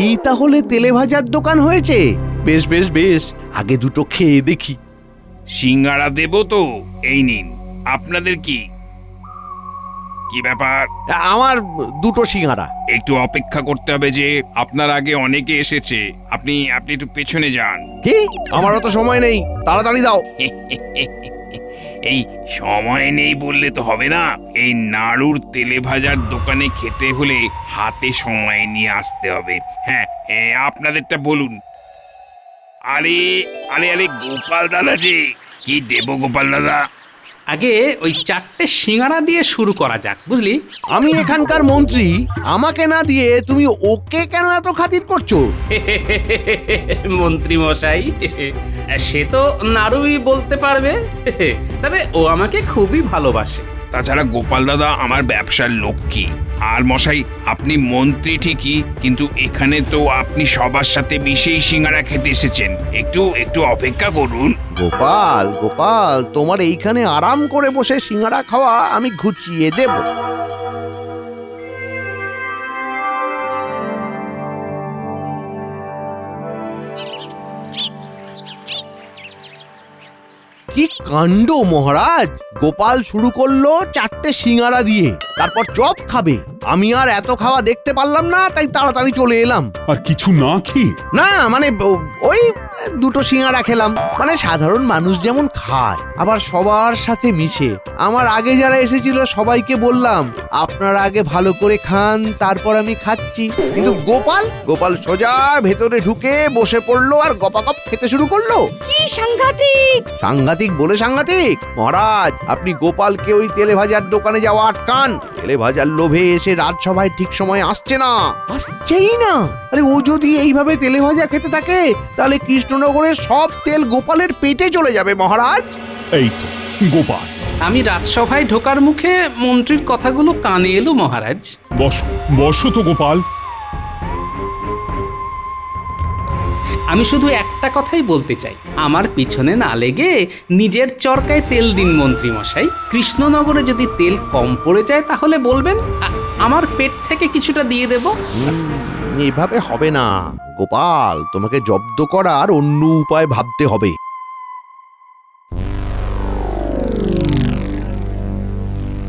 এই তাহলে তেলে ভাজার দোকান হয়েছে? বেশ বেশ বেশ, আগে দুটো খেয়ে দেখি। সিঙ্গারা দেব তো, এই নিন। আপনাদের কি কি ব্যাপার? আমার দুটো সিঙ্গারা। একটু অপেক্ষা করতে হবে যে, আপনার আগে অনেকে এসেছে। আপনি একটু পেছনে যান। কি? আমার অত সময় নেই, তাড়াতাড়ি দাও। এই সময় নেই বললে তো হবে না। এই নাড়ুর তেলে ভাজার দোকানে খেতে হলে হাতে সময় নিয়ে আসতে হবে। হ্যাঁ, আপনাদেরটা বলুন। আরে আরে আরে গোপাল দাদা যে, কি দেব গোপাল দাদা? আগে ওই 4টে সিঙ্গারা দিয়ে শুরু করা যাক, বুঝলি? আমি এখানকার মন্ত্রী, আমাকে না দিয়ে তুমি ওকে কেন এত খাতির করছো? মন্ত্রী মশাই, সে তো নাড়ুই বলতে পারবে, তবে ও আমাকে খুবই ভালোবাসে। তাছাড়া গোপাল দাদা আমার ব্যবসার লক্ষ্মী। আর মশাই, আপনি মন্ত্রী ঠিকই, কিন্তু এখানে তো আপনি সবার সাথে মিশেই সিঙ্গারা খেতে এসেছেন। একটু অপেক্ষা করুন। গোপাল, গোপাল, তোমার এইখানে আরাম করে বসে সিঙ্গারা খাওয়া আমি ঘুচিয়ে দেব। কি কাণ্ড মহারাজ! গোপাল শুরু করলো 4টে সিঙ্গারা দিয়ে, তারপর চপ খাবে। আমি আর এত খাওয়া দেখতে পারলাম না, তাই তাড়াতাড়ি চলে এলাম। আর কিছু না খেয়ে? না মানে ওই দুটো সিঙ্গারা খেলাম, মানে সাধারণ মানুষ যেমন খায়, আবার সবার সাথে মিশে। আমার আগে যারা এসেছিল সবাইকে বললাম আপনারা আগে ভালো করে খান, তারপর আমি খাচ্ছি। কিন্তু গোপাল সোজা ভেতরে ঢুকে বসে পড়লো আর গপাগপ খেতে শুরু করলো। কি সাংঘাতিক! সাংঘাতিক বলে সাংঘাতিক? মহারাজ, আপনি গোপালকে ওই তেলে ভাজার দোকানে যাওয়া আটকান। তেলে ভাজার লোভে এসে রাজসভায় ঠিক সময় আসছেই না। আরে ও যদি এইভাবে তেলে ভাজা খেতে থাকে, তাহলে কৃষ্ণনগরের সব তেল গোপালের পেটে চলে যাবে মহারাজ। এই তো গোপাল। আমি রাজসভায় ঢোকার মুখে মন্ত্রীর কথাগুলো কানে এলো মহারাজ। বসো তো গোপাল। আমি শুধু একটা কথাই বলতে চাই, আমার পিছনে না লেগে নিজের চরকায় তেল দিন মন্ত্রী মশাই। কৃষ্ণনগরে যদি তেল কম পড়ে যায় তাহলে বলবেন, আমার পেট থেকে কিছুটা দিয়ে দেব। এভাবে হবে না গোপাল, তোমাকে জব্দ করার অন্য উপায় ভাবতে হবে।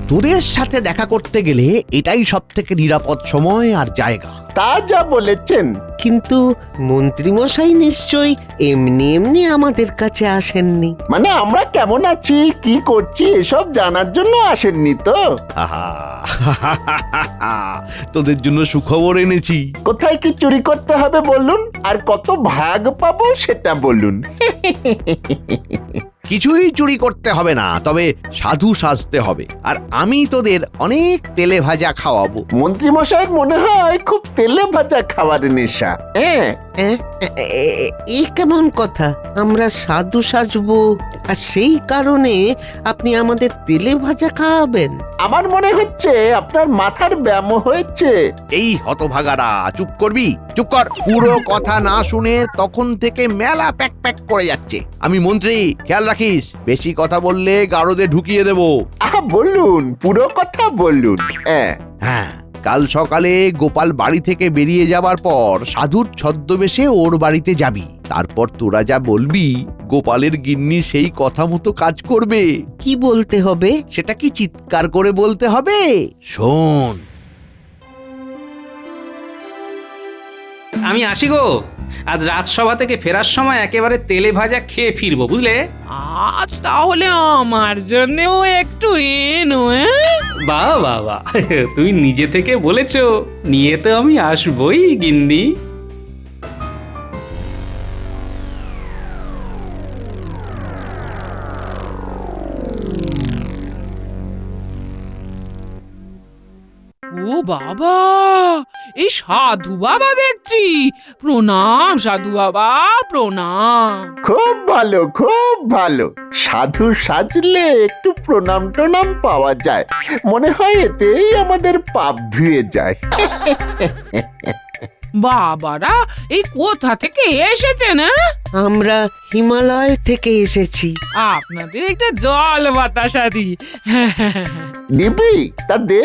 তোদের সাথে দেখা করতে গেলে এটাই সবথেকে নিরাপদ সময় আর জায়গা। তা যা বলেছেন। কিন্তু মন্ত্রীমশাই নিশ্চয়ই এমনি এমনি আমাদের কাছে আসেননি। মানে আমরা কেমন আছি, কি করছি এসব জানার জন্য আসেননি তো? তোদের জন্য সুখবর এনেছি। কোথায় কি চুরি করতে হবে বলুন, আর কত ভাগ পাবো সেটা বলুন। কিছুই চুরি করতে হবে না, তবে সাধু সাজতে হবে। আর আমি তোদের অনেক তেলে ভাজা খাওয়াবো। মন্ত্রী মশাইয়ের মনে হয় খুব তেলে ভাজা খাবার নেশা। হ্যাঁ, এই কেমন কথা? আমরা সাধু সাজবো আর সেই কারণে আপনি আমাদের তেলে ভাজা খাওয়াবেন? আমার মনে হচ্ছে আপনার মাথার ব্যায়াম হয়েছে। এই হতভাগারা, চুপ করবি? চুপ কর। পুরো কথা না শুনে তখন থেকে মেলা প্যাক প্যাক করে যাচ্ছে। আমি মন্ত্রী, খেয়াল রাখিস, বেশি কথা বললে গারদে ঢুকিয়ে দেব। বলুন, পুরো কথা বলুন। হ্যাঁ, কাল সকালে গোপাল বাড়ি থেকে বেরিয়ে যাবার পর সাধুর ছদ্মবেশে ওর বাড়িতে যাবি। তারপর তোরা যা বলবি গোপালের গিন্নি সেই কথা মতো কাজ করবে। কি বলতে হবে? সেটা কি চিৎকার করে বলতে হবে? শোন। আমি আসি গো। আজ রাজসভা থেকে ফেরার সময় একেবারে তেলে ভাজা খেয়ে ফিরবো, বুঝলে? আজ তাহলে আমার জন্যও একটু এনো। বাহ বাহ বাহ, তুই নিজে থেকে বলেছো, নিয়ে তো আমি আসবই গিন্নি। ও বাবা, এই সাধু বাবা দেখছি। প্রণাম সাধু বাবা, প্রণাম। খুব ভালো, খুব ভালো। সাধু সাজলে একটু প্রণাম টনাম পাওয়া যায়, মনে হয় এতেই আমাদের পাপ ধুয়ে যায়। বাবারা এই কোথা থেকে এসেছেন? আমরা হিমালয় থেকে এসেছি। আপনাদের একটা জল বাতাসা দি। দিবি? তা দে।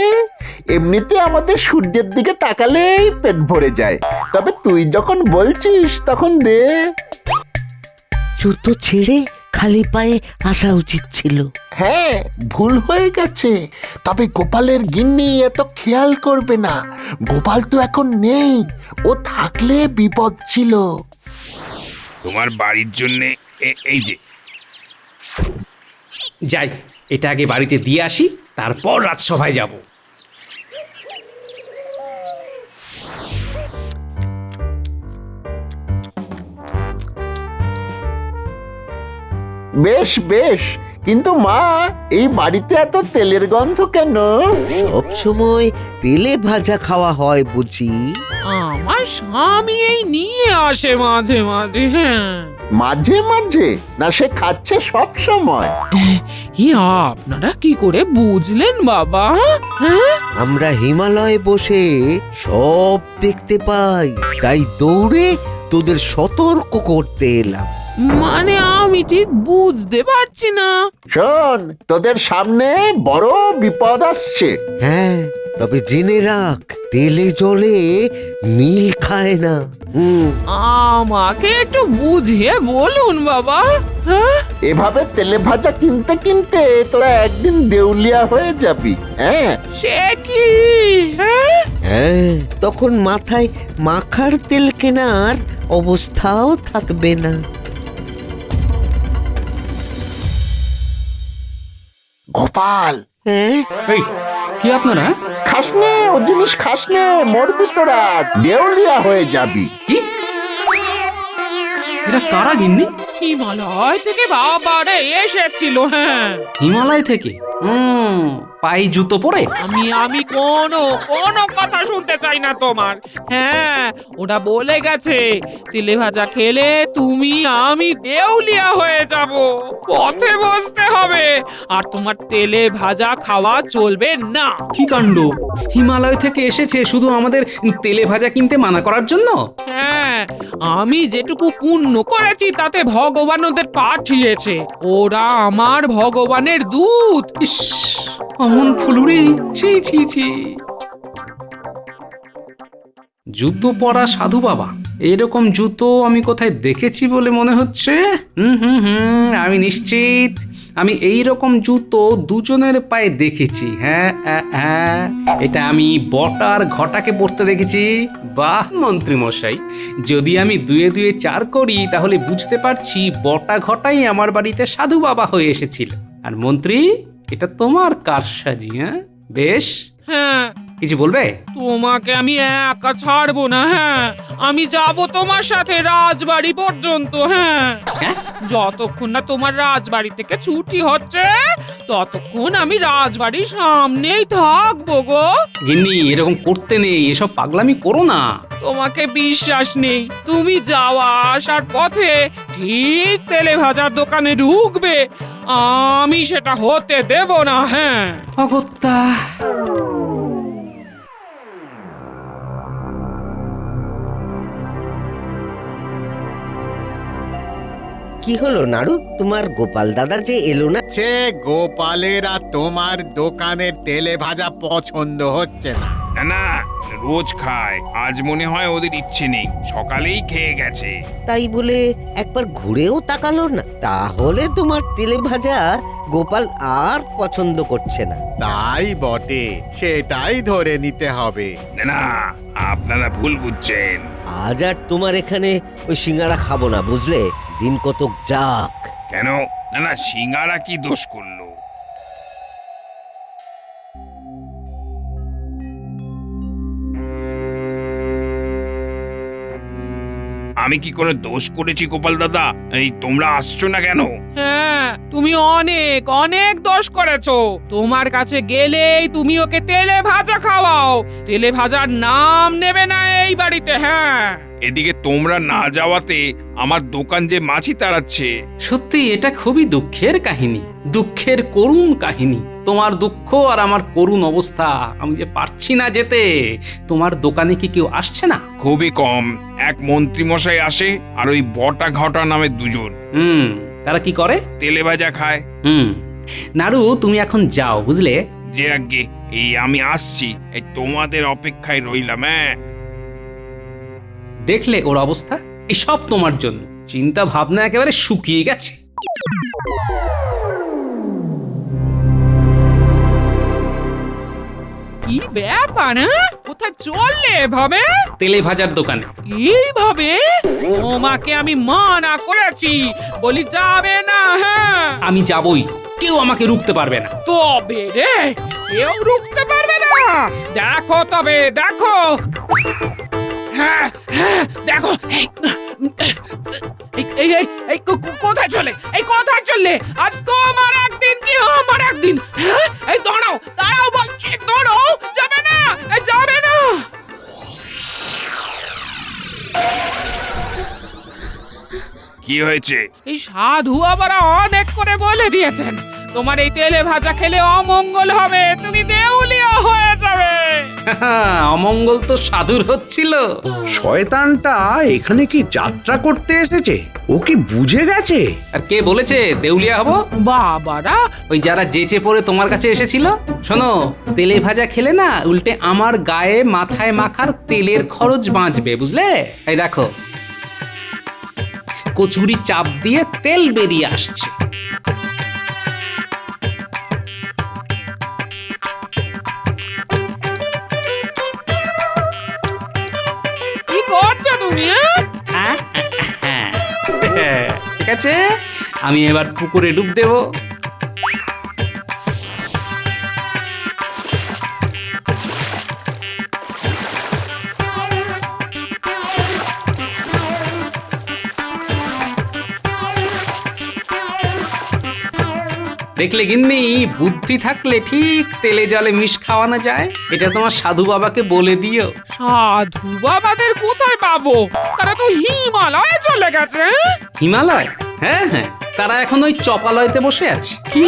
এমনিতে আমাদের সূর্যের দিকে তাকালেই পেট ভরে যায়, তবে তুই যখন বলছিস তখন দে। জুতো ছেড়ে খালি পায়ে আসা উচিত ছিল। হ্যাঁ, ভুল হয়ে গেছে। তবে গোপালের গিন্নি এত খেয়াল করবে না। গোপাল তো এখন নেই, ও থাকলে বিপদ ছিল। তোমার বাড়ির জন্য এই যে। যাই, এটা আগে বাড়িতে দিয়ে আসি, তারপর রাজসভায় যাব। বেশ বেশ, কিন্তু মা, এই বাড়িতে এত তেলের গন্ধ কেন? সব সময় তেলে ভাজা খাওয়া হয় বুঝি? আমার স্বামী এই নিয়ে আসে মাঝে মাঝে। হ্যাঁ, মাঝে মাঝে না, সে খাচ্ছে সব সময়। আপনারা কি করে বুঝলেন বাবা? হ্যাঁ, আমরা হিমালয়ে বসে সব দেখতে পাই, তাই দৌড়ে তোদের সতর্ক করতে এলাম। মানে আমি ঠিক বুঝতে পারছি না। শোন, তোদের সামনে বড় বিপদ আসছে। হ্যাঁ, তবে জেনে রাখ, তেলে জলে মিল খায় না। আমাকে একটু বুঝিয়ে বলুন বাবা। হ্যাঁ, এভাবে তেলে ভাজা কিনতে কিনতে তোরা একদিন দেউলিয়া হয়ে যাবি। হ্যাঁ, সে কি? হ্যাঁ, তখন মাথায় মাখার তেল কেনার অবস্থাও থাকবে না। গোপাল। এই, কি আপনারা? খাস নে, ও জিনিস খাস নে, মরবি তোরা, দেউলিয়া হয়ে যাবি। কি? এটা কারা গিন্নি? হিমালয় থেকে বাবারা এসেছিল। হ্যাঁ, হিমালয় থেকে? পায়ে জুতো পরে? আমি কোনো কথা শুনতে চাই না তোমার। হ্যাঁ, ওটা বলে গেছে তেলে ভাজা খেলে তুমি আমি দেউলিয়া হয়ে যাব, পথে বসতে হবে, আর তোমার তেলে ভাজা খাওয়া চলবে না। কি কাণ্ড! হিমালয় থেকে এসেছে শুধু আমাদের তেলে ভাজা কিনতে মানা করার জন্য? হ্যাঁ, আমি যেটুকু পুণ্য করেছি তাতে ভগবান ওদের পাঠিয়েছে। ওরা আমার ভগবানের দূত। ইস, অমন ফুলুরি! ছি ছি ছি! জুতো পরা সাধু বাবা, এরকম জুতো আমি কোথায় দেখেছি বলে মনে হচ্ছে। আমি নিশ্চিত আমি এই রকম জুতো দুজনের পায়ে দেখেছি। হ্যাঁ, এটা আমি বটা আর ঘটাকে পরতে দেখেছি। বাহ মন্ত্রী মশাই, যদি আমি দুয়ে দুয়ে চার করি তাহলে বুঝতে পারছি বটা ঘটাই আমার বাড়িতে সাধু বাবা হয়ে এসেছিল। আর মন্ত্রী, এটা তোমার কারসাজি। হ্যাঁ, বেশ। হ্যাঁ, কিছু বলবে? তোমাকে আমি একা ছাড়বো না। হ্যাঁ, আমি যাব তোমার সাথে রাজবাড়ি পর্যন্ত। হ্যাঁ, যতক্ষণ না তোমার রাজবাড়ি থেকে ছুটি হচ্ছে ততক্ষণ আমি রাজবাড়ির সামনেই থাকবো গো। গিন্নি, এরকম করতে নেই, এসব পাগলামি করো না। তোমাকে বিশ্বাস নেই? তুমি যাওয়া আসার পথে ঠিক তেলে ভাজার দোকানে ঢুকবে, আমি সেটা হতে দেব না। হ্যাঁ, অগত্যা। কি হলো নাড়ু, তোমার গোপাল দাদা যে এলো না? সে গোপালের আর তোমার দোকানের তেলে ভাজা পছন্দ হচ্ছে না। না না, রোজ খায়, আজ মনে হয় ওদের ইচ্ছে নেই, সকালেই খেয়ে গেছে। তাই বলে একবার ঘুরেও তাকালো না? তাহলে তোমার তেলে ভাজা গোপাল আর পছন্দ করছে না। তাই বটে, সেটাই ধরে নিতে হবে। না না, আপনারা ভুল বুঝছেন। আজ আর তোমার এখানে ওই সিঙ্গারা খাবো না, বুঝলে? দিন কতক যাক। কেন? না না, সিঙ্গারা কি দোষ করলো? আমি কি করে দোষ করেছি গোপাল দাদা? এই তোমরা আসছো না কেন? হ্যাঁ, তুমি অনেক অনেক দোষ করেছো। তোমার কাছে গেলেই তুমি ওকে তেলে ভাজা খাওয়াও, তেলে ভাজার নাম নেবে না এই বাড়িতে। হ্যাঁ, এদিকে তোমরা না যাওয়াতে আমার দোকান যে মাছি তাড়াচ্ছে। সত্যি এটা খুবই দুঃখের কাহিনী, দুঃখের করুণ কাহিনী। তোমার দুঃখ আর আমার করুণ অবস্থা, আমি যে পারছি না যেতে। তোমার দোকানে কি কেউ আসছে না? খুবই কম, এক মন্ত্রী মশাই আসে আর ওই বটা ঘটা নামে দুজন। তারা কি করে? তেলে ভাজা খায়। নাড়ু, তুমি এখন যাও, বুঝলে? যে আগে এই আমি আসছি, এই তোমাদের অপেক্ষায় রইলাম। হ্যাঁ, দেখলে ওর অবস্থা? এই সব তোমার জন্য। চিন্তা ভাবনা একেবারে শুকিয়ে গেছে। কি ব্যাপার? কোথায় চললে এভাবে? তেলে ভাজার দোকানে। এইভাবে? তোমাকে আমি মানা করেছি, বলি যাবে না। হ্যাঁ, আমি যাবই, কেউ আমাকে রুখতে পারবে না। তবে রে, কেউ রুখতে পারবে না? দেখো তবে, দেখো। হ্যাঁ হ্যাঁ, দেখো। কোথায় চলে? এই কোথায় চললে? আজ তোমার একদিন কি আমার একদিন? হ্যাঁ, এই দাঁড়াও দাঁড়াও বলছি, দাঁড়াও। যাবে না, যাবে না। কি হয়েছে? এই সাধু আবার অনেক করে বলে দিয়েছেন তোমার এই তেলে ভাজা খেলে অমঙ্গল হবে, তুমি দেউলিয়া হয়ে যাবে। অমঙ্গল তো সাধুর হচ্ছিল। শয়তানটা এখানে কি যাত্রা করতে এসেছে? ও কি বুঝে গেছে? আর কে বলেছে দেউলিয়া হব? বাবারা, ওই যারা যেচে পড়ে তোমার কাছে এসেছিল। শোনো, তেলে ভাজা খেলে না উল্টে আমার গায়ে মাথায় মাখার তেলের খরচ বাঁচবে, বুঝলে? এই দেখো, কচুরি চাপ দিয়ে তেল বেরিয়ে আসছে। কি করছো তুমি? ঠিক আছে, আমি এবার পুকুরে ডুব দেব। দেখলে গিন্নি, বুদ্ধি থাকলে ঠিক তেলে জলে মিশ খাওয়ানো যায়। এটা তোমার সাধু বাবাকে বলে দিও। সাধু বাবাদের কোথায় পাবো? তারা তো হিমালয়ে চলে গেছে। হিমালয়? হ্যাঁ হ্যাঁ, তারা এখন ওই চপালয়তে বসে আছে। কি?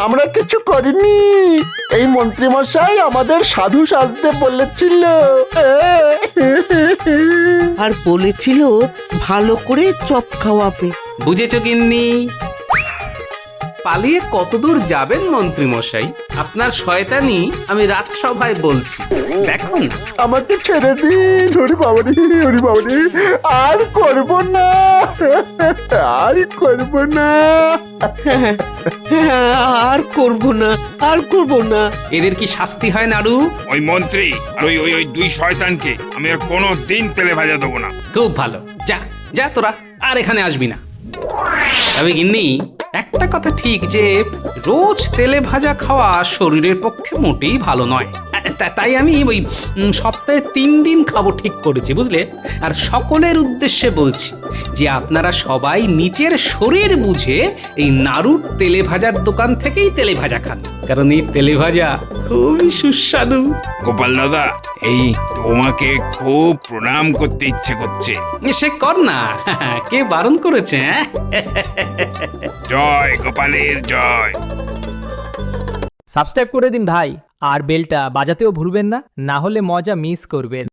আমরা কিছু করিনি, এই মন্ত্রী মশাই আমাদের সাধু সাজতে বলেছিল। আর বলেছিল ভালো করে চপ খাওয়াবে। বুঝেছো গিন্নি? পালিয়ে কতদূর যাবেন মন্ত্রী মশাই? আপনার শয়তানি আমি রাজসভায় বলছি, দেখুন। আমাকে ছেড়ে দিন, হরি বাবারি, হরি বাবারি, আর করব না। আর করব না, আর করব না, আর করব না। এদের কি শাস্তি হয় নাড়ু? ওই মন্ত্রী আর ওই ওই ওই দুই শয়তানকে আমি আর কোনো দিন তেলে ভাজা দেবো না। খুব ভালো, যা যা তোরা আর এখানে আসবি না। তবে গিন্নি, একটা কথা ঠিক যে রোজ তেলে ভাজা খাওয়া শরীরের পক্ষে মোটেই ভালো নয়। তাই আমি ওই সপ্তাহে 3 দিন খাবো ঠিক করেছি, বুঝলে? আর সকলের উদ্দেশ্যে বলছি যে আপনারা সবাই নিজের শরীর বুঝে এই নাড়ুর তেলে ভাজার দোকান থেকেই তেলে ভাজা খান, কারণ এই তেলে ভাজা খুবই সুস্বাদু। গোপাল দাদা, এই তোমাকে খুব প্রণাম করতে ইচ্ছে করছে। সে কর না, কে বারণ করেছে? জয় গোপালের জয়। সাবস্ক্রাইব করে দিন ভাই, আর বেলটা বাজাতেও ভুলবেন না, না হলে মজা মিস করবেন।